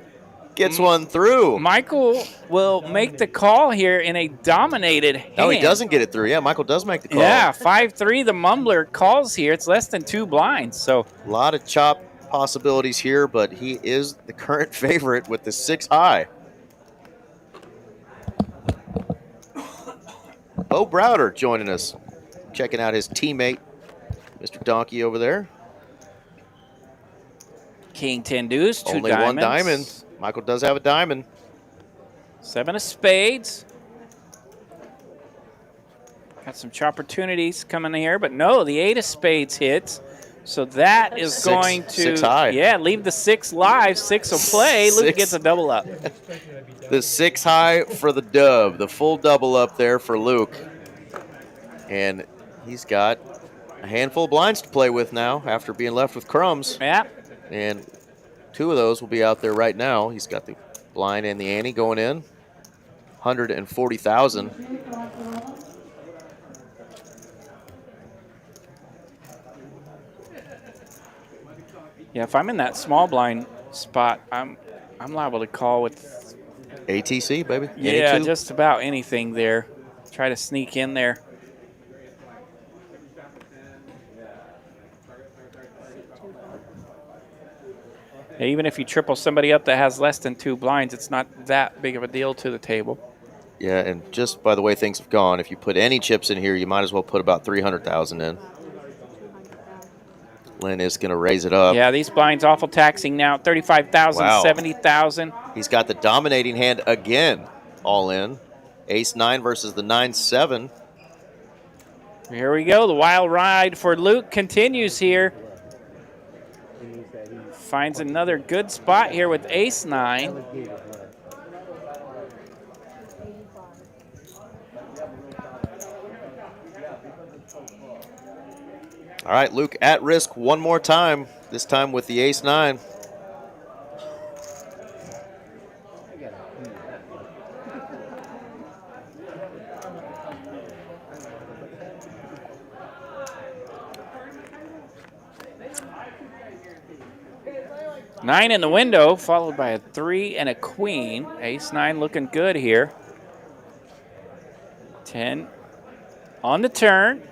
Speaker 2: gets one through.
Speaker 1: Michael will make the call here in a dominated hand.
Speaker 2: No, he doesn't get it through. Yeah, Michael does make the call.
Speaker 1: Yeah, 5-3, the mumbler calls here. It's less than 2 blinds, so
Speaker 2: A lot of chop possibilities here, but he is the current favorite with the 6 high. Bo Browder joining us, checking out his teammate, Mr. Donkey over there.
Speaker 1: King 10 deuce, 2
Speaker 2: Only
Speaker 1: diamonds.
Speaker 2: 1 diamond. Michael does have a diamond.
Speaker 1: 7 of spades. Got some opportunities coming here, but no, the 8 of spades hits. So that is going to
Speaker 2: 6 high.
Speaker 1: Yeah, leave the 6 live, 6 will play. Luke
Speaker 2: 6.
Speaker 1: gets a double up.
Speaker 2: The 6 high for the dub. The full double up there for Luke. And he's got a handful of blinds to play with now after being left with crumbs.
Speaker 1: Yeah.
Speaker 2: And 2 of those will be out there right now. He's got the blind and the ante going in. 140,000.
Speaker 1: Yeah, if I'm in that small blind spot, I'm liable to call with
Speaker 2: ATC, baby.
Speaker 1: yeah,
Speaker 2: Any 2.
Speaker 1: just about anything there. Try to sneak in there. Yeah, even if you triple somebody up that has less than 2 blinds, it's not that big of a deal to the table.
Speaker 2: Yeah, and just by the way things have gone, if you put any chips in here, you might as well put about 300,000 in. Lynn is going to raise it up.
Speaker 1: Yeah, these blinds awful taxing now. 35,000,
Speaker 2: Wow.
Speaker 1: 70,000.
Speaker 2: He's got the dominating hand again, all in. Ace-9 versus the 9-7.
Speaker 1: Here we go. The wild ride for Luke continues here. Finds another good spot here with ace-9.
Speaker 2: All right, Luke at risk one more time, this time with the ace-9.
Speaker 1: Nine in the window, followed by a 3 and a queen. Ace-9 looking good here. 10 on the turn.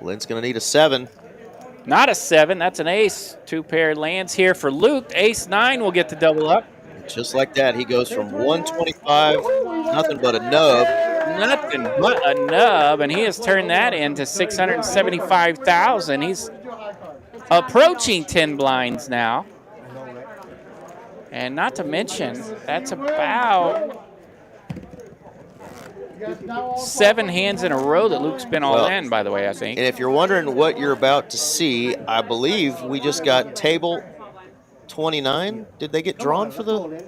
Speaker 2: Lynn's going to need a 7.
Speaker 1: Not a 7, that's an ace. 2 pair lands here for Luke. Ace-9 will get the double up.
Speaker 2: Just like that, he goes from 125, nothing but a nub.
Speaker 1: Nothing but a nub, and he has turned that into 675,000. He's approaching 10 blinds now. And not to mention, that's about 7 hands in a row that Luke's been all in, by the way, I think.
Speaker 2: And if you're wondering what you're about to see, I believe we just got table 29. Did they get drawn for the?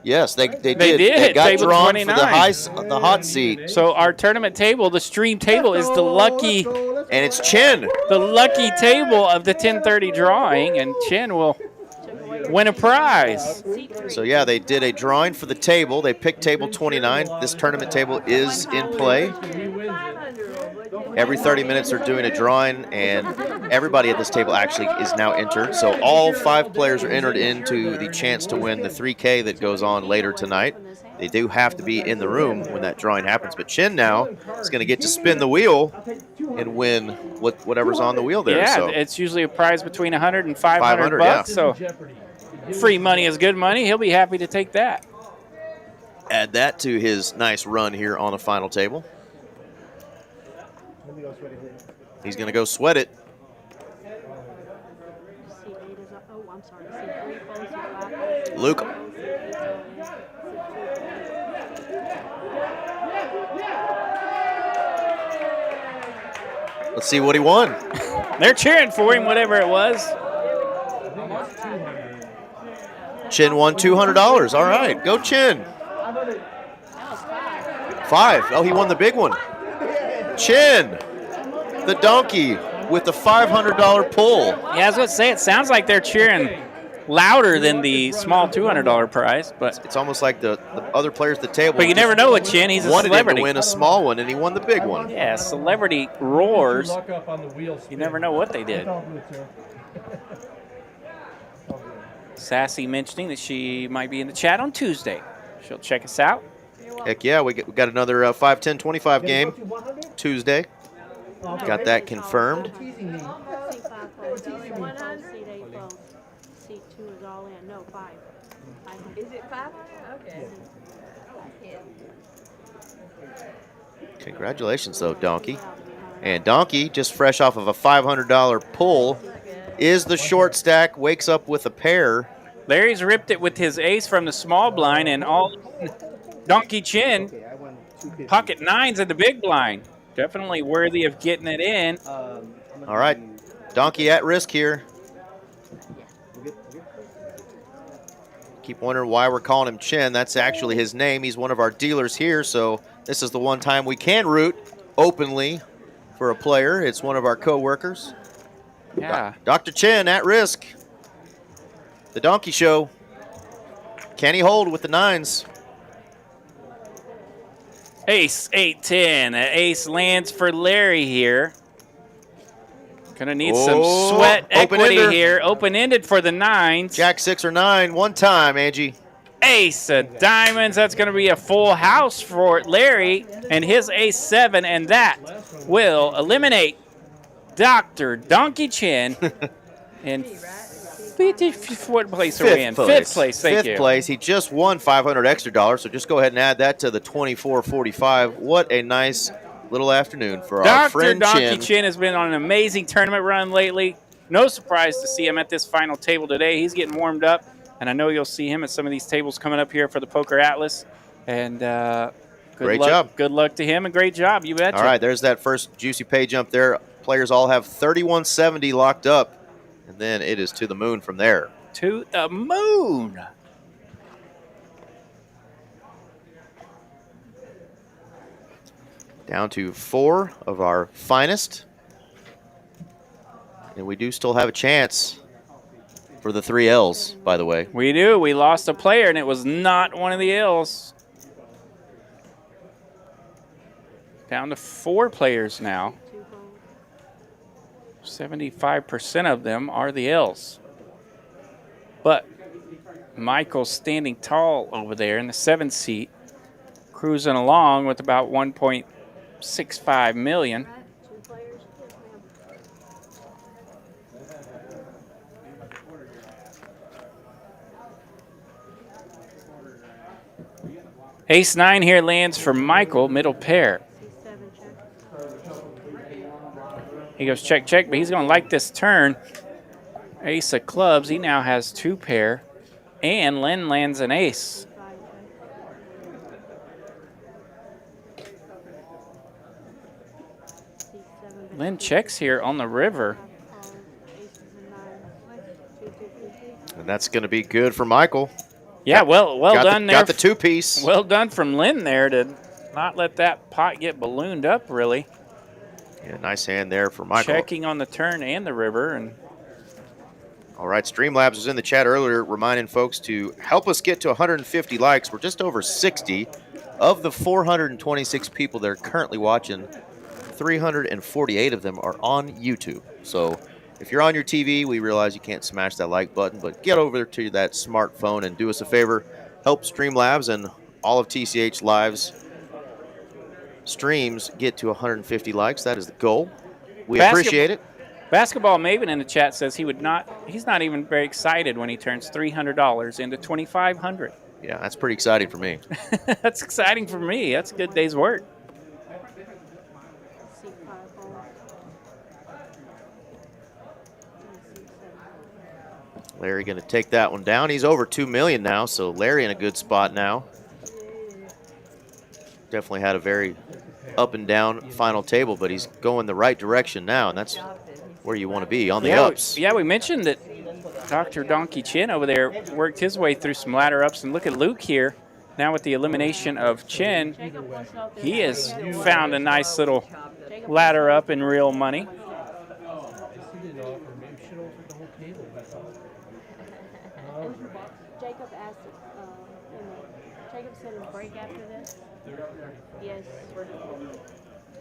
Speaker 2: Yes, they did. They got
Speaker 1: table
Speaker 2: drawn
Speaker 1: 29.
Speaker 2: for the hot seat.
Speaker 1: So our tournament table, the stream table, is the lucky,
Speaker 2: and it's Chin.
Speaker 1: The lucky table of the 10:30 drawing, and Chin will win a prize.
Speaker 2: So yeah, they did a drawing for the table. They picked table 29. This tournament table is in play. Every 30 minutes they're doing a drawing, and everybody at this table actually is now entered. So all 5 players are entered into the chance to win the 3K that goes on later tonight. They do have to be in the room when that drawing happens. But Chin now is going to get to spin the wheel and win whatever's on the wheel there.
Speaker 1: Yeah,
Speaker 2: so
Speaker 1: it's usually a prize between 100 and 500 bucks. Yeah. So free money is good money. He'll be happy to take that.
Speaker 2: Add that to his nice run here on the final table. He's going to go sweat it. Luke. Let's see what he won.
Speaker 1: They're cheering for him, whatever it was.
Speaker 2: Chin won $200. All right, go Chin. 5. Oh, he won the big one. Chin, the donkey, with the $500 pull.
Speaker 1: Yeah, I was going to say, it sounds like they're cheering louder than the small $200 prize, but
Speaker 2: it's almost like the other players at the table.
Speaker 1: But you never know with Chin. He's a
Speaker 2: wanted
Speaker 1: celebrity.
Speaker 2: Him to win a small one, and he won the big one.
Speaker 1: Yeah, celebrity roars. You never know what they did. Sassy mentioning that she might be in the chat on Tuesday. She'll check us out.
Speaker 2: Heck yeah, we got another 5, 10, 25 game Tuesday. Got that confirmed.
Speaker 3: Is it 5? Okay.
Speaker 2: Congratulations, though, Donkey. And Donkey, just fresh off of a $500 pull, is the short stack, wakes up with a pair.
Speaker 1: Larry's ripped it with his ace from the small blind, and all Donkey Chin, pocket 9s at the big blind. Definitely worthy of getting it in.
Speaker 2: All right, Donkey at risk here. Keep wondering why we're calling him Chin. That's actually his name. He's one of our dealers here, so this is the one time we can root openly for a player. It's one of our co-workers.
Speaker 1: Yeah.
Speaker 2: Dr. Chin at risk. The Donkey Show. Can he hold with the 9s?
Speaker 1: Ace, 8, 10. An ace lands for Larry here. Gonna need some sweat equity here. Open-ended for the 9s.
Speaker 2: Jack 6 or 9, one time, Angie.
Speaker 1: Ace of diamonds. That's gonna be a full house for Larry and his ace 7, and that will eliminate Dr. Donkey Chin in what place are we in? Fifth place. Thank you.
Speaker 2: Fifth place. He just won $500 extra, so just go ahead and add that to the $24.45. What a nice little afternoon for our friend
Speaker 1: Dr.
Speaker 2: Chin.
Speaker 1: Donkey Chin has been on an amazing tournament run lately. No surprise to see him at this final table today. He's getting warmed up, and I know you'll see him at some of these tables coming up here for the Poker Atlas. And
Speaker 2: great job.
Speaker 1: Good luck to him, and great job. You betcha.
Speaker 2: All right, there's that first juicy pay jump there. Players all have 3170 locked up, and then it is to the moon from there.
Speaker 1: To the moon.
Speaker 2: Down to 4 of our finest. And we do still have a chance for the 3 L's, by the way.
Speaker 1: We do. We lost a player, and it was not one of the L's. Down to 4 players now. 75% of them are the L's. But Michael's standing tall over there in the 7th seat, cruising along with about 1.65 million. Ace 9 here lands for Michael, middle pair. He goes check, check, but he's going to like this turn. Ace of clubs. He now has 2 pair. And Lynn lands an ace. Lynn checks here on the river.
Speaker 2: And that's going to be good for Michael.
Speaker 1: Yeah, well done there.
Speaker 2: Got the 2-piece.
Speaker 1: Well done from Lynn there to not let that pot get ballooned up, really.
Speaker 2: Yeah, nice hand there for Michael.
Speaker 1: Checking on the turn and the river. And
Speaker 2: all right, Streamlabs was in the chat earlier reminding folks to help us get to 150 likes. We're just over 60. Of the 426 people that are currently watching, 348 of them are on YouTube. So if you're on your TV, we realize you can't smash that like button, but get over to that smartphone and do us a favor. Help Streamlabs and all of TCH Live's streams get to 150 likes. That is the goal. We appreciate it.
Speaker 1: Basketball Maven in the chat says he's not even very excited when he turns $300 into $2,500.
Speaker 2: Yeah, that's pretty exciting for me.
Speaker 1: That's exciting for me. That's a good day's work.
Speaker 2: Larry going to take that one down. He's over 2 million now, so Larry in a good spot now. Definitely had a very up and down final table, but he's going the right direction now, and that's where you want to be, on the ups.
Speaker 1: Yeah, we mentioned that Dr. Donkey Chin over there worked his way through some ladder ups, and look at Luke here. Now with the elimination of Chin, he has found a nice little ladder up in real money.
Speaker 5: Jacob asked, Jacob said a break after this. Yes.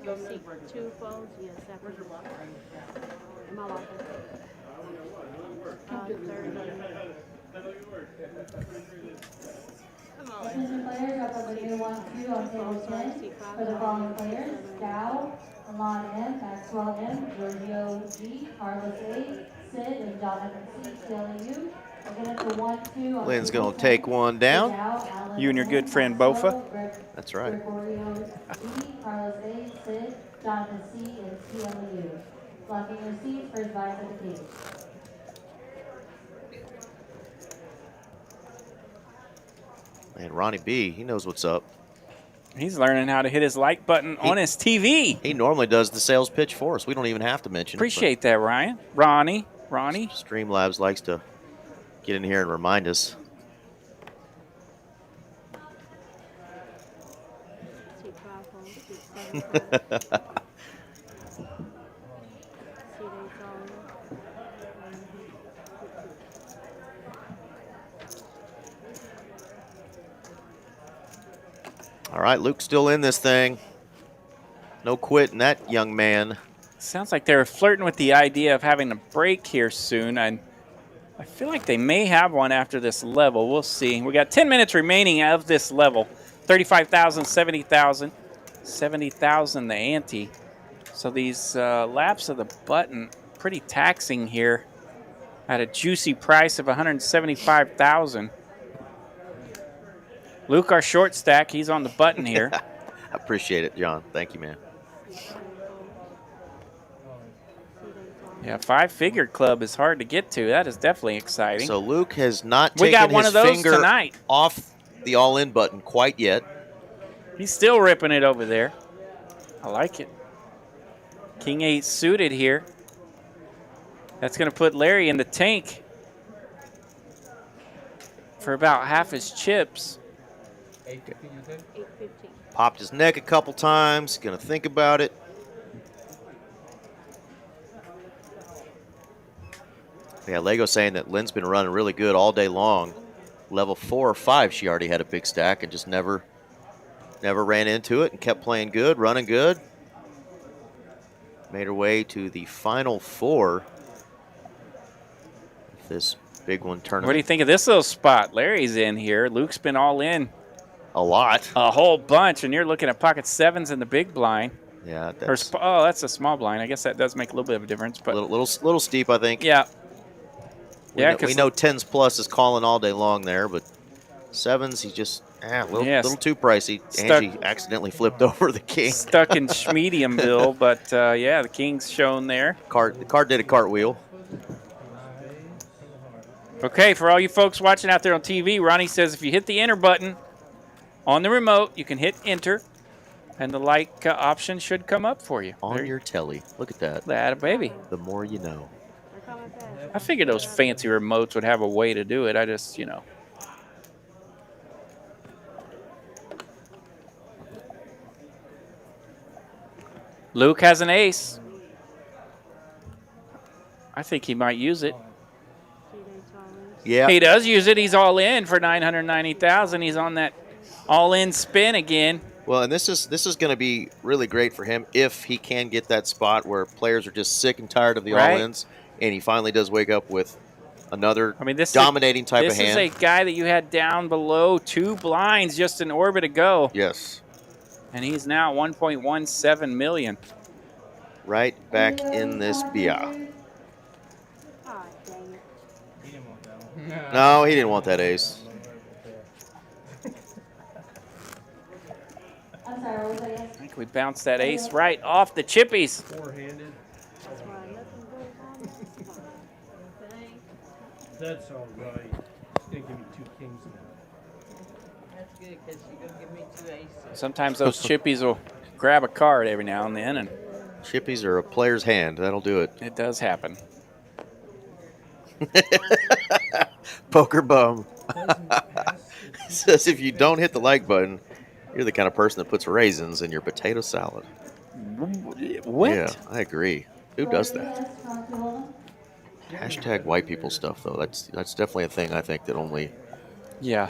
Speaker 5: You'll see 2 folds. Yes, separate. Am I like that? 30.
Speaker 6: Players up on the new 1-2 on table 10 for the following players: Dow, Alon M, Maxwell M, Giorgio G, Carlos A, Sid, and Jonathan C. Taylor U.
Speaker 2: Lynn's going to take one down.
Speaker 1: You and your good friend Bofa.
Speaker 2: That's right.
Speaker 6: Carlos A, Sid, Jonathan C, and TLU. Blocking receipts for advice of the table.
Speaker 2: And Ronnie B, he knows what's up.
Speaker 1: He's learning how to hit his like button on his TV.
Speaker 2: He normally does the sales pitch for us. We don't even have to mention
Speaker 1: Appreciate that, Ryan. Ronnie.
Speaker 2: Streamlabs likes to get in here and remind us. All right, Luke's still in this thing. No quitting that young man.
Speaker 1: Sounds like they're flirting with the idea of having a break here soon, and I feel like they may have one after this level. We'll see. We got 10 minutes remaining of this level. 35,000, 70,000. 70,000 the ante. So these laps of the button, pretty taxing here at a juicy price of 175,000. Luke, our short stack, he's on the button here.
Speaker 2: I appreciate it, John. Thank you, man.
Speaker 1: Yeah, 5-figure club is hard to get to. That is definitely exciting.
Speaker 2: So Luke has not taken his finger
Speaker 1: tonight
Speaker 2: off the all-in button quite yet.
Speaker 1: He's still ripping it over there. I like it. King 8 suited here. That's going to put Larry in the tank for about half his chips.
Speaker 5: 850.
Speaker 2: Popped his neck a couple times. Going to think about it. Yeah, Lego saying that Lynn's been running really good all day long. Level 4 or 5, she already had a big stack and just never ran into it and kept playing good, running good. Made her way to the final 4 of this big one tournament.
Speaker 1: What do you think of this little spot? Larry's in here. Luke's been all in.
Speaker 2: A lot.
Speaker 1: A whole bunch, and you're looking at pocket 7s in the big blind.
Speaker 2: Yeah.
Speaker 1: That's a small blind. I guess that does make a little bit of a difference. But
Speaker 2: little steep, I think.
Speaker 1: Yeah.
Speaker 2: We know 10s plus is calling all day long there, but 7s, he's just a little too pricey. Angie accidentally flipped over the king.
Speaker 1: Stuck in Schmediumville, but yeah, the king's shown there.
Speaker 2: The card did a cartwheel.
Speaker 1: Okay, for all you folks watching out there on TV, Ronnie says if you hit the enter button on the remote, you can hit enter, and the like option should come up for you.
Speaker 2: On your telly. Look at that.
Speaker 1: That baby.
Speaker 2: The more you know.
Speaker 1: I figured those fancy remotes would have a way to do it. I just, you know. Luke has an ace. I think he might use it.
Speaker 2: Yeah.
Speaker 1: He does use it. He's all in for 990,000. He's on that all-in spin again.
Speaker 2: Well, and this is going to be really great for him if he can get that spot where players are just sick and tired of the all-ins, and he finally does wake up with another dominating type of hand.
Speaker 1: This is a guy that you had down below 2 blinds just an orbit ago.
Speaker 2: Yes.
Speaker 1: And he's now 1.17 million.
Speaker 2: Right back in this BIA. No, he didn't want that ace.
Speaker 6: I'm sorry, what was that?
Speaker 1: I think we bounced that ace right off the chippies.
Speaker 4: Four-handed. That's all right. He's going to give me 2 kings now.
Speaker 3: That's good because you're going to give me 2 aces.
Speaker 1: Sometimes those chippies will grab a card every now and then, and
Speaker 2: Chippies are a player's hand. That'll do it.
Speaker 1: it does happen.
Speaker 2: Poker bum. Says if you don't hit the like button, you're the kind of person that puts raisins in your potato salad.
Speaker 1: What?
Speaker 2: Yeah, I agree. Who does that? Hashtag white people stuff, though. That's definitely a thing I think that only
Speaker 1: Yeah.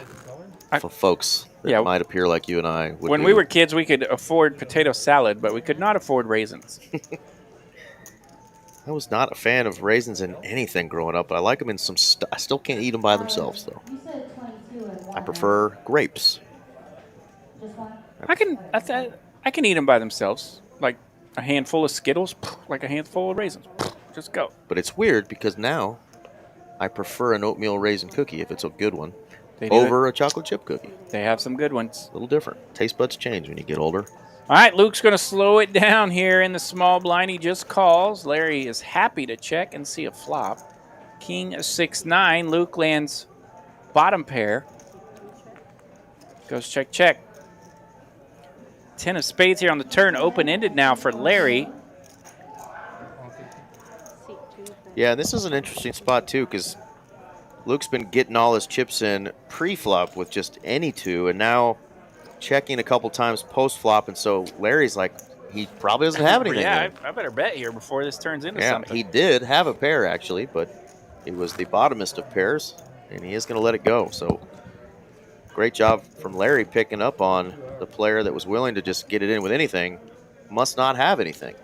Speaker 2: for folks that might appear like you and I would
Speaker 1: When
Speaker 2: do.
Speaker 1: we were kids, we could afford potato salad, but we could not afford raisins.
Speaker 2: I was not a fan of raisins in anything growing up, but I like them in some stuff. I still can't eat them by themselves, though.
Speaker 6: You said 22 and 1.
Speaker 2: I prefer grapes.
Speaker 6: Just one?
Speaker 1: I can eat them by themselves, like a handful of Skittles, like a handful of raisins. Just go.
Speaker 2: But it's weird because now I prefer an oatmeal raisin cookie if it's a good one
Speaker 1: They do
Speaker 2: over a chocolate chip cookie.
Speaker 1: They have some good ones.
Speaker 2: A little different. Taste buds change when you get older.
Speaker 1: All right, Luke's going to slow it down here in the small blind. He just calls. Larry is happy to check and see a flop. King 6-9. Luke lands bottom pair. Goes check, check. 10 of spades here on the turn. Open-ended now for Larry.
Speaker 2: Yeah, and this is an interesting spot, too, because Luke's been getting all his chips in pre-flop with just any 2, and now checking a couple times post-flop, and so Larry's like, he probably doesn't have anything.
Speaker 1: Yeah, I better bet here before this turns into something.
Speaker 2: He did have a pair, actually, but it was the bottomest of pairs, and he is going to let it go. So great job from Larry picking up on the player that was willing to just get it in with anything, must not have anything.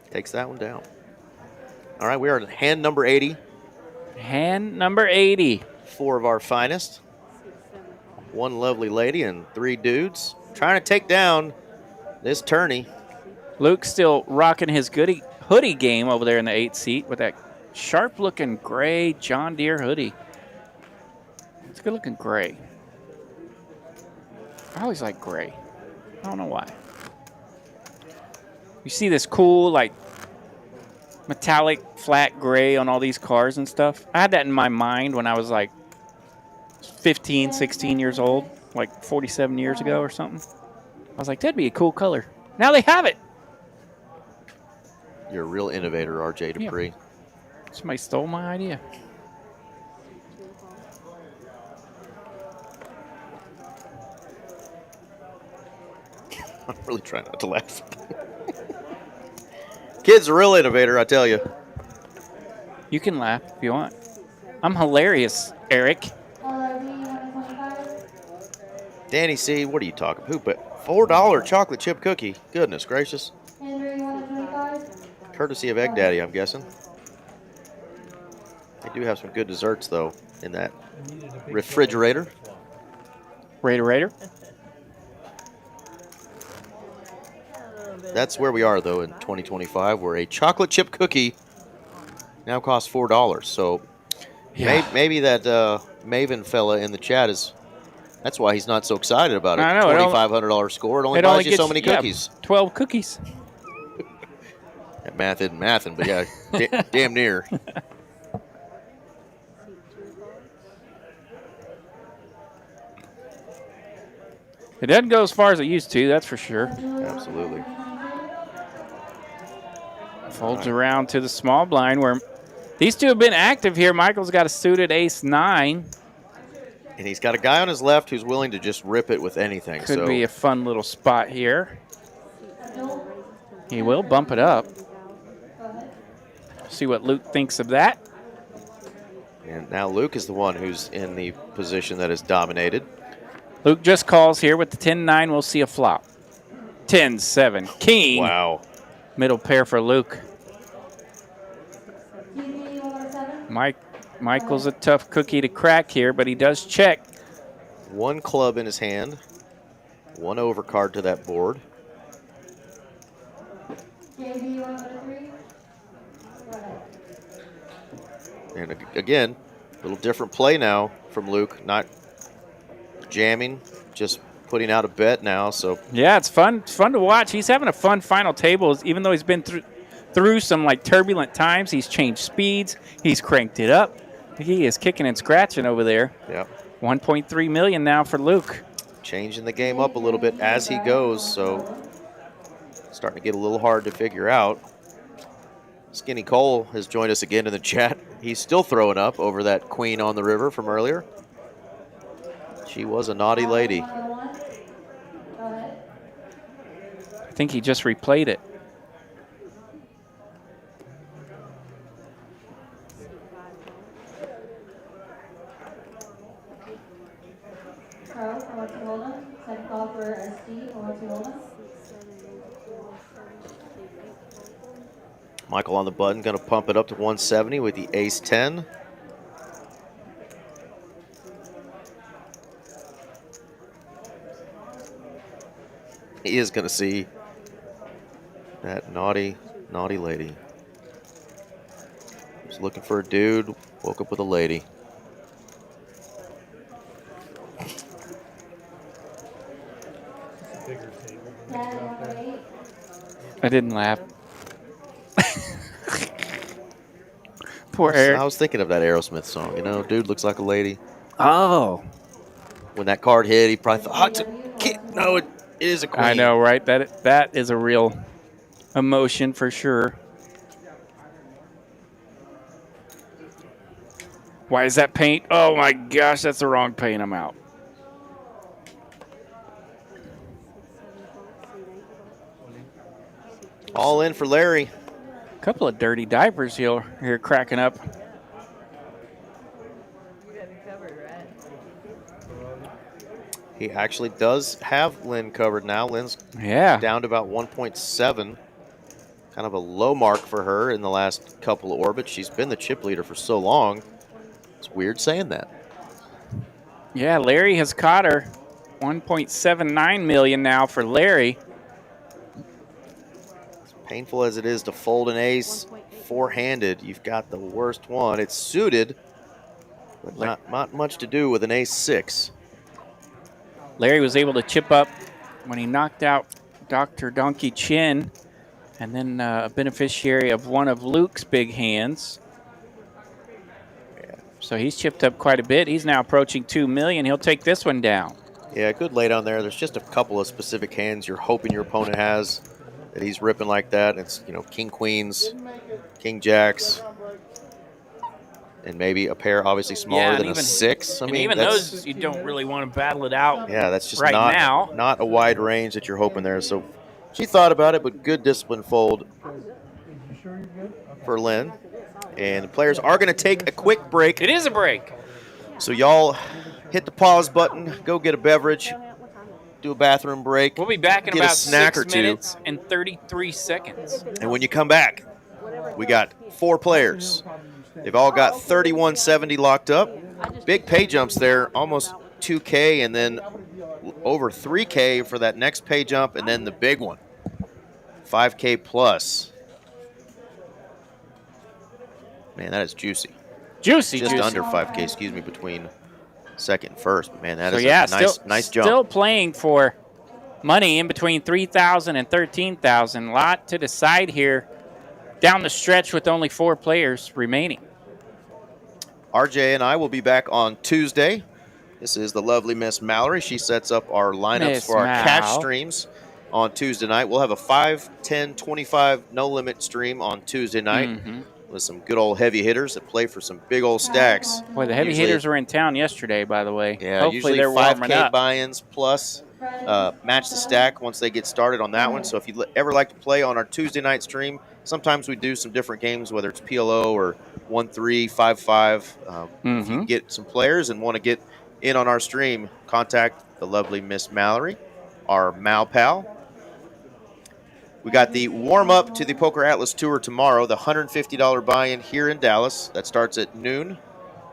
Speaker 2: Takes that one down. All right, we are at hand number 80.
Speaker 1: Hand number 80.
Speaker 2: 4 of our finest. 1 lovely lady and 3 dudes. Trying to take down this tourney.
Speaker 1: Luke's still rocking his hoodie game over there in the 8th seat with that sharp-looking gray John Deere hoodie. It's a good-looking gray. I always like gray. I don't know why. You see this cool, like, metallic flat gray on all these cars and stuff? I had that in my mind when I was, like, 15, 16 years old, like 47 years ago or something. I was like, that'd be a cool color. Now they have it.
Speaker 2: You're a real innovator, RJ Dupree.
Speaker 1: Yeah. Somebody stole my idea.
Speaker 2: I'm really trying not to laugh. Kid's a real innovator, I tell you.
Speaker 1: You can laugh if you want. I'm hilarious, Eric.
Speaker 2: Danny C., what are you talking about? Who but $4 chocolate chip cookie? Goodness gracious. Courtesy of Egg Daddy, I'm guessing. They do have some good desserts, though, in that refrigerator.
Speaker 1: Raider.
Speaker 2: That's where we are, though, in 2025, where a chocolate chip cookie now costs $4. So maybe that Maven fella in the chat is... That's why he's not so excited about it.
Speaker 1: I know.
Speaker 2: $2,500 score. It only buys you so many cookies.
Speaker 1: 12 cookies.
Speaker 2: That math isn't mathing, but yeah, damn near.
Speaker 1: It doesn't go as far as it used to, that's for sure.
Speaker 2: Absolutely.
Speaker 1: Folds around to the small blind where these two have been active here. Michael's got a suited ace-9.
Speaker 2: And he's got a guy on his left who's willing to just rip it with anything.
Speaker 1: Could be a fun little spot here. He will bump it up. See what Luke thinks of that.
Speaker 2: And now Luke is the one who's in the position that is dominated.
Speaker 1: Luke just calls here with the 10-9. We'll see a flop. 10-7. King.
Speaker 2: Wow.
Speaker 1: Middle pair for Luke. Michael's a tough cookie to crack here, but he does check.
Speaker 2: One club in his hand. One overcard to that board. And again, a little different play now from Luke. Not jamming, just putting out a bet now. So
Speaker 1: yeah, it's fun. It's fun to watch. He's having a fun final table, even though he's been through some like turbulent times. He's changed speeds. He's cranked it up. He is kicking and scratching over there.
Speaker 2: Yeah.
Speaker 1: 1.3 million now for Luke.
Speaker 2: Changing the game up a little bit as he goes, so starting to get a little hard to figure out. Skinny Cole has joined us again in the chat. He's still throwing up over that queen on the river from earlier. She was a naughty lady.
Speaker 1: I think he just replayed it.
Speaker 2: Michael on the button, going to pump it up to 170 with the ace-10. He is going to see that naughty, naughty lady. Just looking for a dude, woke up with a lady.
Speaker 1: I didn't laugh. Poor Eric.
Speaker 2: I was thinking of that Aerosmith song, you know, dude looks like a lady.
Speaker 1: Oh.
Speaker 2: When that card hit, he probably thought, oh, it's a kid. No, it is a queen.
Speaker 1: I know, right? That is a real emotion for sure. Why is that paint? Oh my gosh, that's the wrong paint. I'm out.
Speaker 2: All in for Larry.
Speaker 1: A couple of dirty diapers here cracking up.
Speaker 2: He actually does have Lynn covered now. Lynn's down to about 1.7. Kind of a low mark for her in the last couple of orbits. She's been the chip leader for so long. It's weird saying that.
Speaker 1: Yeah, Larry has caught her. 1.79 million now for Larry.
Speaker 2: As painful as it is to fold an ace four-handed, you've got the worst one. It's suited, but not much to do with an ace-6.
Speaker 1: Larry was able to chip up when he knocked out Dr. Donkey Chin, and then a beneficiary of one of Luke's big hands. So he's chipped up quite a bit. He's now approaching 2 million. He'll take this one down.
Speaker 2: Yeah, good lay down there. There's just a couple of specific hands you're hoping your opponent has that he's ripping like that. It's, you know, king queens, king jacks, and maybe a pair obviously smaller than a 6. I mean,
Speaker 1: even those you don't really want to battle it out.
Speaker 2: Yeah, that's just
Speaker 1: right now.
Speaker 2: Not a wide range that you're hoping there. So she thought about it, but good discipline fold for Lynn. And the players are going to take a quick break.
Speaker 1: It is a break.
Speaker 2: So y'all hit the pause button, go get a beverage, do a bathroom break.
Speaker 1: We'll be back in
Speaker 2: get
Speaker 1: about
Speaker 2: a snack
Speaker 1: 6
Speaker 2: or two.
Speaker 1: minutes and 33 seconds.
Speaker 2: And when you come back, we got 4 players. They've all got 3170 locked up. Big pay jumps there, almost 2K, and then over 3K for that next pay jump, and then the big one, 5K plus. Man, that is juicy. Just under 5K, excuse me, between second and first. But man, that is a nice jump.
Speaker 1: Still playing for money in between 3,000 and 13,000. A lot to decide here. down the stretch with only 4 players remaining.
Speaker 2: RJ and I will be back on Tuesday. This is the lovely Miss Mallory. She sets up our lineups for our cash streams on Tuesday night. We'll have a 5, 10, 25 no-limit stream on Tuesday night with some good old heavy hitters that play for some big old stacks.
Speaker 1: Boy, the heavy hitters were in town yesterday, by the way.
Speaker 2: Yeah,
Speaker 1: hopefully
Speaker 2: usually
Speaker 1: they're warming
Speaker 2: 5K
Speaker 1: up.
Speaker 2: buy-ins plus match the stack once they get started on that one. So if you ever like to play on our Tuesday night stream, sometimes we do some different games, whether it's PLO or 1-3, 5-5. If you get some players and want to get in on our stream, contact the lovely Miss Mallory, our Mal Pal. We got the warm-up to the Poker Atlas Tour tomorrow, the $150 buy-in here in Dallas. That starts at noon.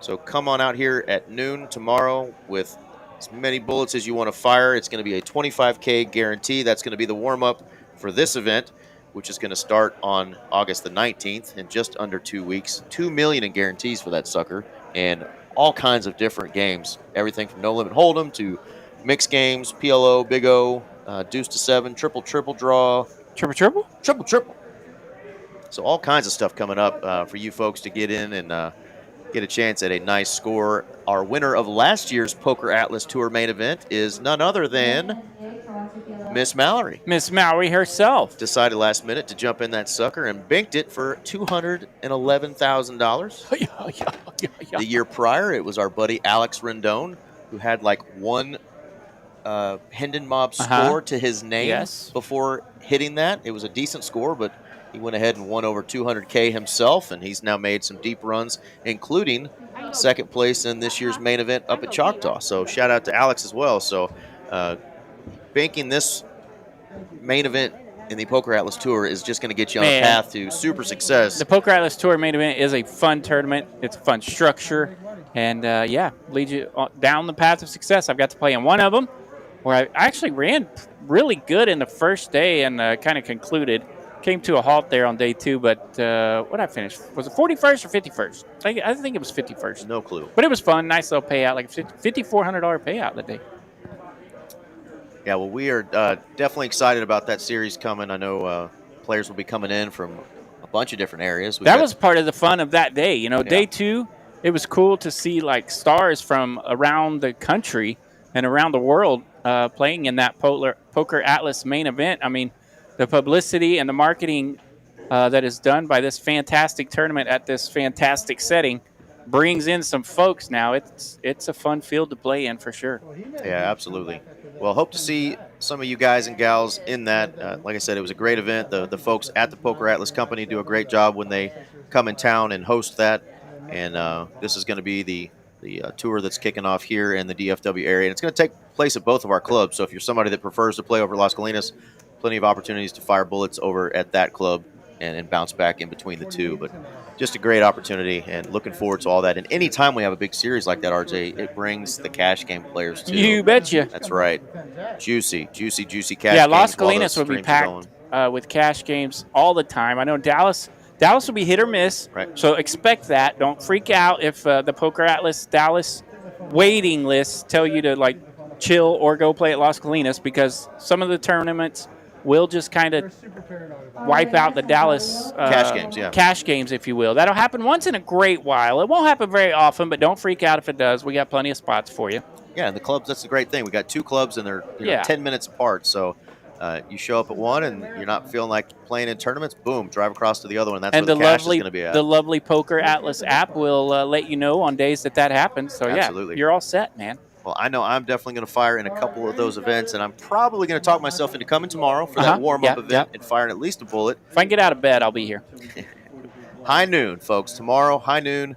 Speaker 2: So come on out here at noon tomorrow with as many bullets as you want to fire. It's going to be a 25K guarantee. That's going to be the warm-up for this event, which is going to start on August the 19th in just under 2 weeks. $2 million in guarantees for that sucker, and all kinds of different games. Everything from No Limit Hold'em to mixed games, PLO, Big O, Deuce to 7, triple draw.
Speaker 1: Triple?
Speaker 2: Triple. So all kinds of stuff coming up for you folks to get in and get a chance at a nice score. Our winner of last year's Poker Atlas Tour main event is none other than Miss Mallory.
Speaker 1: Miss Mallory herself.
Speaker 2: Decided last minute to jump in that sucker and banked it for $211,000. The year prior, it was our buddy Alex Rendon, who had like one Hendon Mob score to his name before hitting that. It was a decent score, but he went ahead and won over 200K himself, and he's now made some deep runs, including second place in this year's main event up at Choctaw. So shout out to Alex as well. So banking this main event in the Poker Atlas Tour is just going to get you on a path to super success.
Speaker 1: The Poker Atlas Tour main event is a fun tournament. It's a fun structure, and leads you down the path of success. I've got to play in one of them where I actually ran really good in the first day and kind of concluded. Came to a halt there on day 2, but what I finished, was it 41st or 51st? I think it was 51st.
Speaker 2: No clue.
Speaker 1: But it was fun, nice little payout, like a $5,400 payout that day.
Speaker 2: Yeah, well, we are definitely excited about that series coming. I know players will be coming in from a bunch of different areas.
Speaker 1: That was part of the fun of that day. You know, day 2, it was cool to see like stars from around the country and around the world playing in that Poker Atlas main event. I mean, the publicity and the marketing that is done by this fantastic tournament at this fantastic setting brings in some folks now. It's a fun field to play in for sure.
Speaker 2: Yeah, absolutely. Well, hope to see some of you guys and gals in that. Like I said, it was a great event. The folks at the Poker Atlas Company do a great job when they come in town and host that. And this is going to be the tour that's kicking off here in the DFW area. And it's going to take place at both of our clubs. So if you're somebody that prefers to play over Las Colinas, plenty of opportunities to fire bullets over at that club and bounce back in between the two. But just a great opportunity and looking forward to all that. And anytime we have a big series like that, RJ, it brings the cash game players too.
Speaker 1: You betcha.
Speaker 2: That's right. Juicy cash games.
Speaker 1: Yeah, Las Colinas will be packed with cash games all the time. I know Dallas will be hit or miss, so expect that. Don't freak out if the Poker Atlas Dallas waiting lists tell you to like chill or go play at Las Colinas, because some of the tournaments will just kind of wipe out the Dallas cash games, if you will. That'll happen once in a great while. It won't happen very often, but don't freak out if it does. We got plenty of spots for you.
Speaker 2: Yeah, and the clubs, that's the great thing. We got 2 clubs, and they're 10 minutes apart. So you show up at one, and you're not feeling like playing in tournaments, boom, drive across to the other one. That's where the cash is going to be at.
Speaker 1: The lovely Poker Atlas app will let you know on days that happens. So,
Speaker 2: absolutely.
Speaker 1: You're all set, man.
Speaker 2: Well, I know I'm definitely going to fire in a couple of those events, and I'm probably going to talk myself into coming tomorrow for that warm-up event and firing at least a bullet.
Speaker 1: If I can get out of bed, I'll be here.
Speaker 2: High noon, folks. Tomorrow, high noon,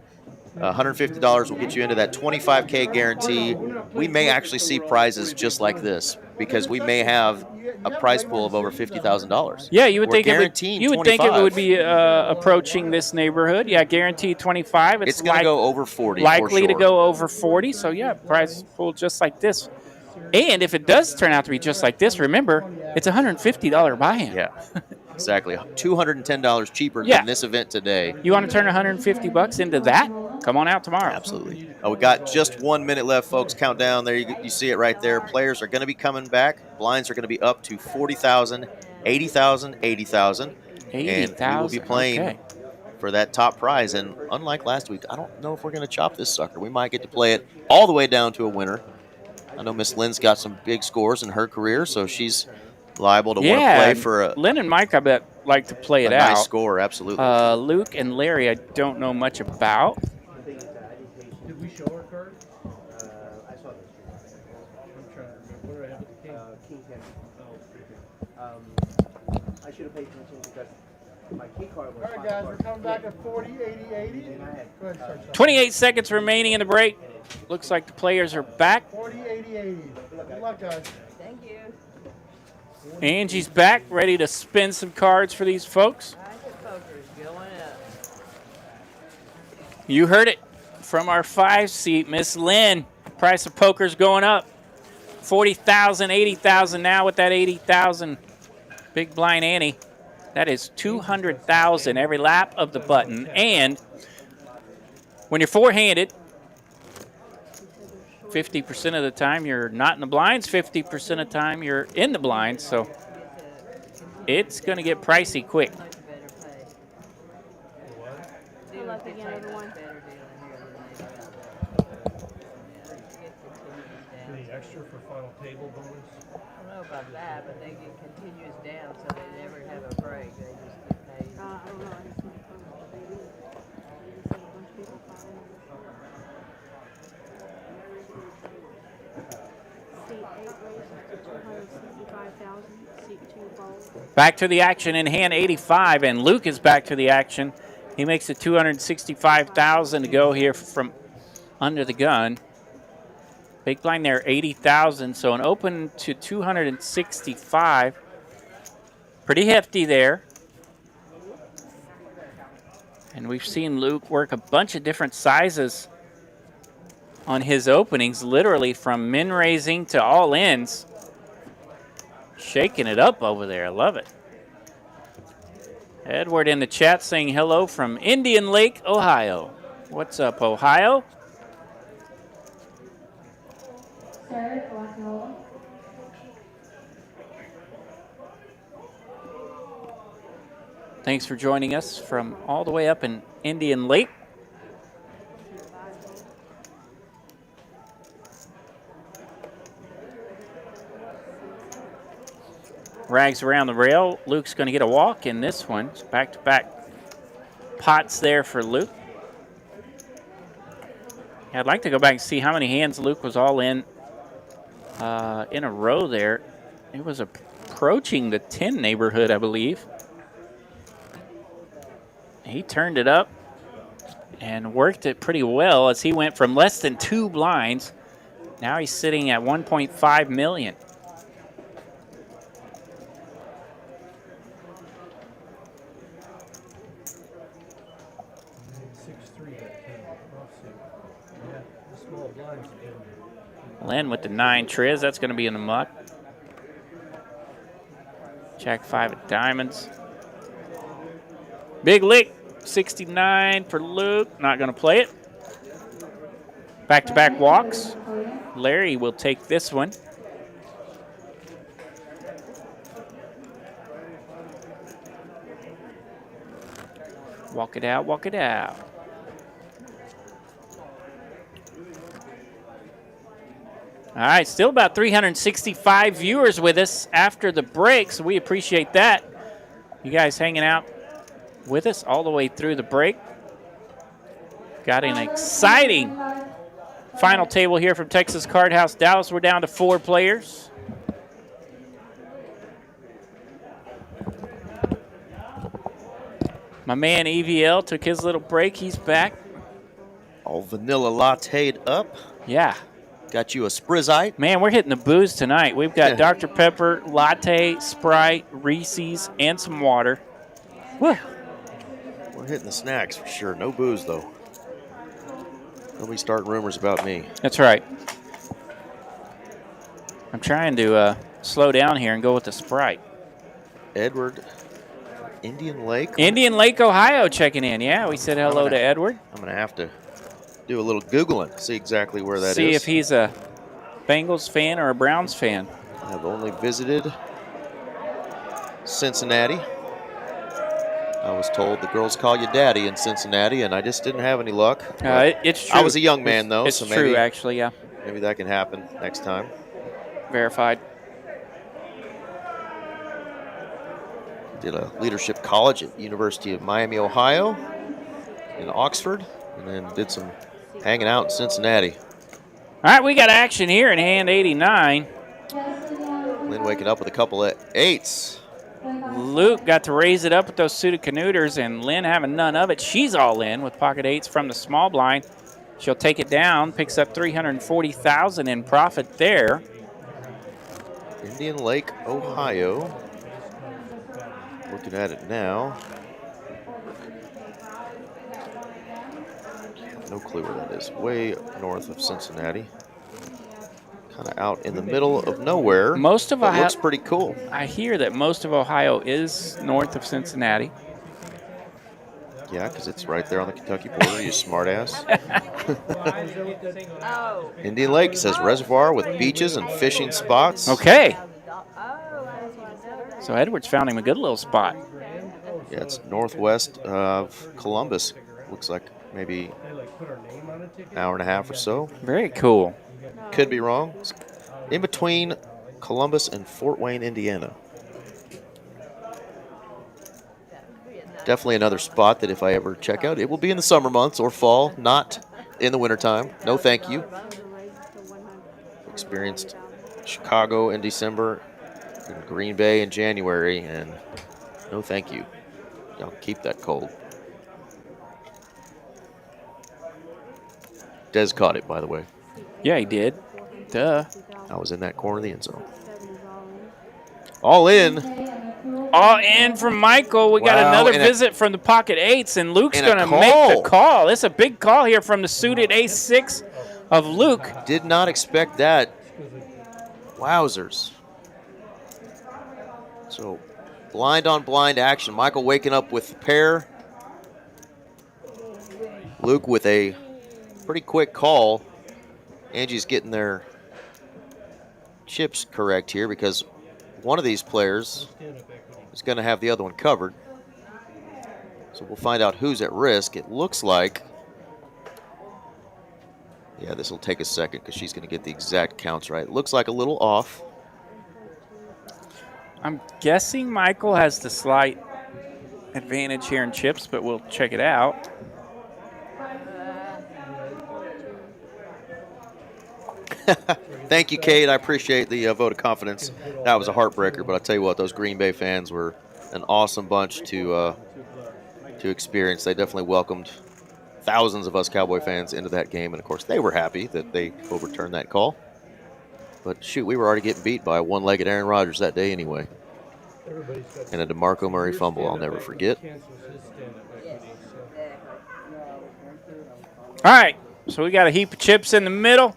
Speaker 2: $150 will get you into that 25K guarantee. We may actually see prizes just like this, because we may have a prize pool of over $50,000.
Speaker 1: Yeah, you would think it would be approaching this neighborhood. Yeah, guaranteed 25.
Speaker 2: It's going to go over 40.
Speaker 1: Likely to go over 40. So yeah, prize pool just like this. And if it does turn out to be just like this, remember, it's a $150 buy-in.
Speaker 2: Yeah, exactly. $210 cheaper than this event today.
Speaker 1: You want to turn $150 into that? Come on out tomorrow.
Speaker 2: Absolutely. We got just 1 minute left, folks. Countdown there. You see it right there. Players are going to be coming back. Blinds are going to be up to 40,000, 80,000, 80,000. And we will be playing for that top prize. And unlike last week, I don't know if we're going to chop this sucker. We might get to play it all the way down to a winner. I know Miss Lynn's got some big scores in her career, so she's liable to want to play for a
Speaker 1: Lynn and Mike, I bet, like to play it out.
Speaker 2: Nice score, absolutely.
Speaker 1: Luke and Larry, I don't know much about.
Speaker 4: Did we show our card?
Speaker 7: I saw this.
Speaker 4: I'm trying to remember. What do I have with the king?
Speaker 7: King 10. I should have paid attention because my key card was.
Speaker 8: All right, guys, we're coming back at 40, 80, 80. Go ahead, start.
Speaker 1: 28 seconds remaining in the break. Looks like the players are back.
Speaker 8: 40, 80, 80. Good luck, guys.
Speaker 3: Thank you.
Speaker 1: Angie's back, ready to spin some cards for these folks.
Speaker 3: Price of poker is going up.
Speaker 1: You heard it from our 5-seat, Miss Lynn. Price of poker's going up. 40,000, 80,000 now with that 80,000 big blind ante. That is 200,000 every lap of the button. And when you're four-handed, 50% of the time you're not in the blinds, 50% of the time you're in the blinds, so it's going to get pricey quick.
Speaker 3: Much better pay.
Speaker 5: Good luck again, everyone.
Speaker 3: Better deal in here than they
Speaker 4: Any extra for final table bonus?
Speaker 3: I don't know about that, but they get continuous down, so they never have a break. They just get paid.
Speaker 5: I don't know. I just want to find out what they do. They just had a bunch of people calling. Seat 8 raises to 265,000. Seat 2 falls.
Speaker 1: Back to the action in hand 85, and Luke is back to the action. He makes it 265,000 to go here from under the gun. Big blind there, 80,000, so an open to 265. Pretty hefty there. And we've seen Luke work a bunch of different sizes on his openings, literally from min raising to all ins. Shaking it up over there. I love it. Edward in the chat saying hello from Indian Lake, Ohio. What's up, Ohio?
Speaker 6: Sir, lock and roll.
Speaker 1: Thanks for joining us from all the way up in Indian Lake. Rags around the rail. Luke's going to get a walk in this one. It's back-to-back pots there for Luke. I'd like to go back and see how many hands Luke was all in a row there. It was approaching the 10 neighborhood, I believe. He turned it up and worked it pretty well as he went from less than 2 blinds. Now he's sitting at 1.5 million. Lynn with the 9 triz. That's going to be in the muck. Jack 5 of diamonds. Big lick. 69 for Luke. Not going to play it. Back-to-back walks. Larry will take this one. Walk it out, walk it out. All right, still about 365 viewers with us after the break, so we appreciate that. You guys hanging out with us all the way through the break. Got an exciting final table here from Texas Card House Dallas. We're down to 4 players. My man EVL took his little break. He's back.
Speaker 2: All vanilla latte'd up.
Speaker 1: Yeah.
Speaker 2: Got you a Sprizite.
Speaker 1: Man, we're hitting the booze tonight. We've got Dr. Pepper, latte, Sprite, Reese's, and some water. Woo.
Speaker 2: We're hitting the snacks for sure. No booze, though. Nobody starting rumors about me.
Speaker 1: That's right. I'm trying to slow down here and go with the Sprite.
Speaker 2: Edward, Indian Lake.
Speaker 1: Indian Lake, Ohio checking in. Yeah, we said hello to Edward.
Speaker 2: I'm going to have to do a little Googling, see exactly where that is.
Speaker 1: See if he's a Bengals fan or a Browns fan.
Speaker 2: I've only visited Cincinnati. was told the girls call you daddy in Cincinnati, and I just didn't have any luck.
Speaker 1: It's true.
Speaker 2: I was a young man, though,
Speaker 1: It's
Speaker 2: so
Speaker 1: true,
Speaker 2: maybe,
Speaker 1: actually, yeah.
Speaker 2: maybe that can happen next time.
Speaker 1: Verified.
Speaker 2: Did a leadership college at University of Miami, Ohio, in Oxford, and then did some hanging out in Cincinnati.
Speaker 1: All right, we got action here in hand 89.
Speaker 2: Lynn waking up with a couple of 8s.
Speaker 1: Luke got to raise it up with those suited canooters, and Lynn having none of it. She's all in with pocket 8s from the small blind. She'll take it down, picks up $340,000 in profit there.
Speaker 2: Indian Lake, Ohio. Looking at it now. No clue where that is. Way north of Cincinnati. Kind of out in the middle of nowhere.
Speaker 1: Most of Ohio
Speaker 2: looks pretty cool.
Speaker 1: I hear that most of Ohio is north of Cincinnati.
Speaker 2: Yeah, because it's right there on the Kentucky border, you smartass. Indian Lake says reservoir with beaches and fishing spots.
Speaker 1: Okay. So Edwards found him a good little spot.
Speaker 2: Yeah, it's northwest of Columbus. Looks like maybe an hour and a half or so.
Speaker 1: Very cool.
Speaker 2: Could be wrong. It's in between Columbus and Fort Wayne, Indiana. Definitely another spot that if I ever check out, it will be in the summer months or fall, not in the wintertime. No thank you. Experienced Chicago in December, and Green Bay in January, and no thank you. Y'all keep that cold. Des caught it, by the way.
Speaker 1: Yeah, he did. Duh.
Speaker 2: I was in that corner of the end zone. All in.
Speaker 1: All in from Michael. We got another visit from the pocket 8s, and Luke's going to make the call. It's a big call here from the suited ace-6 of Luke.
Speaker 2: Did not expect that. Wowzers. So, blind on blind action. Michael waking up with the pair. Luke with a pretty quick call. Angie's getting their chips correct here because one of these players is going to have the other one covered. So we'll find out who's at risk. It looks like, yeah, this will take a second because she's going to get the exact counts right. It looks like a little off.
Speaker 1: I'm guessing Michael has the slight advantage here in chips, but we'll check it out.
Speaker 2: Thank you, Kate. I appreciate the vote of confidence. That was a heartbreaker, but I tell you what, those Green Bay fans were an awesome bunch to experience. They definitely welcomed thousands of us Cowboy fans into that game, and of course, they were happy that they overturned that call. But shoot, we were already getting beat by a one-legged Aaron Rodgers that day anyway, and a DeMarco Murray fumble I'll never forget.
Speaker 1: All right, so we got a heap of chips in the middle.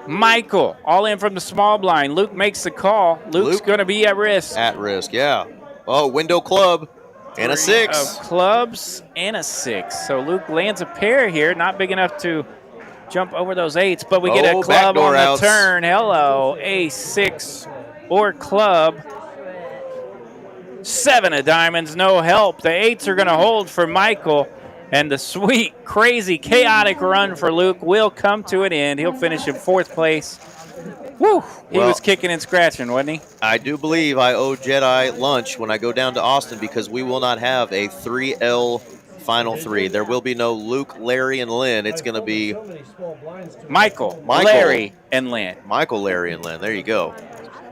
Speaker 1: Michael, all in from the small blind. Luke makes the call. Luke's going to be at risk.
Speaker 2: At risk, yeah. Oh, window club and a 6.
Speaker 1: Of clubs and a 6. So Luke lands a pair here, not big enough to jump over those 8s, but we get a club on the turn. Hello, A6 or club. 7 of diamonds, no help. The 8s are going to hold for Michael. And the sweet, crazy, chaotic run for Luke will come to an end. He'll finish in 4th place. Woo! He was kicking and scratching, wasn't he?
Speaker 2: I do believe I owe Jedi lunch when I go down to Austin because we will not have a 3L final 3. There will be no Luke, Larry, and Lynn. It's going to be
Speaker 1: Michael, Larry, and Lynn.
Speaker 2: Michael, Larry, and Lynn. There you go.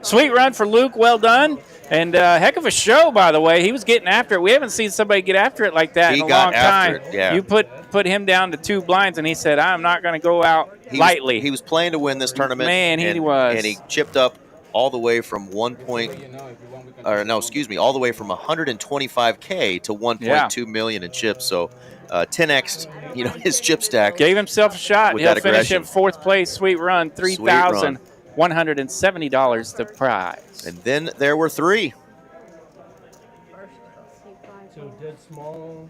Speaker 1: Sweet run for Luke. Well done. And heck of a show, by the way. He was getting after it. We haven't seen somebody get after it like that in a long time.
Speaker 2: Yeah.
Speaker 1: You put him down to 2 blinds, and he said, I'm not going to go out lightly.
Speaker 2: He was playing to win this tournament.
Speaker 1: Man, he was.
Speaker 2: And he chipped up all the way from all the way from 125K to 1.2 million in chips. So 10x, his chip stack.
Speaker 1: Gave himself a shot. He'll finish in 4th place. Sweet run. $3,170 the prize.
Speaker 2: And then there were 3.
Speaker 4: So dead small.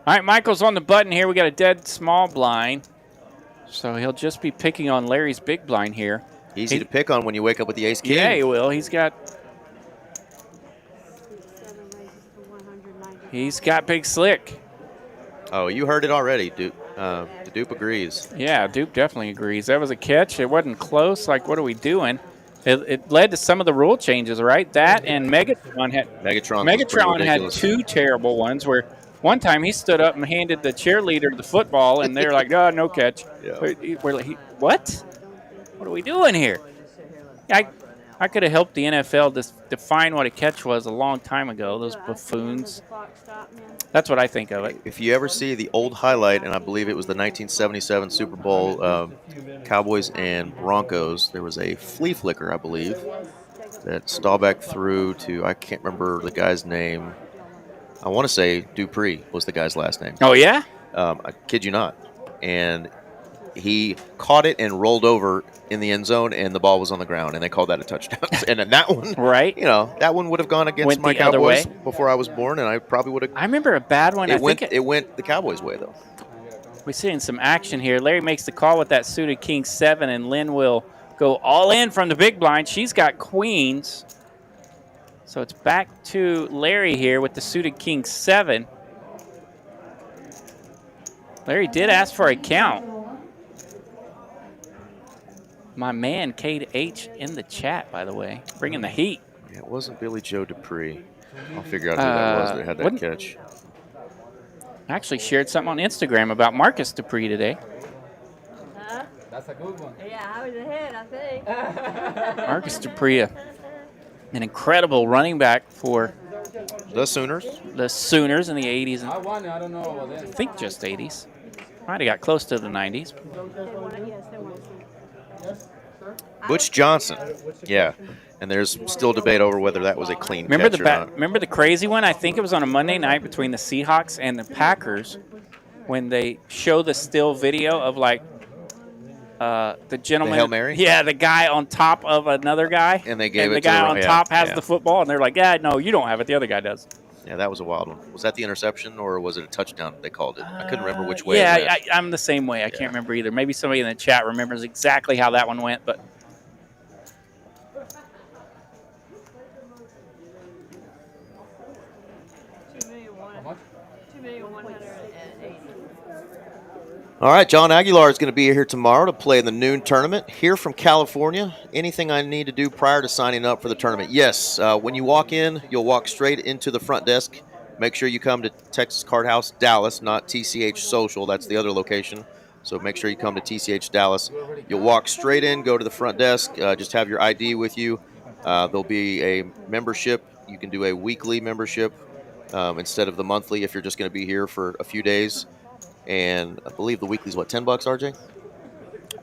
Speaker 1: All right, Michael's on the button here. We got a dead small blind. So he'll just be picking on Larry's big blind here.
Speaker 2: Easy to pick on when you wake up with the ace king.
Speaker 1: Yeah, he will. He's got He's got Big Slick.
Speaker 2: Oh, you heard it already, Dupe. The Dupe agrees.
Speaker 1: Yeah, Dupe definitely agrees. That was a catch. It wasn't close. Like, what are we doing? It led to some of the rule changes, right? That and Megatron had
Speaker 2: ridiculous.
Speaker 1: 2 terrible ones where one time he stood up and handed the cheerleader the football, and they're like, "Oh, no catch."
Speaker 2: Yeah.
Speaker 1: We're like, "What? What are we doing here?" I could have helped the NFL define what a catch was a long time ago. Those buffoons. That's what I think of it.
Speaker 2: If you ever see the old highlight, and I believe it was the 1977 Super Bowl Cowboys and Broncos, there was a flea flicker, I believe, that Staubach threw to, I can't remember the guy's name. I want to say Dupree was the guy's last name.
Speaker 1: Oh, yeah?
Speaker 2: I kid you not. And he caught it and rolled over in the end zone, and the ball was on the ground, and they called that a touchdown. And then that one,
Speaker 1: right?
Speaker 2: You know, that one would have gone against my Cowboys before I was born, and I probably would have.
Speaker 1: I remember a bad one.
Speaker 2: It went the Cowboys' way, though.
Speaker 1: We're seeing some action here. Larry makes the call with that suited king 7, and Lynn will go all in from the big blind. She's got queens. So it's back to Larry here with the suited king 7. Larry did ask for a count. My man, K-H, in the chat, by the way, bringing the heat.
Speaker 2: Yeah, it wasn't Billy Joe Dupree. I'll figure out who that was that had that catch.
Speaker 1: I actually shared something on Instagram about Marcus Dupree today.
Speaker 3: Huh?
Speaker 7: That's a good one.
Speaker 3: Yeah, I was ahead, I think.
Speaker 1: Marcus Dupree, an incredible running back for
Speaker 2: the Sooners.
Speaker 1: The Sooners in the 80s. And
Speaker 7: I won it. I don't know about that.
Speaker 1: I think just 80s. Might have got close to the 90s.
Speaker 2: Butch Johnson. Yeah. And there's still debate over whether that was a clean catch or not.
Speaker 1: Remember the crazy one? I think it was on a Monday night between the Seahawks and the Packers when they show the still video of like the gentleman.
Speaker 2: The Hail Mary?
Speaker 1: Yeah, the guy on top of another guy.
Speaker 2: And they gave it
Speaker 1: the
Speaker 2: to
Speaker 1: guy on top has
Speaker 2: yeah.
Speaker 1: the football, and they're like, "Yeah, no, you don't have it. The other guy does."
Speaker 2: Yeah, that was a wild one. Was that the interception or was it a touchdown? They called it. I couldn't remember which way.
Speaker 1: Yeah, I'm the same way. I can't remember either. Maybe somebody in the chat remembers exactly how that one went, but.
Speaker 2: All right, John Aguilar is going to be here tomorrow to play in the noon tournament. Here from California. Anything I need to do prior to signing up for the tournament? Yes. When you walk in, you'll walk straight into the front desk. Make sure you come to Texas Card House Dallas, not TCH Social. That's the other location. So make sure you come to TCH Dallas. You'll walk straight in, go to the front desk, just have your ID with you. There'll be a membership. You can do a weekly membership instead of the monthly if you're just going to be here for a few days. And I believe the weekly is what, $10, RJ?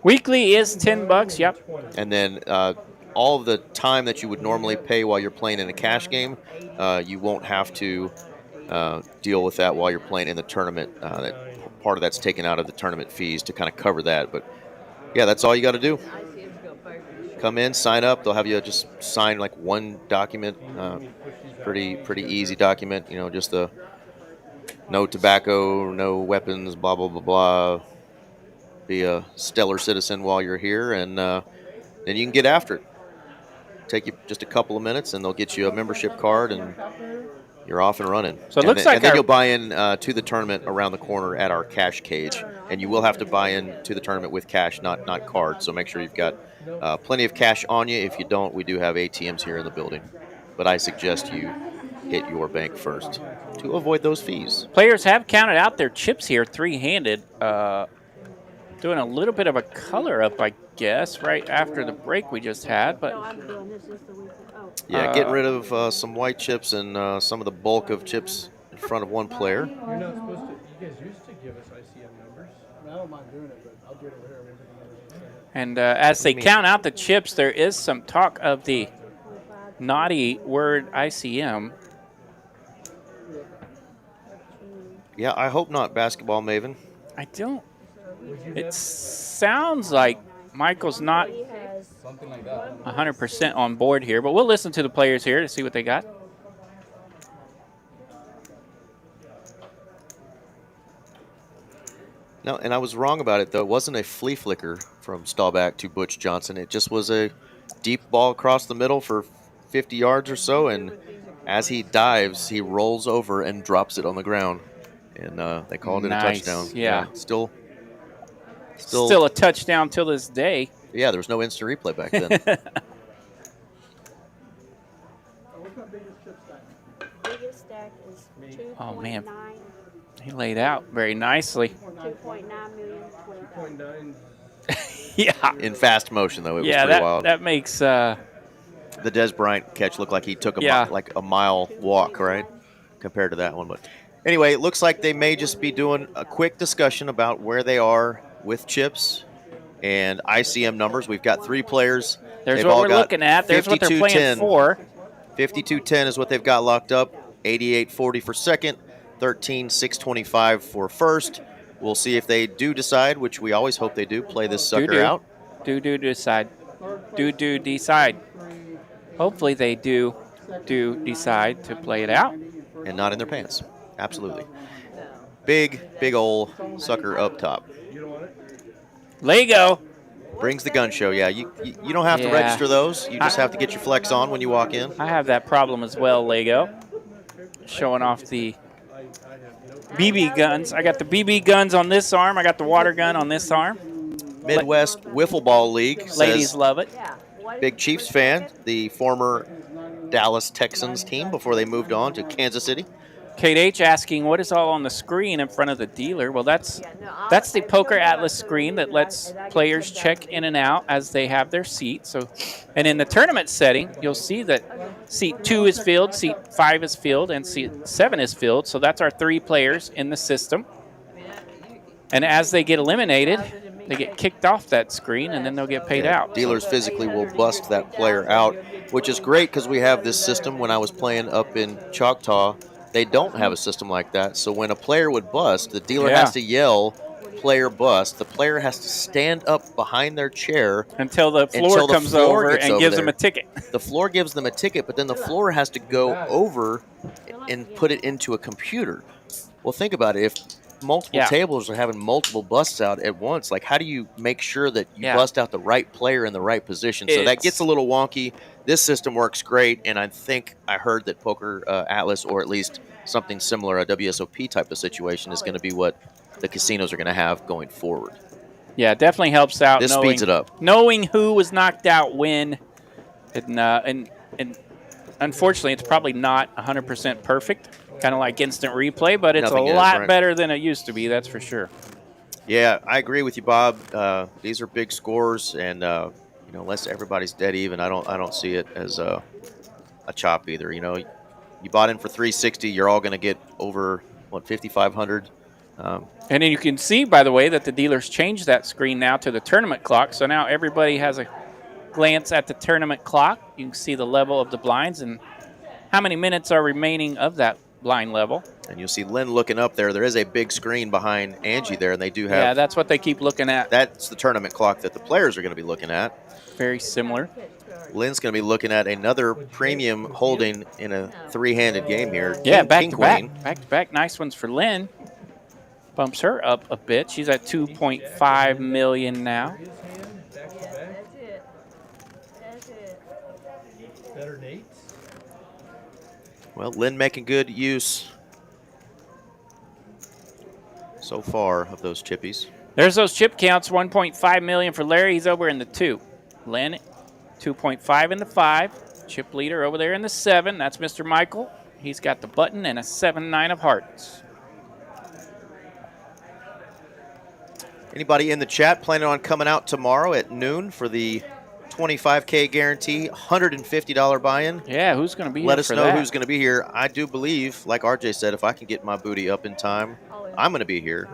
Speaker 1: Weekly is $10, yep.
Speaker 2: And then all of the time that you would normally pay while you're playing in a cash game, you won't have to deal with that while you're playing in the tournament. Part of that's taken out of the tournament fees to kind of cover that. But, yeah, that's all you got to do. Come in, sign up. They'll have you just sign like one document, pretty easy document, you know, just the no tobacco, no weapons, blah, blah, blah, blah. Be a stellar citizen while you're here, and then you can get after it. Take you just a couple of minutes, and they'll get you a membership card, and you're off and running.
Speaker 1: So it looks like
Speaker 2: then you'll buy in to the tournament around the corner at our cash cage, and you will have to buy in to the tournament with cash, not cards. So make sure you've got plenty of cash on you. If you don't, we do have ATMs here in the building, but I suggest you hit your bank first to avoid those fees.
Speaker 1: Players have counted out their chips here three-handed, doing a little bit of a color up, I guess, right after the break we just had. But
Speaker 2: yeah, getting rid of some white chips and some of the bulk of chips in front of one player.
Speaker 4: You're not supposed to. You guys used to give us ICM numbers. I don't mind doing it, but I'll do it over here.
Speaker 1: And as they count out the chips, there is some talk of the naughty word ICM.
Speaker 2: Yeah, I hope not, Basketball Maven.
Speaker 1: I don't. It sounds like Michael's not 100% on board here, but we'll listen to the players here to see what they got.
Speaker 2: No, and I was wrong about it, though. It wasn't a flea flicker from Staubach to Butch Johnson. It just was a deep ball across the middle for 50 yards or so, and As he dives, he rolls over and drops it on the ground. And they called it a touchdown.
Speaker 1: Yeah.
Speaker 2: Still
Speaker 1: a touchdown till this day.
Speaker 2: Yeah, there was no instant replay back then.
Speaker 5: Biggest stack is 2.9.
Speaker 1: Oh, man. He laid out very nicely.
Speaker 5: 2.9 million.
Speaker 4: 2.9.
Speaker 1: Yeah.
Speaker 2: In fast motion, though, it was
Speaker 1: Yeah,
Speaker 2: pretty wild.
Speaker 1: that makes
Speaker 2: The Des Bryant catch looked like he took a mile walk, right, compared to that one. But anyway, it looks like they may just be doing a quick discussion about where they are with chips and ICM numbers. We've got 3 players.
Speaker 1: There's
Speaker 2: They've
Speaker 1: what
Speaker 2: all
Speaker 1: we're
Speaker 2: got
Speaker 1: looking at. There's what they're playing
Speaker 2: 52-10.
Speaker 1: for.
Speaker 2: 52-10 is what they've got locked up. 88-40 for second. 13-625 for first. We'll see if they do decide, which we always hope they do, play this sucker out.
Speaker 1: Decide. Decide. Hopefully they do decide to play it out.
Speaker 2: And not in their pants. Absolutely. Big ol' sucker up top.
Speaker 1: Lego.
Speaker 2: Brings the gun show. Yeah, you don't have to register those. You just have to get your flex on when you walk in.
Speaker 1: I have that problem as well, Lego. Showing off the BB guns. I got the BB guns on this arm. I got the water gun on this arm.
Speaker 2: Midwest Wiffle Ball League.
Speaker 1: Ladies love it.
Speaker 2: Big Chiefs fan. The former Dallas Texans team before they moved on to Kansas City.
Speaker 1: Kate H asking, what is all on the screen in front of the dealer? Well, that's the Poker Atlas screen that lets players check in and out as they have their seat. So, and in the tournament setting, you'll see that seat 2 is filled, seat 5 is filled, and seat 7 is filled. So that's our 3 players in the system. And as they get eliminated, they get kicked off that screen, and then they'll get paid out.
Speaker 2: Dealers physically will bust that player out, which is great because we have this system. When I was playing up in Choctaw, they don't have a system like that. So when a player would bust, the dealer has to yell, player bust. The player has to stand up behind their chair
Speaker 1: until the floor comes over and gives them a ticket.
Speaker 2: The floor gives them a ticket, but then the floor has to go over and put it into a computer. Well, think about it. If multiple tables are having multiple busts out at once, like how do you make sure that you bust out the right player in the right position? So that gets a little wonky. This system works great, and I think I heard that Poker Atlas, or at least something similar, a WSOP type of situation, is going to be what the casinos are going to have going forward.
Speaker 1: Yeah, it definitely helps out.
Speaker 2: This speeds it up.
Speaker 1: Knowing who was knocked out when, and unfortunately, it's probably not 100% perfect, kind of like instant replay, but it's a lot better than it used to be, that's for sure.
Speaker 2: Yeah, I agree with you, Bob. These are big scores, and unless everybody's dead even, I don't see it as a chop either. You bought in for 360, you're all going to get over 5,500.
Speaker 1: And then you can see, by the way, that the dealers changed that screen now to the tournament clock. So now everybody has a glance at the tournament clock. You can see the level of the blinds and how many minutes are remaining of that blind level.
Speaker 2: And you'll see Lynn looking up there. There is a big screen behind Angie there, and they do have...
Speaker 1: Yeah, that's what they keep looking at.
Speaker 2: That's the tournament clock that the players are going to be looking at.
Speaker 1: Very similar.
Speaker 2: Lynn's going to be looking at another premium holding in a 3-handed game here.
Speaker 1: Yeah, back to back. Back to back. Nice ones for Lynn. Bumps her up a bit. She's at 2.5 million now.
Speaker 4: Better dates.
Speaker 2: Well, Lynn making good use so far of those chippies.
Speaker 1: There's those chip counts. 1.5 million for Larry. He's over in the 2. Lynn, 2.5 in the 5. Chip leader over there in the 7. That's Mr. Michael. He's got the button and a 7-9 of hearts.
Speaker 2: Anybody in the chat planning on coming out tomorrow at noon for the $25K guarantee, $150 buy-in?
Speaker 1: Yeah, who's going to be here?
Speaker 2: Let us know who's going to be here. I do believe, like RJ said, if I can get my booty up in time, I'm going to be here.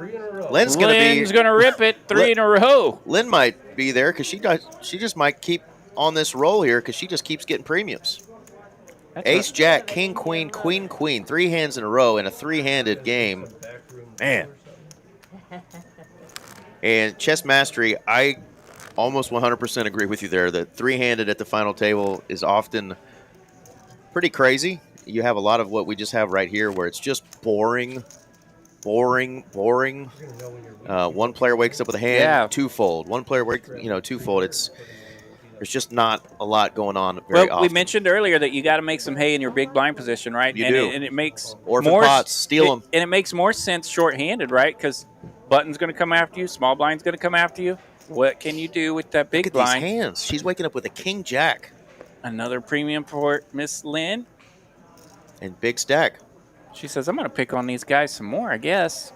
Speaker 2: Lynn's going
Speaker 1: to rip it 3 in a row.
Speaker 2: Lynn might be there because she just might keep on this roll here because she just keeps getting premiums. Ace, Jack, King, Queen, Queen, Queen. 3 hands in a row in a 3-handed game. Man. And Chess Mastery, I almost 100% agree with you there that 3-handed at the final table is often pretty crazy. You have a lot of what we just have right here where it's just boring. One player wakes up with a hand, twofold. One player wakes, twofold. There's just not a lot going on very often.
Speaker 1: We mentioned earlier that you got to make some hay in your big blind position, right?
Speaker 2: You do.
Speaker 1: And it makes
Speaker 2: Orphan
Speaker 1: more
Speaker 2: pots, steal them.
Speaker 1: And it makes more sense shorthanded, right? Because button's going to come after you, small blind's going to come after you. What can you do with that big blind?
Speaker 2: Look at these hands. She's waking up with a king jack.
Speaker 1: Another premium for Miss Lynn.
Speaker 2: And big stack.
Speaker 1: She says, I'm going to pick on these guys some more, I guess.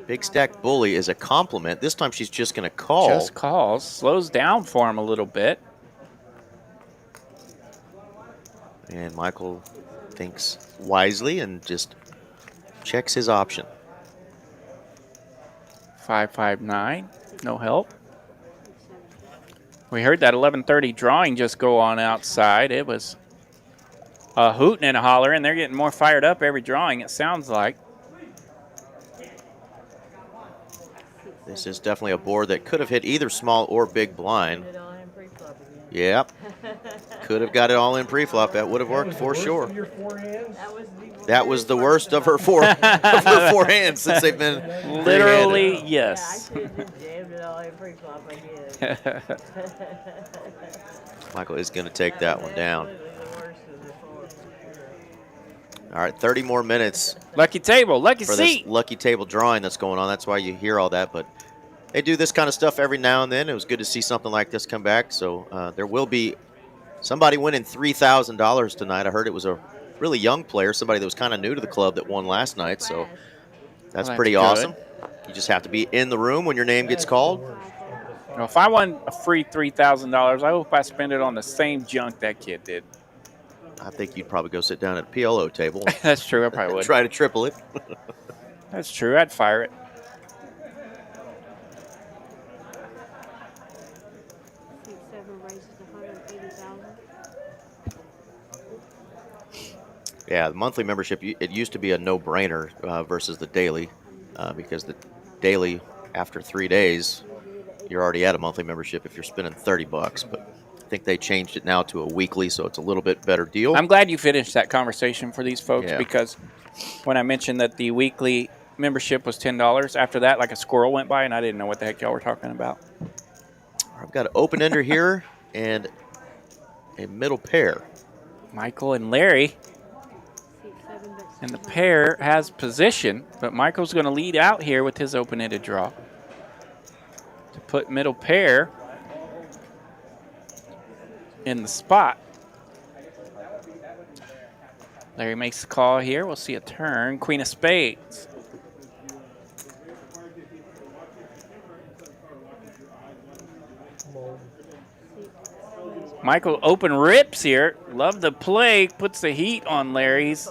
Speaker 2: Big stack bully is a compliment. This time she's just going to call.
Speaker 1: Just calls. Slows down for him a little bit.
Speaker 2: And Michael thinks wisely and just checks his option.
Speaker 1: 559. No help. We heard that 11:30 drawing just go on outside. It was a hooting and a holler, and they're getting more fired up every drawing, it sounds like.
Speaker 2: This is definitely a board that could have hit either small or big blind. Yep. Could have got it all in pre-flop. That would have worked for sure. That was the worst of her four hands since they've been
Speaker 1: literally, yes.
Speaker 2: Michael is going to take that one down. All right, 30 more minutes.
Speaker 1: Lucky table, lucky
Speaker 2: for
Speaker 1: seat.
Speaker 2: This lucky table drawing that's going on. That's why you hear all that. But they do this kind of stuff every now and then. It was good to see something like this come back. So there will be somebody winning $3,000 tonight. I heard it was a really young player, somebody that was kind of new to the club that won last night. So that's pretty awesome. You just have to be in the room when your name gets called.
Speaker 1: Well, if I won a free $3,000, I hope I spend it on the same junk that kid did.
Speaker 2: I think you'd probably go sit down at a PLO table.
Speaker 1: That's true. I probably would.
Speaker 2: Try to triple it.
Speaker 1: That's true. I'd fire it.
Speaker 2: Yeah, the monthly membership, it used to be a no-brainer versus the daily because the daily, after 3 days, you're already at a monthly membership if you're spending $30. But I think they changed it now to a weekly, so it's a little bit better deal.
Speaker 1: I'm glad you finished that conversation for these folks because when I mentioned that the weekly membership was $10, after that, like a squirrel went by, and I didn't know what the heck y'all were talking about.
Speaker 2: I've got an open-ender here and a middle pair.
Speaker 1: Michael and Larry. And the pair has position, but Michael's going to lead out here with his open-ended draw to put middle pair in the spot. Larry makes the call here. We'll see a turn. Queen of spades. Michael open rips here. Love the play. Puts the heat on Larry's.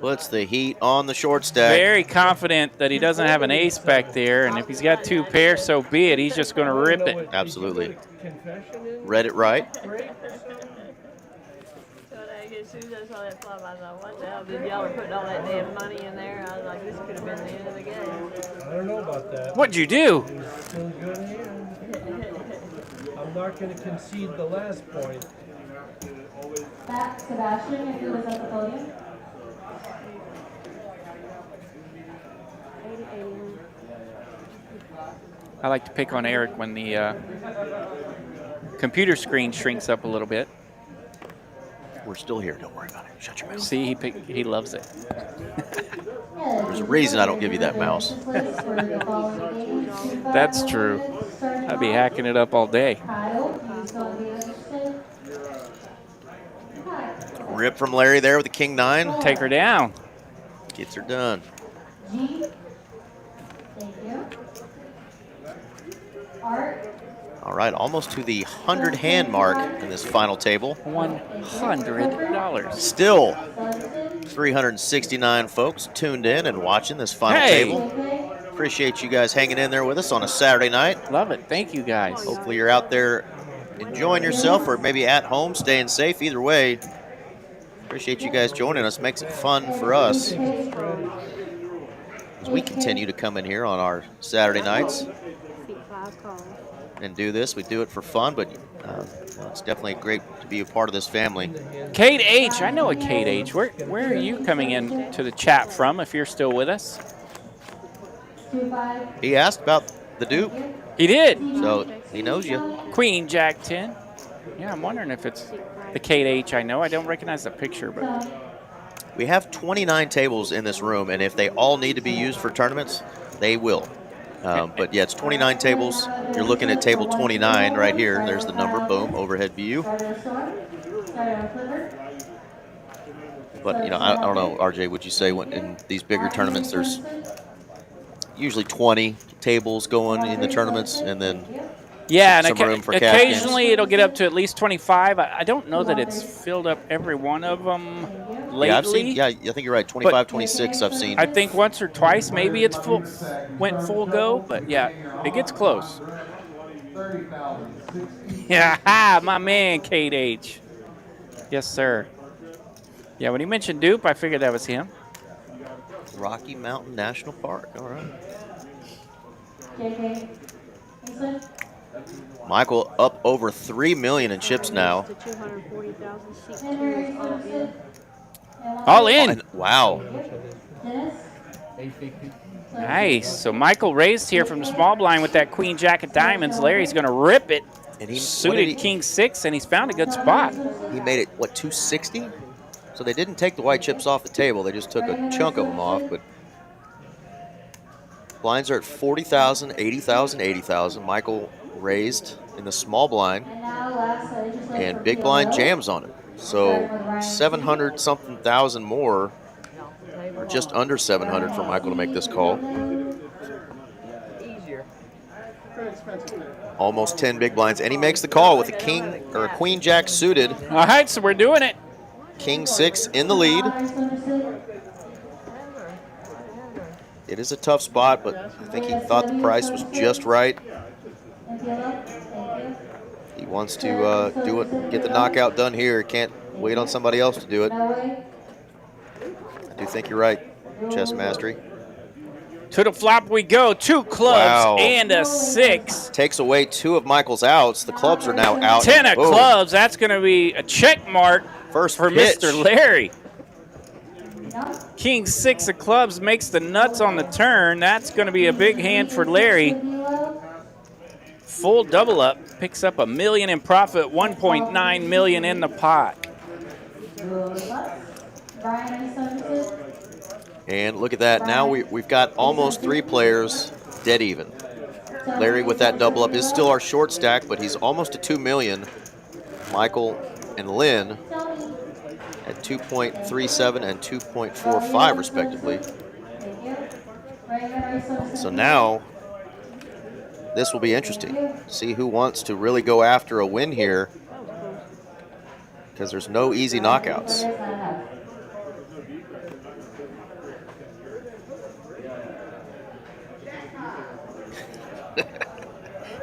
Speaker 2: Puts the heat on the short stack.
Speaker 1: Very confident that he doesn't have an ace back there, and if he's got two pairs, so be it. He's just going to rip it.
Speaker 2: Absolutely. Read it right.
Speaker 3: So as soon as I saw that flop, I thought, what the hell did y'all putting all that damn money in there? I was like, this could have been the end of the game.
Speaker 4: I don't know about that.
Speaker 1: What'd you do?
Speaker 4: Still good hand. I'm not going to concede the last point.
Speaker 6: Sebastian, if he was at the podium.
Speaker 1: I like to pick on Eric when the computer screen shrinks up a little bit.
Speaker 2: We're still here. Don't worry about it. Shut your mouth.
Speaker 1: See, he loves it.
Speaker 2: There's a reason I don't give you that mouse.
Speaker 1: That's true. I'd be hacking it up all day.
Speaker 2: Rip from Larry there with the king nine.
Speaker 1: Take her down.
Speaker 2: Gets her done.
Speaker 6: G. Thank you. Art.
Speaker 2: All right, almost to the 100 hand mark in this final table.
Speaker 1: $100.
Speaker 2: Still 369 folks tuned in and watching this final table. Appreciate you guys hanging in there with us on a Saturday night.
Speaker 1: Love it. Thank you, guys.
Speaker 2: Hopefully you're out there enjoying yourself or maybe at home staying safe. Either way, appreciate you guys joining us. Makes it fun for us as we continue to come in here on our Saturday nights and do this. We do it for fun, but it's definitely great to be a part of this family.
Speaker 1: Kate H. I know a Kate H. Where are you coming in to the chat from if you're still with us?
Speaker 2: He asked about the Duke.
Speaker 1: He did.
Speaker 2: So He knows you.
Speaker 1: Queen, Jack 10. Yeah, I'm wondering if it's the KH. I know. I don't recognize the picture, but
Speaker 2: We have 29 tables in this room, and if they all need to be used for tournaments, they will. But yeah, it's 29 tables. You're looking at table 29 right here. There's the number, boom, overhead view. But, you know, I don't know, RJ, would you say in these bigger tournaments there's usually 20 tables going in the tournaments, and then
Speaker 1: yeah,
Speaker 2: some
Speaker 1: and
Speaker 2: room for cash
Speaker 1: occasionally it'll get up to at least 25. I don't know that it's filled up every one of them lately.
Speaker 2: Yeah, I've seen, yeah, I think you're right. 25, 26 I've seen.
Speaker 1: I think once or twice maybe it's went full go, but yeah, it gets close. Yeah, my man, Kate H. Yes, sir. Yeah, when he mentioned Dupe, I figured that was him.
Speaker 2: Rocky Mountain National Park, all right. Michael up over $3 million in chips now.
Speaker 1: All in.
Speaker 2: Wow.
Speaker 1: Nice. So Michael raised here from the small blind with that Queen Jack of Diamonds. Larry's going to rip it.
Speaker 2: And he
Speaker 1: suited King 6, and he's found a good spot.
Speaker 2: He made it, what, 260? So they didn't take the white chips off the table. They just took a chunk of them off. But blinds are at 40,000, 80,000, 80,000. Michael raised in the small blind, and big blind jams on it. So 700 something thousand more, or just under 700 for Michael to make this call. Almost 10 big blinds, and he makes the call with a king or a queen jack suited.
Speaker 1: All right, so we're doing it.
Speaker 2: King 6 in the lead. It is a tough spot, but I think he thought the price was just right. He wants to do it, get the knockout done here. Can't wait on somebody else to do it. I do think you're right, Chess Mastery.
Speaker 1: To the flop we go. 2 clubs and a 6.
Speaker 2: Takes away 2 of Michael's outs. The clubs are now out.
Speaker 1: 10 of clubs. That's going to be a check mark
Speaker 2: first
Speaker 1: for
Speaker 2: pitch.
Speaker 1: Mr. Larry. King 6 of clubs makes the nuts on the turn. That's going to be a big hand for Larry. Full double up. Picks up $1 million in profit. 1.9 million in the pot.
Speaker 2: And look at that. Now we've got almost 3 players dead even. Larry with that double up is still our short stack, but he's almost to $2 million. Michael and Lynn at 2.37 and 2.45 respectively. So now this will be interesting. See who wants to really go after a win here, because there's no easy knockouts.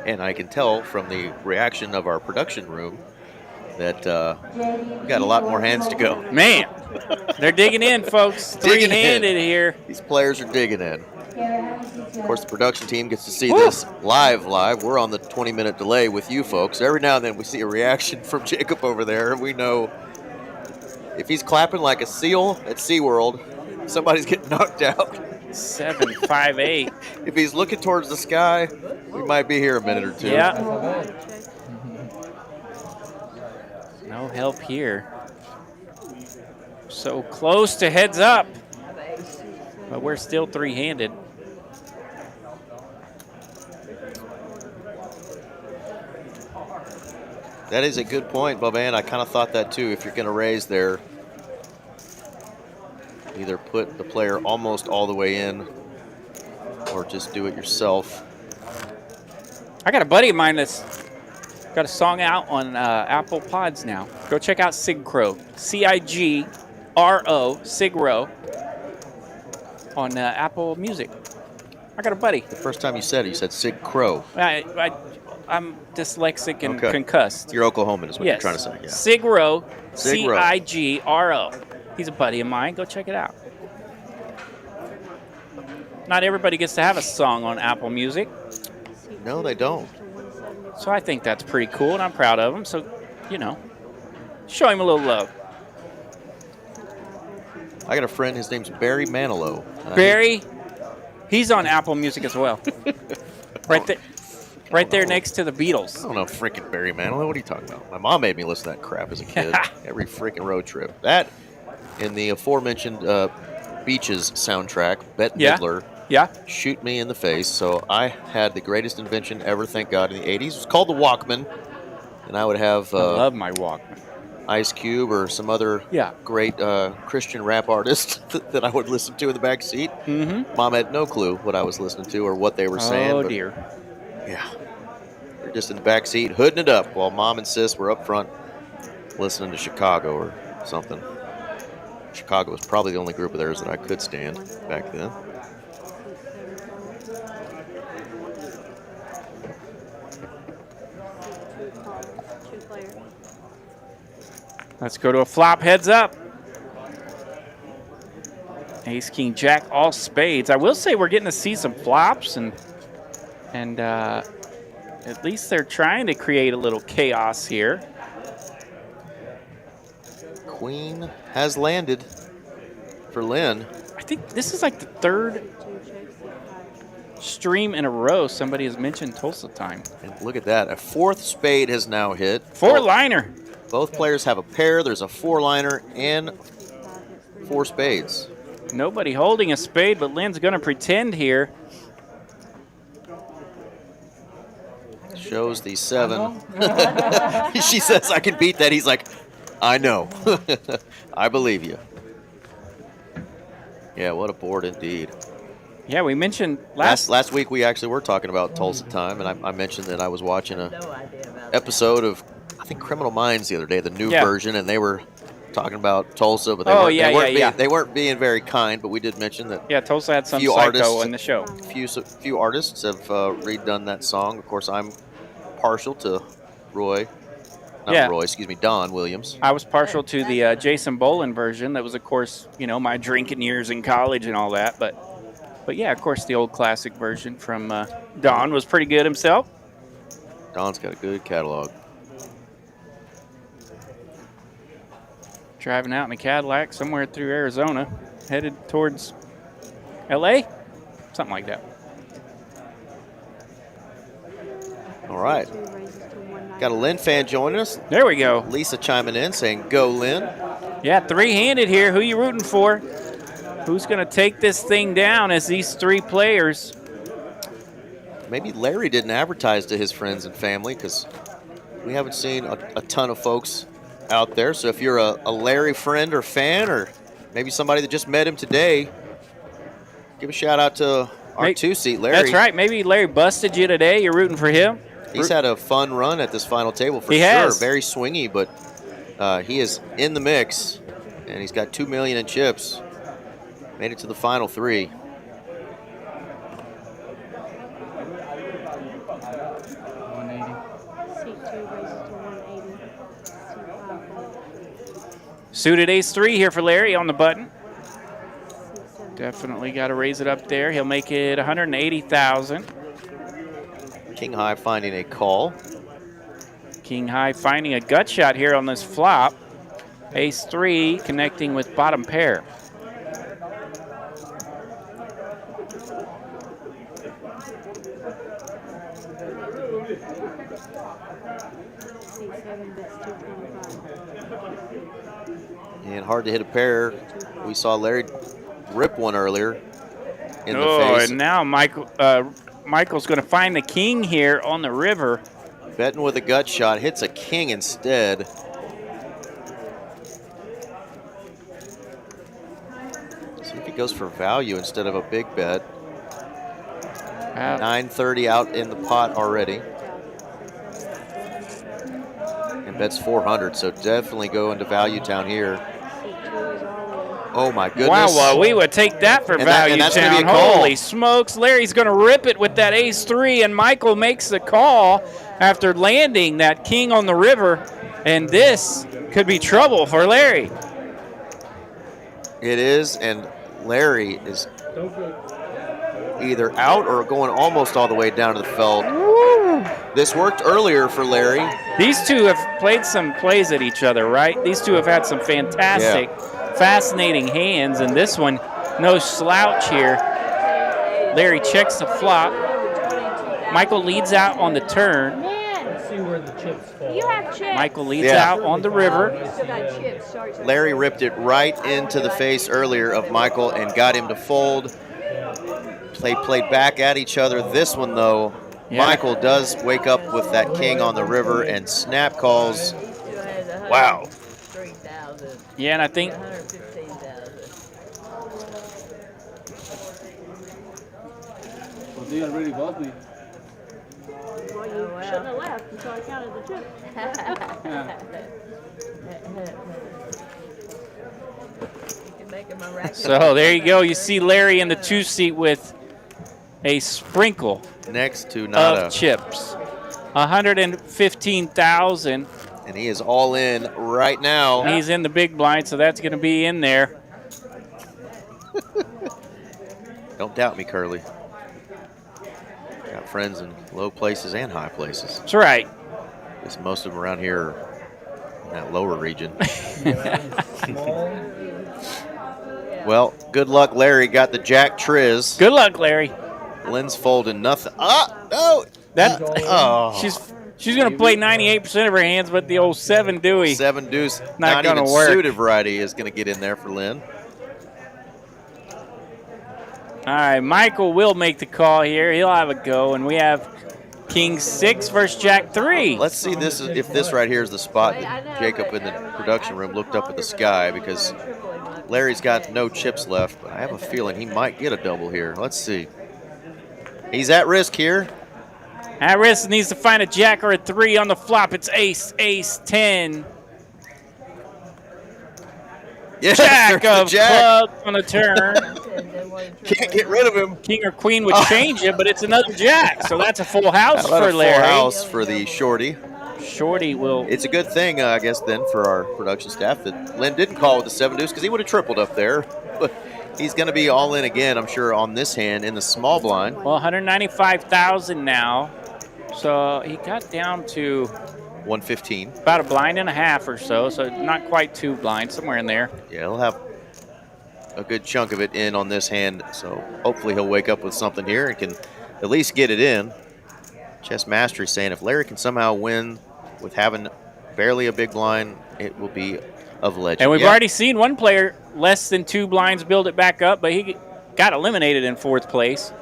Speaker 2: And I can tell from the reaction of our production room that we got a lot more hands to go.
Speaker 1: Man, they're digging in, folks. Three-handed here.
Speaker 2: These players are digging in. Of course, the production team gets to see this live. We're on the 20-minute delay with you folks. Every now and then we see a reaction from Jacob over there, and we know if he's clapping like a seal at SeaWorld, somebody's getting knocked out.
Speaker 1: 758.
Speaker 2: If he's looking towards the sky, we might be here a minute or two.
Speaker 1: Yeah. No help here. So close to heads up, but we're still three-handed.
Speaker 2: That is a good point, Boban. I kind of thought that too. If you're going to raise there, either put the player almost all the way in or just do it yourself.
Speaker 1: I got a buddy of mine that's got a song out on Apple Pods now. Go check out Sigro, C-I-G-R-O, Sigro, on Apple Music. I got a buddy.
Speaker 2: The first time you said it, you said Sig Crow.
Speaker 1: I'm dyslexic and concussed.
Speaker 2: You're Oklahoman is what you're trying to say. Yeah.
Speaker 1: Sigro, C-I-G-R-O. He's a buddy of mine. Go check it out. Not everybody gets to have a song on Apple Music.
Speaker 2: No, they don't.
Speaker 1: So I think that's pretty cool, and I'm proud of him. So, you know, show him a little love.
Speaker 2: I got a friend. His name's Barry Manilow.
Speaker 1: Barry, he's on Apple Music as well. Right there. Right there next to the Beatles.
Speaker 2: I don't know freaking Barry Manilow. What are you talking about? My mom made me listen to that crap as a kid. Every freaking road trip. That and the aforementioned Beaches soundtrack, Bette Midler.
Speaker 1: Yeah.
Speaker 2: Shoot me in the face. So I had the greatest invention ever, thank God, in the 80s. It was called the Walkman. And I would have...
Speaker 1: I love my Walkman.
Speaker 2: Ice Cube or some other great Christian rap artist that I would listen to in the back seat.
Speaker 1: Mm-hmm.
Speaker 2: Mom had no clue what I was listening to or what they were saying.
Speaker 1: Oh, dear.
Speaker 2: Yeah. They're just in the back seat, hooding it up while Mom and Sis were up front listening to Chicago or something. Chicago was probably the only group of theirs that I could stand back then.
Speaker 1: Let's go to a flop heads up. Ace, King, Jack, all spades. I will say we're getting to see some flops, and at least they're trying to create a little chaos here.
Speaker 2: Queen has landed for Lynn.
Speaker 1: I think this is like the third stream in a row somebody has mentioned Tulsa time.
Speaker 2: And look at that. A fourth spade has now hit.
Speaker 1: Four-liner.
Speaker 2: Both players have a pair. There's a four-liner and four spades.
Speaker 1: Nobody holding a spade, but Lynn's going to pretend here.
Speaker 2: Shows the 7. She says, I can beat that. He's like, I know. I believe you. Yeah, what a board indeed.
Speaker 1: Yeah, we mentioned
Speaker 2: last week we actually were talking about Tulsa time, and I mentioned that I was watching an episode of, I think, Criminal Minds the other day, the new version, and they were talking about Tulsa, but they weren't being very kind, but we did mention that
Speaker 1: Tulsa had some psycho in the show.
Speaker 2: Few artists have redone that song. Of course, I'm partial to Don Williams.
Speaker 1: I was partial to the Jason Boland version. That was, of course, my drinking years in college and all that. But yeah, of course, the old classic version from Don was pretty good himself.
Speaker 2: Don's got a good catalog.
Speaker 1: Driving out in a Cadillac somewhere through Arizona, headed towards L.A., something like that.
Speaker 2: All right. Got a Lynn fan joining us.
Speaker 1: There we go.
Speaker 2: Lisa chiming in saying, go Lynn.
Speaker 1: Yeah, three-handed here. Who you rooting for? Who's going to take this thing down as these three players?
Speaker 2: Maybe Larry didn't advertise to his friends and family because we haven't seen a ton of folks out there. So if you're a Larry friend or fan, or maybe somebody that just met him today, give a shout out to our two-seat Larry.
Speaker 1: That's right. Maybe Larry busted you today. You're rooting for him.
Speaker 2: He's had a fun run at this final table for sure.
Speaker 1: Has.
Speaker 2: Very swingy, but he is in the mix, and he's got $2 million in chips. Made it to the final three.
Speaker 1: Suited ace-3 here for Larry on the button. Definitely got to raise it up there. He'll make it 180,000.
Speaker 2: King high finding a call.
Speaker 1: King high finding a gut shot here on this flop. Ace-3 connecting with bottom pair.
Speaker 2: And hard to hit a pair. We saw Larry rip one earlier in the face.
Speaker 1: And now Michael's going to find the king here on the river.
Speaker 2: Betting with a gut shot, hits a king instead. See if he goes for value instead of a big bet. 930 out in the pot already. And bets 400, so definitely go into value town here. Oh my goodness.
Speaker 1: Wow, we would take that for value town. Holy smokes. Larry's going to rip it with that ace-3, and Michael makes the call after landing that king on the river, and this could be trouble for Larry.
Speaker 2: It is, and Larry is either out or going almost all the way down to the felt.
Speaker 1: Woo.
Speaker 2: This worked earlier for Larry.
Speaker 1: These two have played some plays at each other, right? These two have had some fantastic, fascinating hands, and this one, no slouch here. Larry checks the flop. Michael leads out on the turn.
Speaker 4: Let's see where the chips fall.
Speaker 5: You have chips.
Speaker 1: Michael leads
Speaker 2: Yeah.
Speaker 1: out on the river.
Speaker 3: Still got chips. Sorry.
Speaker 2: Larry ripped it right into the face earlier of Michael and got him to fold. They played back at each other. This one, though,
Speaker 1: Yeah.
Speaker 2: Michael does wake up with that king on the river and snap calls. Wow.
Speaker 3: 3,000.
Speaker 1: Yeah, and I think
Speaker 3: 115,000.
Speaker 7: Well, they already bought me.
Speaker 5: Well, you shouldn't have left until I counted the chips.
Speaker 1: so. There you go. You see Larry in the 2-seat with a sprinkle
Speaker 2: Next to Nada.
Speaker 1: of chips. 115,000.
Speaker 2: And he is all in right now.
Speaker 1: He's in the big blind, so that's going to be in there.
Speaker 2: Don't doubt me, Curly. Got friends in low places and high places.
Speaker 1: That's right.
Speaker 2: Guess most of them around here are in that lower region. Well, good luck, Larry. Got the Jack Triz.
Speaker 1: Good luck, Larry.
Speaker 2: Lynn's folding nothing. No.
Speaker 1: She's going to play 98% of her hands, but the old 7 Dewey.
Speaker 2: 7 deuce.
Speaker 1: Not
Speaker 2: even
Speaker 1: gonna work.
Speaker 2: suited variety is going to get in there for Lynn.
Speaker 1: All right, Michael will make the call here. He'll have a go, and we have King 6 versus Jack 3.
Speaker 2: Let's see this if this right here is the spot that Jacob in the production room looked up at the sky, because Larry's got no chips left, but I have a feeling he might get a double here. Let's see. He's at risk here.
Speaker 1: At risk, needs to find a Jack or a 3 on the flop. It's ace, ace, 10.
Speaker 2: Yeah,
Speaker 1: Jack
Speaker 2: there's the
Speaker 1: of
Speaker 2: Jack.
Speaker 1: clubs on the turn.
Speaker 2: Can't get rid of him.
Speaker 1: King or queen would change it, but it's another Jack, so that's a full house
Speaker 2: How about
Speaker 1: for
Speaker 2: a full
Speaker 1: Larry.
Speaker 2: house for the shorty.
Speaker 1: Shorty will.
Speaker 2: It's a good thing, I guess, then for our production staff that Lynn didn't call with the 7 deuce, because he would have tripled up there. But he's going to be all in again, I'm sure, on this hand in the small blind.
Speaker 1: Well, 195,000 now. So he got down to
Speaker 2: 115.
Speaker 1: about a blind and a half or so not quite 2 blinds, somewhere in there.
Speaker 2: Yeah, he'll have a good chunk of it in on this hand, so hopefully he'll wake up with something here and can at least get it in. Chess Mastery saying if Larry can somehow win with having barely a big blind, it will be of legend.
Speaker 1: And we've already seen one player less than 2 blinds build it back up, but he got eliminated in 4th place.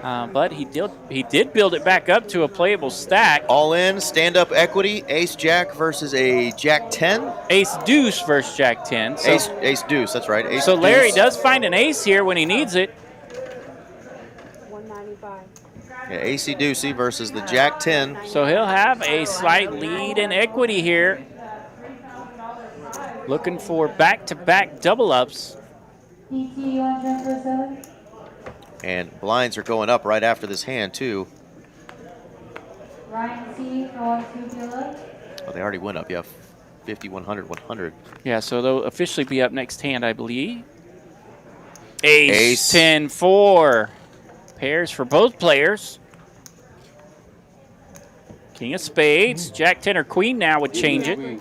Speaker 1: But he did build it back up to a playable stack.
Speaker 2: All in, stand-up equity, ace-jack versus a jack-10.
Speaker 1: Ace-deuce versus jack-10. So,
Speaker 2: Ace-deuce, that's right. Ace
Speaker 1: so Larry
Speaker 2: deuce.
Speaker 1: does find an ace here when he needs it.
Speaker 5: 195.
Speaker 2: Yeah, AC-deucey versus the jack-10.
Speaker 1: So he'll have a slight lead in equity here. Looking for back-to-back double-ups.
Speaker 6: PT, you want to jump for 7?
Speaker 2: And blinds are going up right after this hand, too.
Speaker 6: Ryan C, for 1, 2 kilo.
Speaker 2: Oh, they already went up, yeah. 50, 100, 100.
Speaker 1: Yeah, so they'll officially be up next hand, I believe. Ace,
Speaker 2: Ace.
Speaker 1: 10, 4. Pairs for both players. King of spades. Jack 10 or queen now would change it.
Speaker 3: Queen,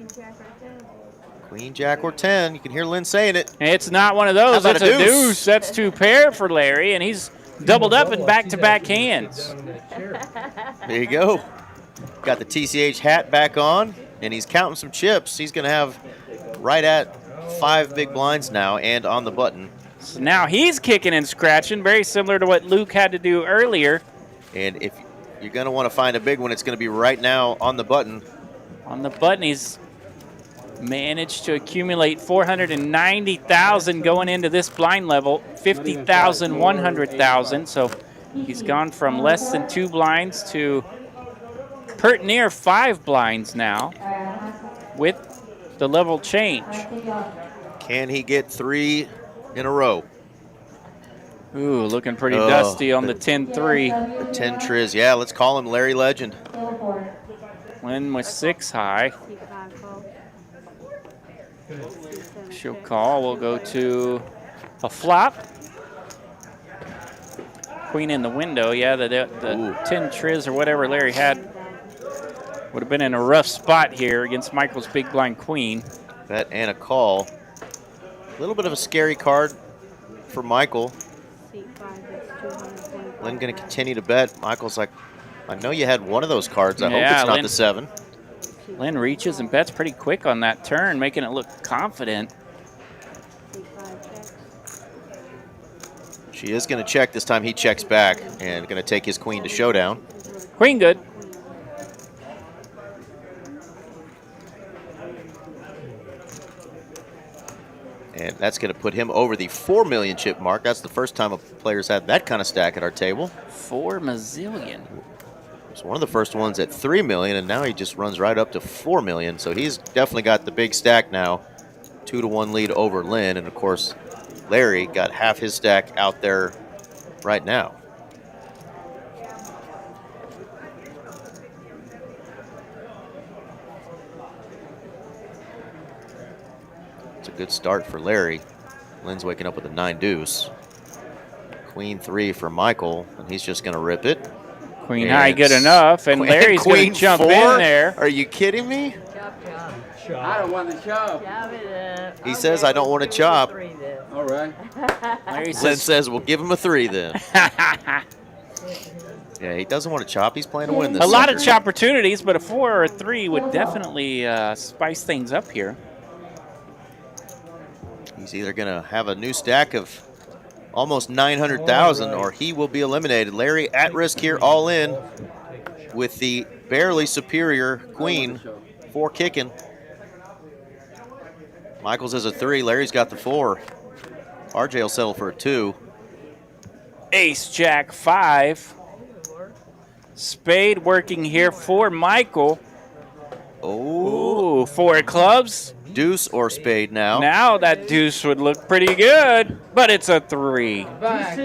Speaker 3: Jack, or 10.
Speaker 2: Queen, jack, or 10. You can hear Lynn saying it.
Speaker 1: It's not one of those.
Speaker 2: How about
Speaker 1: It's a
Speaker 2: a deuce?
Speaker 1: deuce. That's 2 pair for Larry, and he's doubled up in back-to-back hands.
Speaker 2: There you go. Got the TCH hat back on, and he's counting some chips. He's going to have right at 5 big blinds now and on the button.
Speaker 1: So now he's kicking and scratching, very similar to what Luke had to do earlier.
Speaker 2: And if you're going to want to find a big one, it's going to be right now on the button.
Speaker 1: On the button, he's managed to accumulate 490,000 going into this blind level, 50,000, 100,000. So he's gone from less than 2 blinds to pert near 5 blinds now with the level change.
Speaker 2: Can he get 3 in a row?
Speaker 1: Ooh, looking pretty dusty on the 10-3.
Speaker 2: The 10 triz. Yeah, let's call him Larry Legend.
Speaker 1: Lynn with 6 high. She'll call. We'll go to a flop. Queen in the window. Yeah, the 10 triz or whatever Larry had would have been in a rough spot here against Michael's big blind queen.
Speaker 2: Bet and a call. A little bit of a scary card for Michael.
Speaker 5: Seat 5 is 225.
Speaker 2: Lynn going to continue to bet. Michael's like, I know you had one of those cards. I hope
Speaker 1: Yeah,
Speaker 2: it's not
Speaker 1: Lynn,
Speaker 2: the 7.
Speaker 1: Lynn reaches and bets pretty quick on that turn, making it look confident.
Speaker 2: She is going to check this time. He checks back and going to take his queen to showdown.
Speaker 1: Queen good.
Speaker 2: And that's going to put him over the 4 million chip mark. That's the first time a player's had that kind of stack at our table.
Speaker 1: 4 mazillion.
Speaker 2: It's one of the first ones at 3 million, and now he just runs right up to 4 million. So he's definitely got the big stack now. 2-1 lead over Lynn, and of course, Larry got half his stack out there right now. It's a good start for Larry. Lynn's waking up with a 9 deuce. Queen 3 for Michael, and he's just going to rip it.
Speaker 1: Queen high good enough, and Larry's going to jump
Speaker 2: 4?
Speaker 1: in there.
Speaker 2: Are you kidding me?
Speaker 7: I don't want to chop.
Speaker 2: He says, I don't want to chop.
Speaker 7: All right.
Speaker 2: Lynn says, we'll give him a 3 then. Yeah, he doesn't want to chop. He's playing to win this.
Speaker 1: A lot of chop opportunities, but a 4 or a 3 would definitely spice things up here.
Speaker 2: He's either going to have a new stack of almost 900,000 or he will be eliminated. Larry at risk here, all in with the barely superior queen. 4 kicking. Michael's is a 3. Larry's got the 4. RJ will settle for a 2.
Speaker 1: Ace, Jack, 5. Spade working here for Michael.
Speaker 2: Oh.
Speaker 1: Ooh, 4 clubs.
Speaker 2: Deuce or spade now.
Speaker 1: Now that deuce would look pretty good, but it's a 3.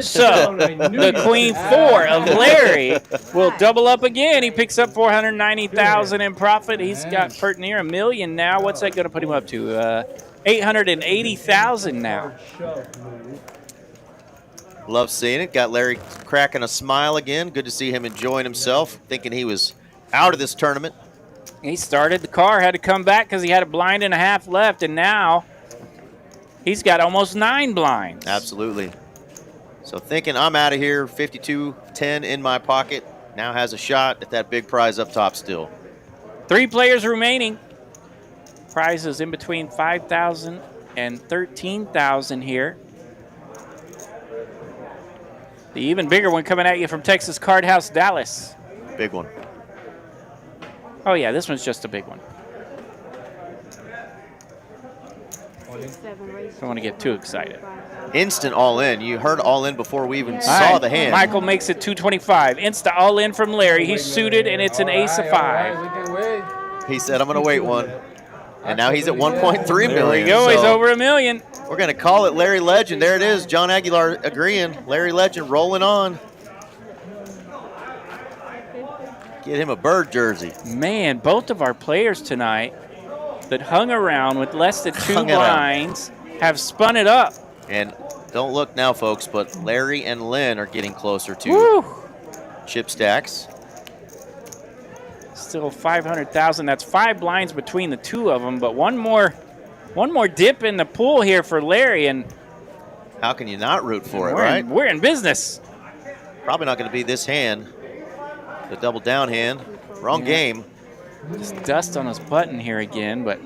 Speaker 1: So the queen 4 of Larry will double up again. He picks up 490,000 in profit. He's got pert near $1 million now. What's that going to put him up to? 880,000 now.
Speaker 2: Love seeing it. Got Larry cracking a smile again. Good to see him enjoying himself, thinking he was out of this tournament.
Speaker 1: He started the car, had to come back because he had a blind and a half left, and now he's got almost 9 blinds.
Speaker 2: Absolutely. So thinking I'm out of here, 52-10 in my pocket. Now has a shot at that big prize up top still.
Speaker 1: 3 players remaining. Prizes in between 5,000 and 13,000 here. The even bigger one coming at you from Texas Card House, Dallas.
Speaker 2: Big one.
Speaker 1: Oh, yeah, this one's just a big one. Don't want to get too excited.
Speaker 2: Instant all in. You heard all in before we even saw the hand.
Speaker 1: Michael makes it 225. Insta all in from Larry. He's suited, and it's an ace of 5.
Speaker 2: He said, I'm going to wait one. And now he's at 1.3 million.
Speaker 1: There we go. He's over $1 million.
Speaker 2: We're going to call it Larry Legend. There it is. John Aguilar agreeing. Larry Legend rolling on. Get him a bird jersey.
Speaker 1: Man, both of our players tonight that hung around with less than 2 blinds have spun it up.
Speaker 2: And don't look now, folks, but Larry and Lynn are getting closer to chip stacks.
Speaker 1: Still 500,000. That's 5 blinds between the 2 of them, but one more dip in the pool here for Larry, and
Speaker 2: how can you not root for it, right?
Speaker 1: We're in business.
Speaker 2: Probably not going to be this hand. The double down hand. Wrong game.
Speaker 1: Just dust on his button here again, but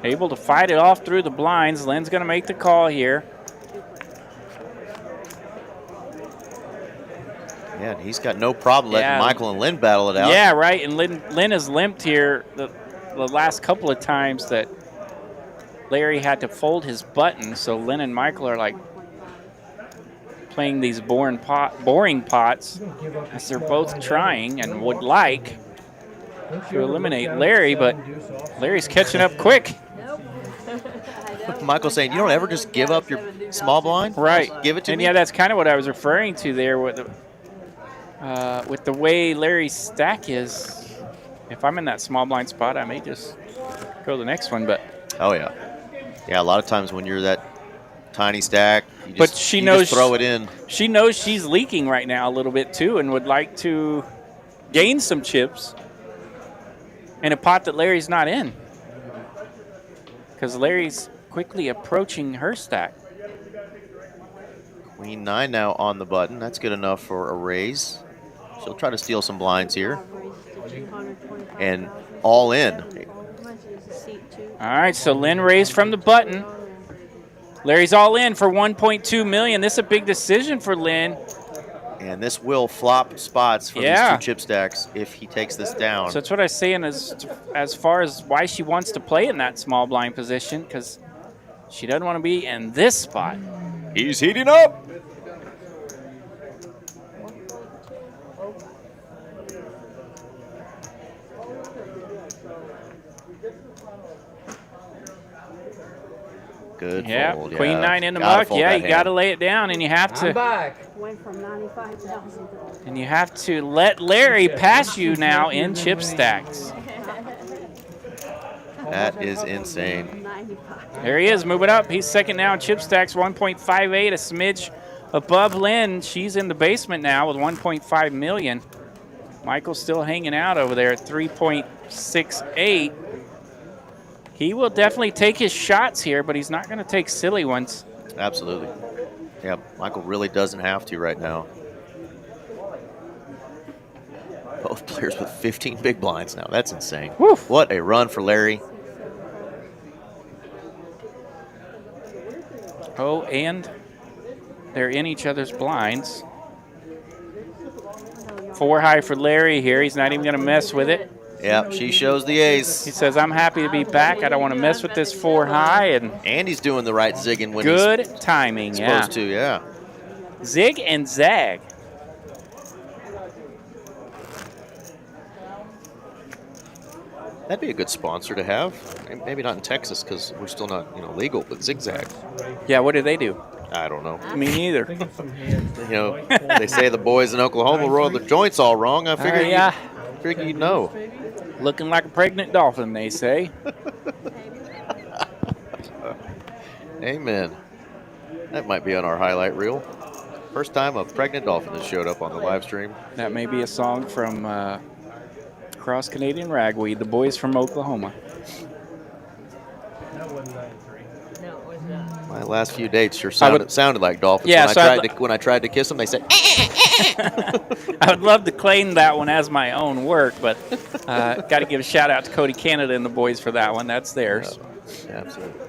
Speaker 1: able to fight it off through the blinds. Lynn's going to make the call here.
Speaker 2: Yeah, and he's got no problem letting Michael and Lynn battle it out.
Speaker 1: Yeah, right. And Lynn has limped here the last couple of times that Larry had to fold his button. So Lynn and Michael are like playing these boring pots as they're both trying and would like to eliminate Larry, but Larry's catching up quick.
Speaker 2: Michael's saying, you don't ever just give up your small blind?
Speaker 1: Right.
Speaker 2: Just give it to me?
Speaker 1: And yeah, that's kind of what I was referring to there with the way Larry's stack is. If I'm in that small blind spot, I may just go to the next one, but.
Speaker 2: Oh, yeah. Yeah, a lot of times when you're that tiny stack, you just,
Speaker 1: but she knows,
Speaker 2: just throw it in.
Speaker 1: She knows she's leaking right now a little bit too and would like to gain some chips in a pot that Larry's not in. Because Larry's quickly approaching her stack.
Speaker 2: Queen 9 now on the button. That's good enough for a raise. She'll try to steal some blinds here. And all in.
Speaker 1: All right, so Lynn raised from the button. Larry's all in for $1.2 million. This is a big decision for Lynn.
Speaker 2: And this will flop spots for these 2 chip stacks if he takes this down.
Speaker 1: So that's what I was saying as far as why she wants to play in that small blind position, because she doesn't want to be in this spot.
Speaker 2: He's heating up. Good fold.
Speaker 1: Queen 9 in the muck. Yeah, you got to lay it down, and you have to.
Speaker 5: Went from 95,000.
Speaker 1: And you have to let Larry pass you now in chip stacks.
Speaker 2: That is insane.
Speaker 5: 95.
Speaker 1: There he is, moving up. He's second now in chip stacks, 1.58, a smidge above Lynn. She's in the basement now with 1.5 million. Michael's still hanging out over there at 3.68. He will definitely take his shots here, but he's not going to take silly ones.
Speaker 2: Absolutely. Yeah, Michael really doesn't have to right now. Both players with 15 big blinds now. That's insane.
Speaker 1: Woof.
Speaker 2: What a run for Larry.
Speaker 1: Oh, and they're in each other's blinds. 4 high for Larry here. He's not even going to mess with it.
Speaker 2: Yep, she shows the ace.
Speaker 1: He says, I'm happy to be back. I don't want to mess with this 4 high.
Speaker 2: And he's doing the right zigging when
Speaker 1: good timing,
Speaker 2: he's supposed to, yeah.
Speaker 1: Zig and zag.
Speaker 2: That'd be a good sponsor to have. Maybe not in Texas because we're still not, legal, but Zigzag.
Speaker 1: Yeah, what do they do?
Speaker 2: I don't know.
Speaker 1: Me neither.
Speaker 2: They say the boys in Oklahoma roll their joints all wrong. I figured you'd know.
Speaker 1: Looking like a pregnant dolphin, they say.
Speaker 2: Amen. That might be on our highlight reel. First time a pregnant dolphin has showed up on the live stream.
Speaker 1: That may be a song from Cross Canadian Ragweed, the boys from Oklahoma.
Speaker 4: That wasn't 93.
Speaker 3: No, it was not.
Speaker 2: My last few dates sure sounded like dolphins.
Speaker 1: Yeah,
Speaker 2: when I tried to kiss them, they said.
Speaker 1: I would love to claim that one as my own work, but got to give a shout out to Cody Canada and the boys for that one. That's theirs.
Speaker 2: Yeah, absolutely.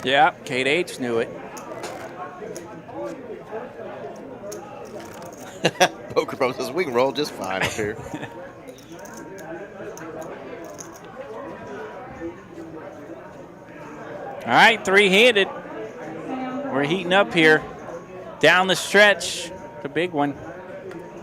Speaker 1: Yeah, Kate H knew it.
Speaker 2: Poker Pro says we can roll just fine up here.
Speaker 1: All right, 3-handed. We're heating up here. Down the stretch, the big one.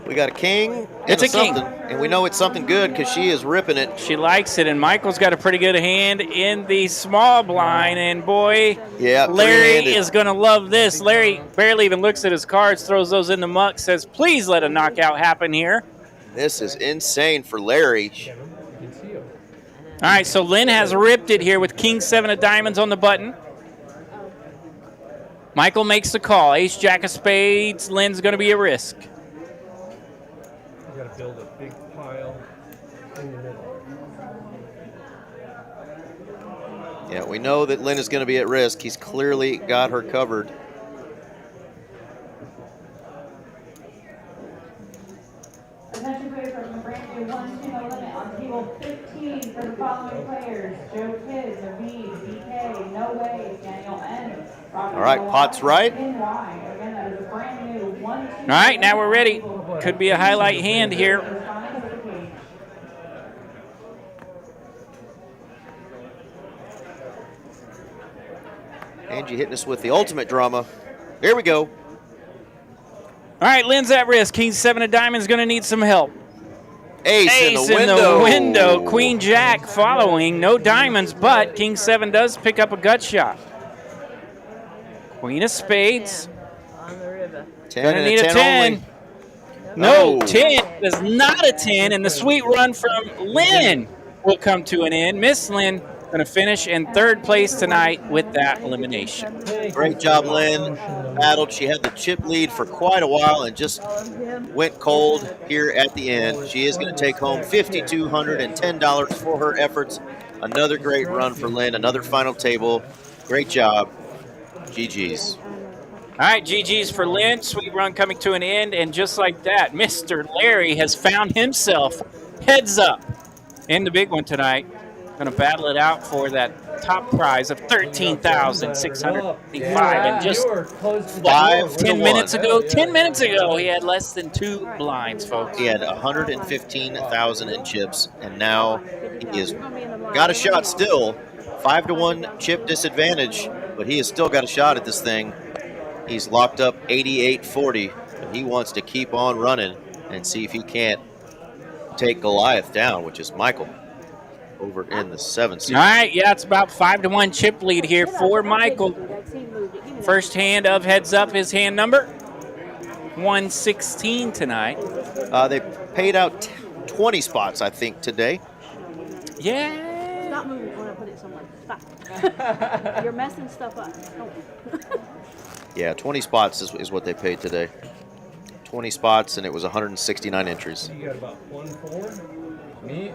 Speaker 2: We got a king.
Speaker 1: It's a king.
Speaker 2: And we know it's something good because she is ripping it.
Speaker 1: She likes it, and Michael's got a pretty good hand in the small blind, and boy, Larry is going to love this. Larry barely even looks at his cards, throws those in the muck, says, please let a knockout happen here.
Speaker 2: This is insane for Larry.
Speaker 1: All right, so Lynn has ripped it here with King 7 of diamonds on the button. Michael makes the call. Ace, Jack of spades. Lynn's going to be at risk.
Speaker 4: You got to build a big pile in the middle.
Speaker 2: Yeah, we know that Lynn is going to be at risk. He's clearly got her covered.
Speaker 6: Attention players from the brand new 1-2 limit on table 15 for the following players: Joe Kids, Aviv, BK, No Way, Daniel N.
Speaker 2: All right, pot's right.
Speaker 6: Again, that is a brand new 1-2.
Speaker 1: All right, now we're ready. Could be a highlight hand here.
Speaker 2: Angie hitting us with the ultimate drama. Here we go.
Speaker 1: All right, Lynn's at risk. King 7 of diamonds going to need some help.
Speaker 2: Ace in
Speaker 1: the window. Queen Jack following. No diamonds, but King 7 does pick up a gut shot. Queen of spades.
Speaker 3: On the river.
Speaker 1: Gonna need a 10. No, 10 is not a 10, and the sweet run from Lynn will come to an end. Miss Lynn going to finish in third place tonight with that elimination.
Speaker 2: Great job, Lynn. Battled. She had the chip lead for quite a while and just went cold here at the end. She is going to take home $5,210 for her efforts Another great run for Lynn. Another final table. Great job. GG's.
Speaker 1: All right, GG's for Lynn. Sweet run coming to an end. And just like that, Mr. Larry has found himself heads up in the big one tonight. Going to battle it out for that top prize of $13,685. And just 10 minutes ago, 10 minutes ago, he had less than 2 blinds, folks.
Speaker 2: He had 115,000 in chips, and now he has got a shot still. 5-1 chip disadvantage, but he has still got a shot at this thing. He's locked up 88.40, but he wants to keep on running and see if he can't take Goliath down, which is Michael over in the 7th seed.
Speaker 1: All right, yeah, it's about 5-1 chip lead here for Michael. First hand of heads up, his hand number 116 tonight.
Speaker 2: They paid out 20 spots, I think, today.
Speaker 1: Yeah.
Speaker 5: Stop moving when I put it somewhere. Stop. You're messing stuff up. Oh.
Speaker 2: Yeah, 20 spots is what they paid today. 20 spots, and it was 169 entries.
Speaker 4: You got about 1-4? Me,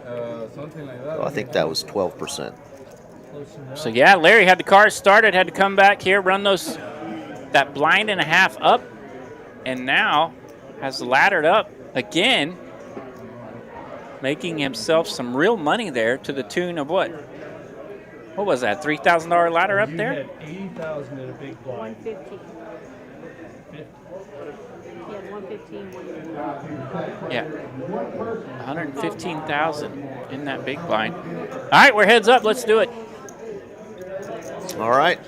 Speaker 4: something like that.
Speaker 2: So I think that was 12%.
Speaker 1: So yeah, Larry had the car started, had to come back here, run that blind and a half up, and now has laddered up again, making himself some real money there to the tune of what? What was that? $3,000 ladder up there?
Speaker 4: You had 80,000 in a big blind.
Speaker 5: 115. He had 115.
Speaker 1: Yeah, 115,000 in that big blind. All right, we're heads up. Let's do it.
Speaker 2: All right.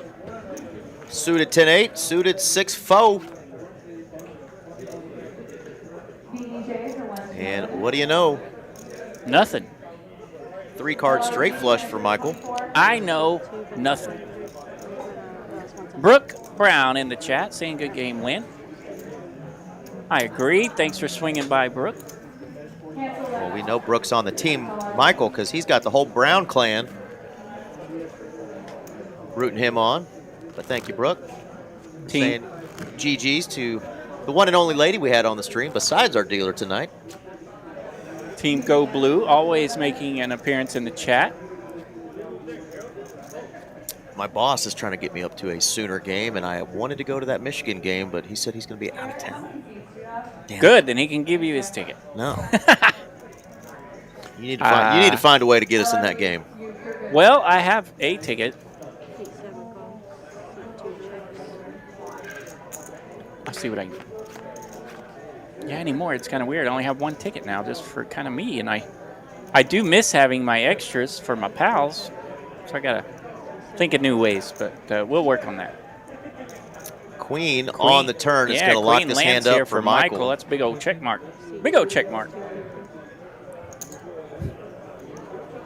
Speaker 2: Suited 10-8, suited 6-4. And what do you know?
Speaker 1: Nothing.
Speaker 2: 3-card straight flush for Michael.
Speaker 1: I know nothing. Brooke Brown in the chat saying good game, Lynn. I agree. Thanks for swinging by, Brooke.
Speaker 2: Well, we know Brooke's on the team, Michael, because he's got the whole Brown clan rooting him on. But thank you, Brooke. Saying GG's to the one and only lady we had on the stream besides our dealer tonight.
Speaker 1: Team Go Blue always making an appearance in the chat.
Speaker 2: My boss is trying to get me up to a Sooner game, and I wanted to go to that Michigan game, but he said he's going to be out of town. Damn.
Speaker 1: Good, then he can give you his ticket.
Speaker 2: No. You need to find a way to get us in that game.
Speaker 1: Well, I have a ticket. I'll see what I can. Yeah, anymore. It's kind of weird. I only have one ticket now, just for kind of me, and I do miss having my extras for my pals, so I gotta think of new ways. But we'll work on that.
Speaker 2: Queen on the turn is going to lock this hand up for Michael.
Speaker 1: That's a big old check mark. Big old check mark.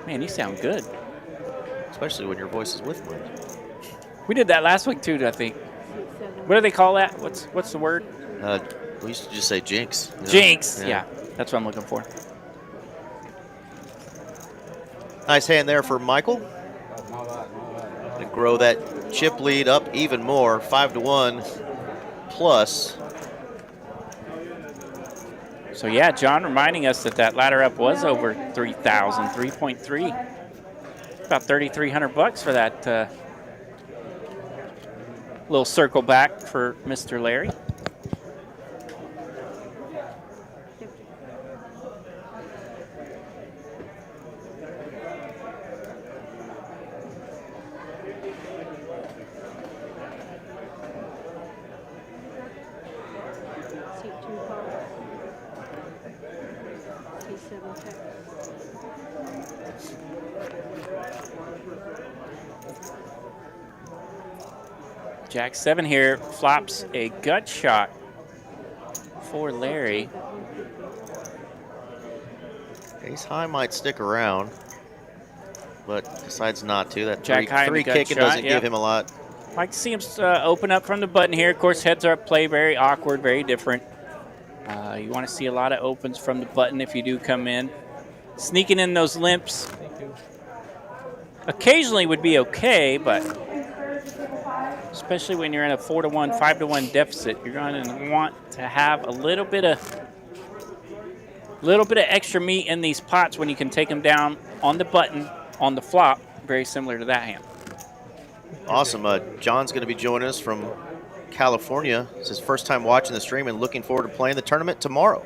Speaker 1: Man, you sound good.
Speaker 2: Especially when your voice is with mine.
Speaker 1: We did that last week too, I think. What do they call that? What's the word?
Speaker 2: We used to just say jinx. You know?
Speaker 1: Jinx. Yeah, that's what I'm looking for.
Speaker 2: Nice hand there for Michael. To grow that chip lead up even more, 5-1 plus.
Speaker 1: So yeah, John reminding us that ladder up was over 3,000, 3.3. About $3,300 for that little circle back for Mr. Larry. Jack 7 here flops a gut shot for Larry.
Speaker 2: Ace high might stick around, but decides not to. That
Speaker 1: Jack high
Speaker 2: three kicking doesn't give him a lot.
Speaker 1: Like to see him open up from the button here. Of course, heads up play, very awkward, very different. You want to see a lot of opens from the button if you do come in. Sneaking in those limps occasionally would be okay, but especially when you're in a 4-1, 5-1 deficit, you're going to want to have a little bit of extra meat in these pots when you can take them down on the button on the flop, very similar to that hand.
Speaker 2: Awesome. John's going to be joining us from California. It's his first time watching the stream and looking forward to playing the tournament tomorrow.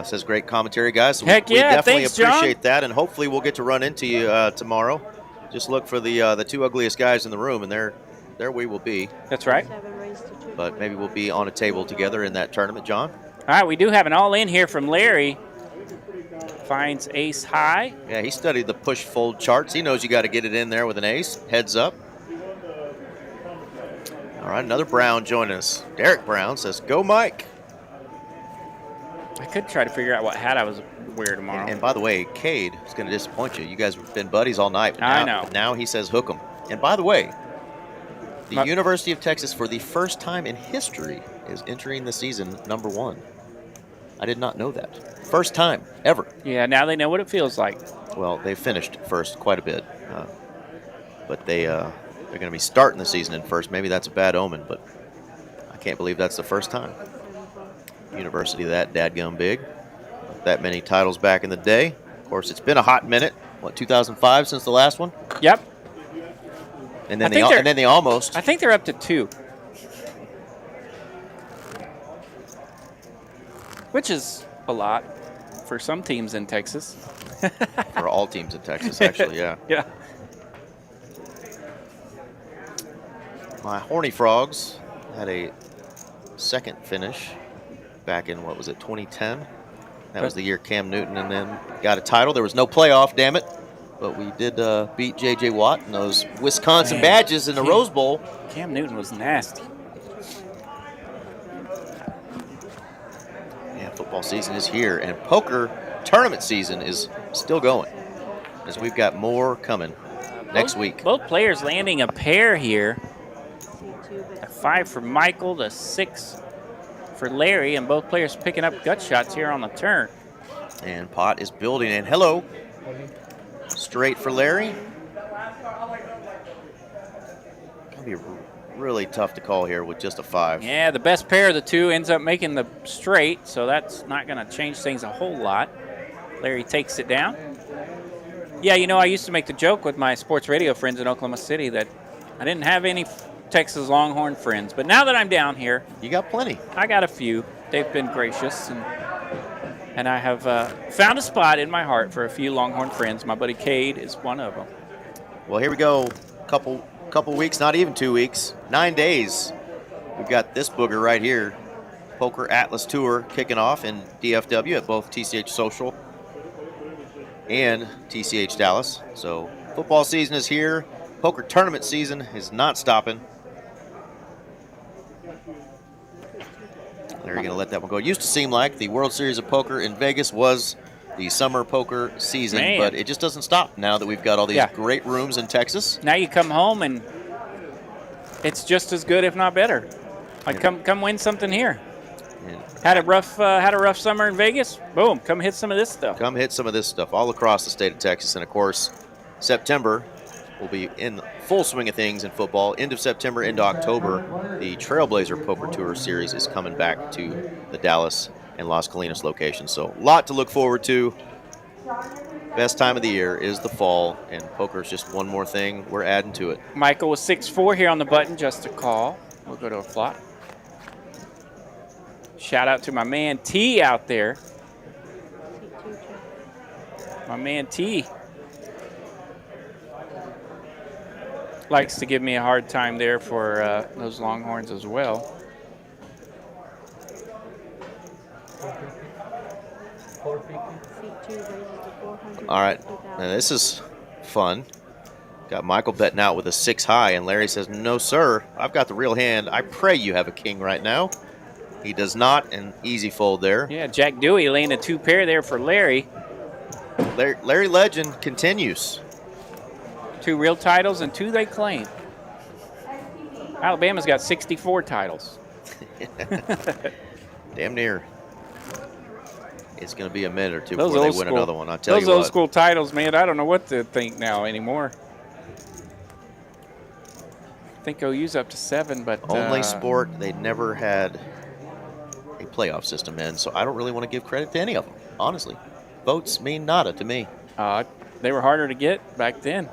Speaker 2: Says great commentary, guys. So
Speaker 1: Heck
Speaker 2: we
Speaker 1: yeah,
Speaker 2: definitely
Speaker 1: thanks,
Speaker 2: appreciate
Speaker 1: John.
Speaker 2: that, and hopefully we'll get to run into you tomorrow. Just look for the two ugliest guys in the room, and there we will be.
Speaker 1: That's right.
Speaker 2: But maybe we'll be on a table together in that tournament, John.
Speaker 1: All right, we do have an all-in here from Larry. Finds ace high.
Speaker 2: Yeah, he studied the push-fold charts. He knows you got to get it in there with an ace. Heads up. All right, another Brown joining us. Derek Brown says, "Go, Mike."
Speaker 1: I could try to figure out what hat I was wear tomorrow.
Speaker 2: And by the way, Cade is going to disappoint you. You guys have been buddies all night.
Speaker 1: I know.
Speaker 2: Now he says hook 'em. And by the way, the University of Texas, for the first time in history, is entering the season #1. I did not know that. First time ever.
Speaker 1: Yeah, now they know what it feels like.
Speaker 2: Well, they finished first quite a bit. But they're going to be starting the season in first. Maybe that's a bad omen, but I can't believe that's the first time. University that dadgum big. That many titles back in the day. Of course, it's been a hot minute. What, 2005 since the last one?
Speaker 1: Yep.
Speaker 2: And then they almost.
Speaker 1: I think they're up to 2. Which is a lot for some teams in Texas.
Speaker 2: For all teams in Texas, actually, yeah.
Speaker 1: Yeah.
Speaker 2: My Horny Frogs had a second finish back in, what was it, 2010? That was the year Cam Newton and then got a title. There was no playoff, damn it. But we did beat J.J. Watt in those Wisconsin badges in the Rose Bowl.
Speaker 1: Cam Newton was nasty.
Speaker 2: Yeah, football season is here, and poker tournament season is still going, as we've got more coming next week.
Speaker 1: Both players landing a pair here. A 5 for Michael, the 6 for Larry, and both players picking up gut shots here on the turn.
Speaker 2: And pot is building in. Hello. Straight for Larry. Gonna be really tough to call here with just a 5.
Speaker 1: Yeah, the best pair of the two ends up making the straight, so that's not going to change things a whole lot. Larry takes it down. Yeah, you know, I used to make the joke with my sports radio friends in Oklahoma City that I didn't have any Texas Longhorn friends, but now that I'm down here,
Speaker 2: you got plenty.
Speaker 1: I got a few. They've been gracious, and I have found a spot in my heart for a few Longhorn friends. My buddy Cade is one of them.
Speaker 2: Well, here we go. Couple weeks, not even 2 weeks, 9 days. We've got this booger right here. Poker Atlas Tour kicking off in DFW at both TCH Social and TCH Dallas. So football season is here. Poker tournament season is not stopping. They're going to let that one go. It used to seem like the World Series of Poker in Vegas was the summer poker season, but it just doesn't stop now that we've got all these great rooms in Texas.
Speaker 1: Now you come home and it's just as good, if not better. Like come win something here. Had a rough summer in Vegas. Boom, come hit some of this stuff.
Speaker 2: Come hit some of this stuff all across the state of Texas, and of course, September will be in full swing of things in football. End of September into October, the Trailblazer Poker Tour Series is coming back to the Dallas and Las Colinas location. So a lot to look forward to. Best time of the year is the fall, and poker is just one more thing we're adding to it.
Speaker 1: Michael was 6-4 here on the button, just a call. We'll go to a flop. Shout out to my man T out there. My man T likes to give me a hard time there for those Longhorns as well.
Speaker 2: All right, now this is fun. Got Michael betting out with a 6 high, and Larry says, "No, sir, I've got the real hand. I pray you have a king right now." He does not, an easy fold there.
Speaker 1: Yeah, Jack Dewey laying a 2 pair there for Larry.
Speaker 2: Larry Legend continues.
Speaker 1: 2 real titles and 2 they claim. Alabama's got 64 titles.
Speaker 2: Damn near. It's going to be a minute or two before they win another one. I'll tell you what.
Speaker 1: Those old school titles, man, I don't know what to think now anymore. I think OU's up to 7, but
Speaker 2: only sport they never had a playoff system in, so I don't really want to give credit to any of them, honestly. Votes mean nada to me.
Speaker 1: They were harder to get back then.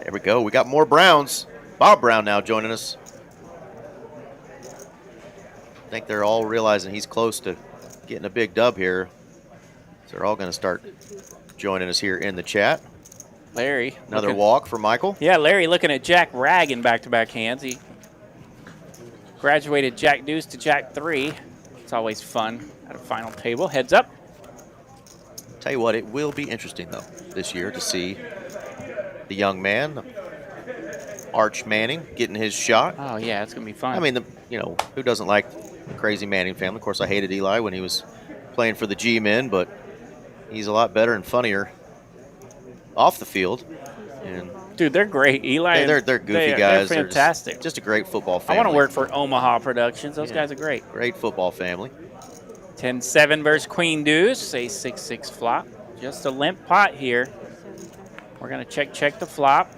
Speaker 2: There we go. We got more Browns. Bob Brown now joining us. I think they're all realizing he's close to getting a big dub here. So they're all going to start joining us here in the chat.
Speaker 1: Larry.
Speaker 2: Another walk for Michael.
Speaker 1: Yeah, Larry looking at Jack Rag in back-to-back hands. He graduated Jack Deuce to Jack 3. It's always fun at a final table. Heads up.
Speaker 2: Tell you what, it will be interesting, though, this year to see the young man, Arch Manning, getting his shot.
Speaker 1: Oh, yeah, it's going to be fun.
Speaker 2: I mean, who doesn't like the crazy Manning family? Of course, I hated Eli when he was playing for the G-men, but he's a lot better and funnier off the field. And
Speaker 1: dude, they're great. Eli,
Speaker 2: they're goofy guys.
Speaker 1: They're fantastic.
Speaker 2: Just a great football family.
Speaker 1: I want to work for Omaha Productions. Those guys are great.
Speaker 2: Great football family.
Speaker 1: 10-7 versus Queen Deuce. A 6-6 flop. Just a limp pot here. We're going to check the flop.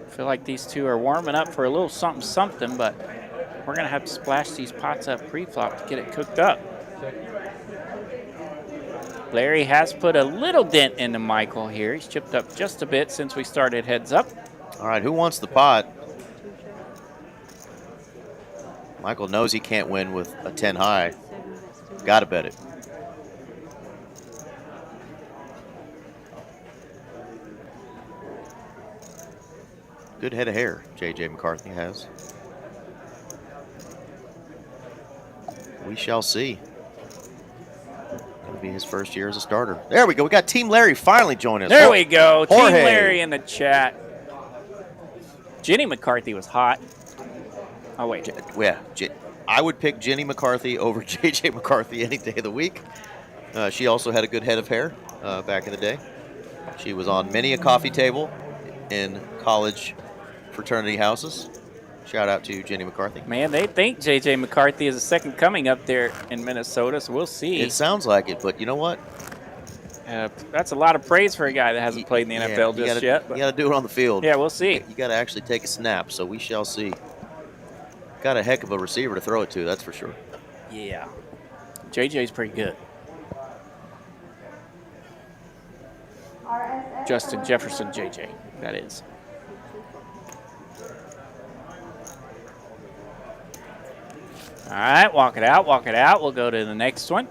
Speaker 1: Feel like these two are warming up for a little something, but we're going to have to splash these pots up pre-flop to get it cooked up. Larry has put a little dent into Michael here. He's chipped up just a bit since we started heads up.
Speaker 2: All right, who wants the pot? Michael knows he can't win with a 10 high. Got to bet it. Good head of hair J.J. McCarthy has. We shall see. It'll be his first year as a starter. There we go. We got Team Larry finally joining us.
Speaker 1: There we go.
Speaker 2: Jorge.
Speaker 1: Team Larry in the chat. Jenny McCarthy was hot. Oh, wait.
Speaker 2: Yeah. I would pick Jenny McCarthy over J.J. McCarthy any day of the week. She also had a good head of hair back in the day. She was on many a coffee table in college fraternity houses. Shout out to Jenny McCarthy.
Speaker 1: Man, they think J.J. McCarthy is a second coming up there in Minnesota, so we'll see.
Speaker 2: It sounds like it, but you know what?
Speaker 1: That's a lot of praise for a guy that hasn't played in the NFL just yet.
Speaker 2: You got to do it on the field.
Speaker 1: Yeah, we'll see.
Speaker 2: You got to actually take a snap, so we shall see. Got a heck of a receiver to throw it to, that's for sure.
Speaker 1: Yeah. JJ's pretty good. Justin Jefferson JJ, that is. All right, walk it out, walk it out. We'll go to the next one.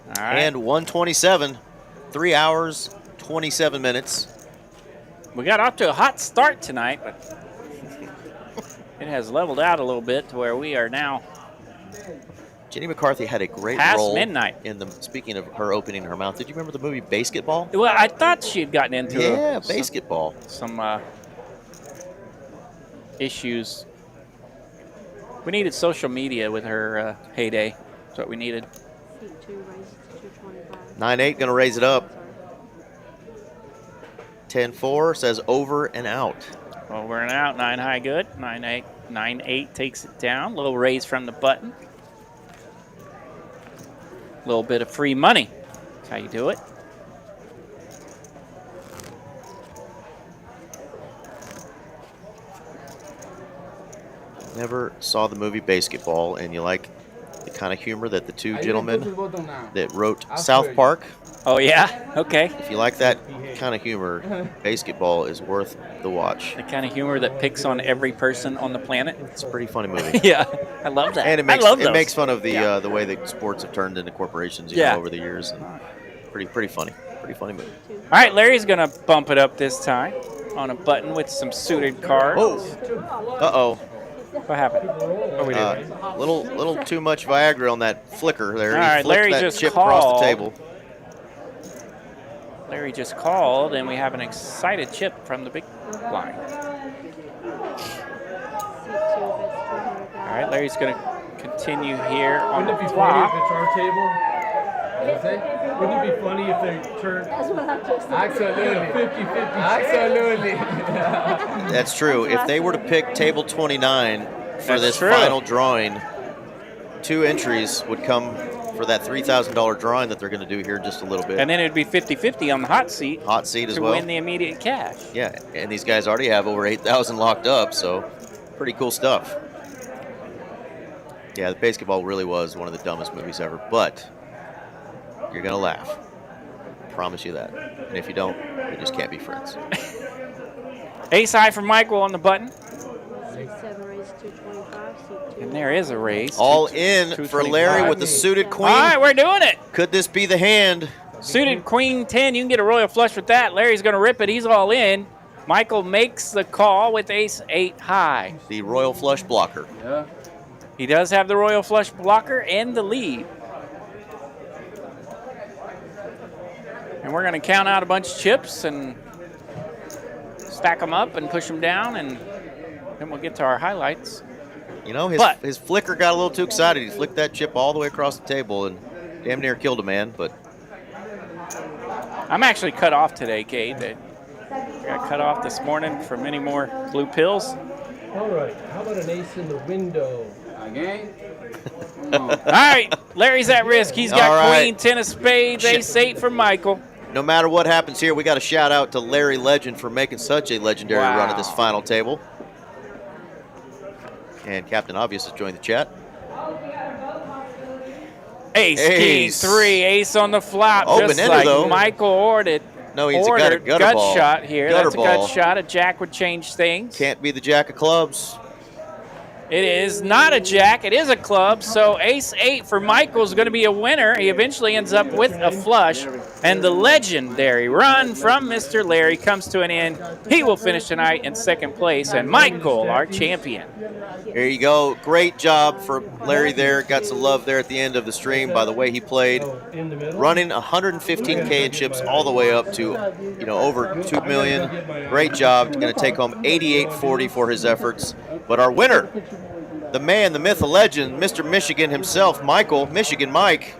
Speaker 1: All right.
Speaker 2: And 127, 3 hours, 27 minutes.
Speaker 1: We got off to a hot start tonight, but it has leveled out a little bit to where we are now
Speaker 2: Jenny McCarthy had a great
Speaker 1: past
Speaker 2: role
Speaker 1: midnight.
Speaker 2: in the. Speaking of her opening her mouth, did you remember the movie Basketball?
Speaker 1: Well, I thought she had gotten into
Speaker 2: Basketball.
Speaker 1: Some issues. We needed social media with her heyday. That's what we needed.
Speaker 2: 9-8 going to raise it up. 10-4 says over and out.
Speaker 1: Over and out. 9 high good. 9-8. 9-8 takes it down. Little raise from the button. A little bit of free money. That's how you do it.
Speaker 2: Never saw the movie Basketball, and you like the kind of humor that the two gentlemen that wrote South Park.
Speaker 1: Oh, yeah? Okay.
Speaker 2: If you like that kind of humor, Basketball is worth the watch.
Speaker 1: The kind of humor that picks on every person on the planet.
Speaker 2: It's a pretty funny movie.
Speaker 1: Yeah, I love that.
Speaker 2: And it makes fun of the the way that sports have turned into corporations you know, over the years. And pretty funny. Pretty funny movie.
Speaker 1: All right, Larry's going to bump it up this time on a button with some suited cards.
Speaker 2: Oh. Uh-oh.
Speaker 1: What happened? What we doing?
Speaker 2: Little too much Viagra on that flicker there.
Speaker 1: All right, Larry
Speaker 2: that
Speaker 1: just
Speaker 2: chip
Speaker 1: called.
Speaker 2: across the table.
Speaker 1: Larry just called, and we have an excited chip from the big blind. All right, Larry's going to continue here on the flop.
Speaker 4: If it's our table? Wouldn't it be funny if they turned?
Speaker 5: That's what I'm just saying.
Speaker 4: Absolutely. 50-50. Absolutely.
Speaker 2: That's true. If they were to pick table 29 for
Speaker 1: That's
Speaker 2: this
Speaker 1: true.
Speaker 2: final drawing, 2 entries would come for that $3,000 drawing that they're going to do here in just a little bit.
Speaker 1: And then it would be 50-50 on the hot seat.
Speaker 2: Hot seat as
Speaker 1: to
Speaker 2: well.
Speaker 1: win the immediate cash.
Speaker 2: Yeah, and these guys already have over 8,000 locked up, so pretty cool stuff. Yeah, the basketball really was one of the dumbest movies ever, but you're going to laugh. I promise you that. And if you don't, we just can't be friends.
Speaker 1: Ace high for Michael on the button.
Speaker 5: 6-7 raise 225. Seat 2.
Speaker 1: And there is a raise.
Speaker 2: All in for Larry with the suited queen.
Speaker 1: All right, we're doing it.
Speaker 2: Could this be the hand?
Speaker 1: Suited queen 10. You can get a royal flush with that. Larry's going to rip it. He's all in. Michael makes the call with ace 8 high.
Speaker 2: The royal flush blocker.
Speaker 7: Yeah.
Speaker 1: He does have the royal flush blocker and the lead. And we're going to count out a bunch of chips and stack them up and push them down, and then we'll get to our highlights.
Speaker 2: You know, his flicker got a little too excited. He flicked that chip all the way across the table and damn near killed a man, but...
Speaker 1: I'm actually cut off today, Kate. I got cut off this morning from any more blue pills.
Speaker 4: All right, how about an ace in the window?
Speaker 7: Again?
Speaker 1: All right, Larry's at risk. He's got
Speaker 2: All right.
Speaker 1: queen, 10 of spades, ace 8 for Michael.
Speaker 2: No matter what happens here, we got a shout out to Larry Legend for making such a legendary run at this final table. And Captain Obvious has joined the chat.
Speaker 1: Ace, king, 3, ace on the flop.
Speaker 2: Open
Speaker 1: just
Speaker 2: ender,
Speaker 1: like
Speaker 2: though.
Speaker 1: Michael ordered.
Speaker 2: No, he's got a gutter
Speaker 1: gut
Speaker 2: ball.
Speaker 1: shot here.
Speaker 2: Gutter
Speaker 1: That's a
Speaker 2: ball.
Speaker 1: gut shot. A jack would change things.
Speaker 2: Can't be the jack of clubs.
Speaker 1: It is not a jack. It is a club. So ace 8 for Michael is going to be a winner. He eventually ends up with a flush. And the legendary run from Mr. Larry comes to an end. He will finish tonight in second place. And Michael, our champion.
Speaker 2: There you go. Great job for Larry there. Got some love there at the end of the stream by the way he played. Running 115K in chips all the way up to, over 2 million. Great job. Going to take home 88.40 for his efforts. But our winner, the man, the myth, the legend, Mr. Michigan himself, Michael, Michigan Mike,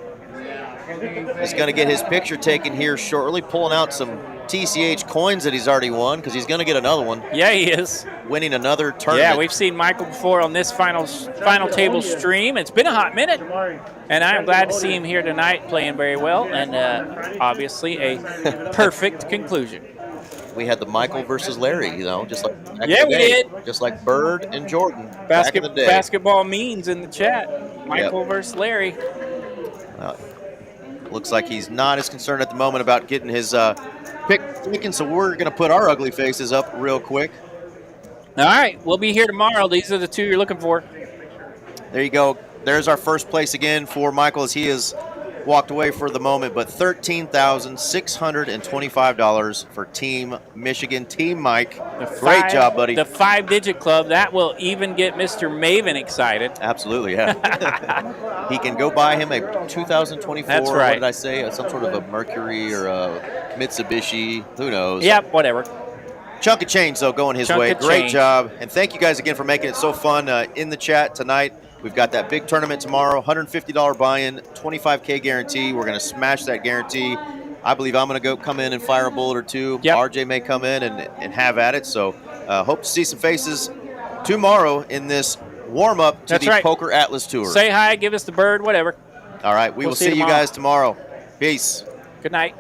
Speaker 2: is going to get his picture taken here shortly, pulling out some TCH coins that he's already won because he's going to get another one.
Speaker 1: Yeah, he is.
Speaker 2: Winning another tournament.
Speaker 1: Yeah, we've seen Michael before on this final table stream. It's been a hot minute, and I'm glad to see him here tonight playing very well, and obviously a perfect conclusion.
Speaker 2: We had the Michael versus Larry, just like back
Speaker 1: Yeah,
Speaker 2: in the
Speaker 1: we
Speaker 2: day.
Speaker 1: did.
Speaker 2: Just like Bird and Jordan back in the day.
Speaker 1: Basketball means in the chat. Michael versus Larry.
Speaker 2: Looks like he's not as concerned at the moment about getting his pick taken, so we're going to put our ugly faces up real quick.
Speaker 1: All right, we'll be here tomorrow. These are the two you're looking for.
Speaker 2: There you go. There's our first place again for Michael as he has walked away for the moment, but $13,625 for Team Michigan. Team Mike, great job, buddy.
Speaker 1: The 5-digit club, that will even get Mr. Maven excited.
Speaker 2: Absolutely, yeah. He can go buy him a 2024,
Speaker 1: That's right.
Speaker 2: What did I say? Some sort of a Mercury or a Mitsubishi, who knows?
Speaker 1: Yep, whatever.
Speaker 2: Chunk of change, though, going his way. Great job. And thank you guys again for making it so fun in the chat tonight. We've got that big tournament tomorrow, $150 buy-in, 25K guarantee. We're going to smash that guarantee. I believe I'm going to come in and fire a bullet or two. Yep. RJ may come in and have at it. So hope to see some faces tomorrow in this warm-up to the Poker Atlas Tour.
Speaker 1: Say hi, give us the bird, whatever.
Speaker 2: All right, we will see you guys tomorrow. Peace.
Speaker 1: Good night.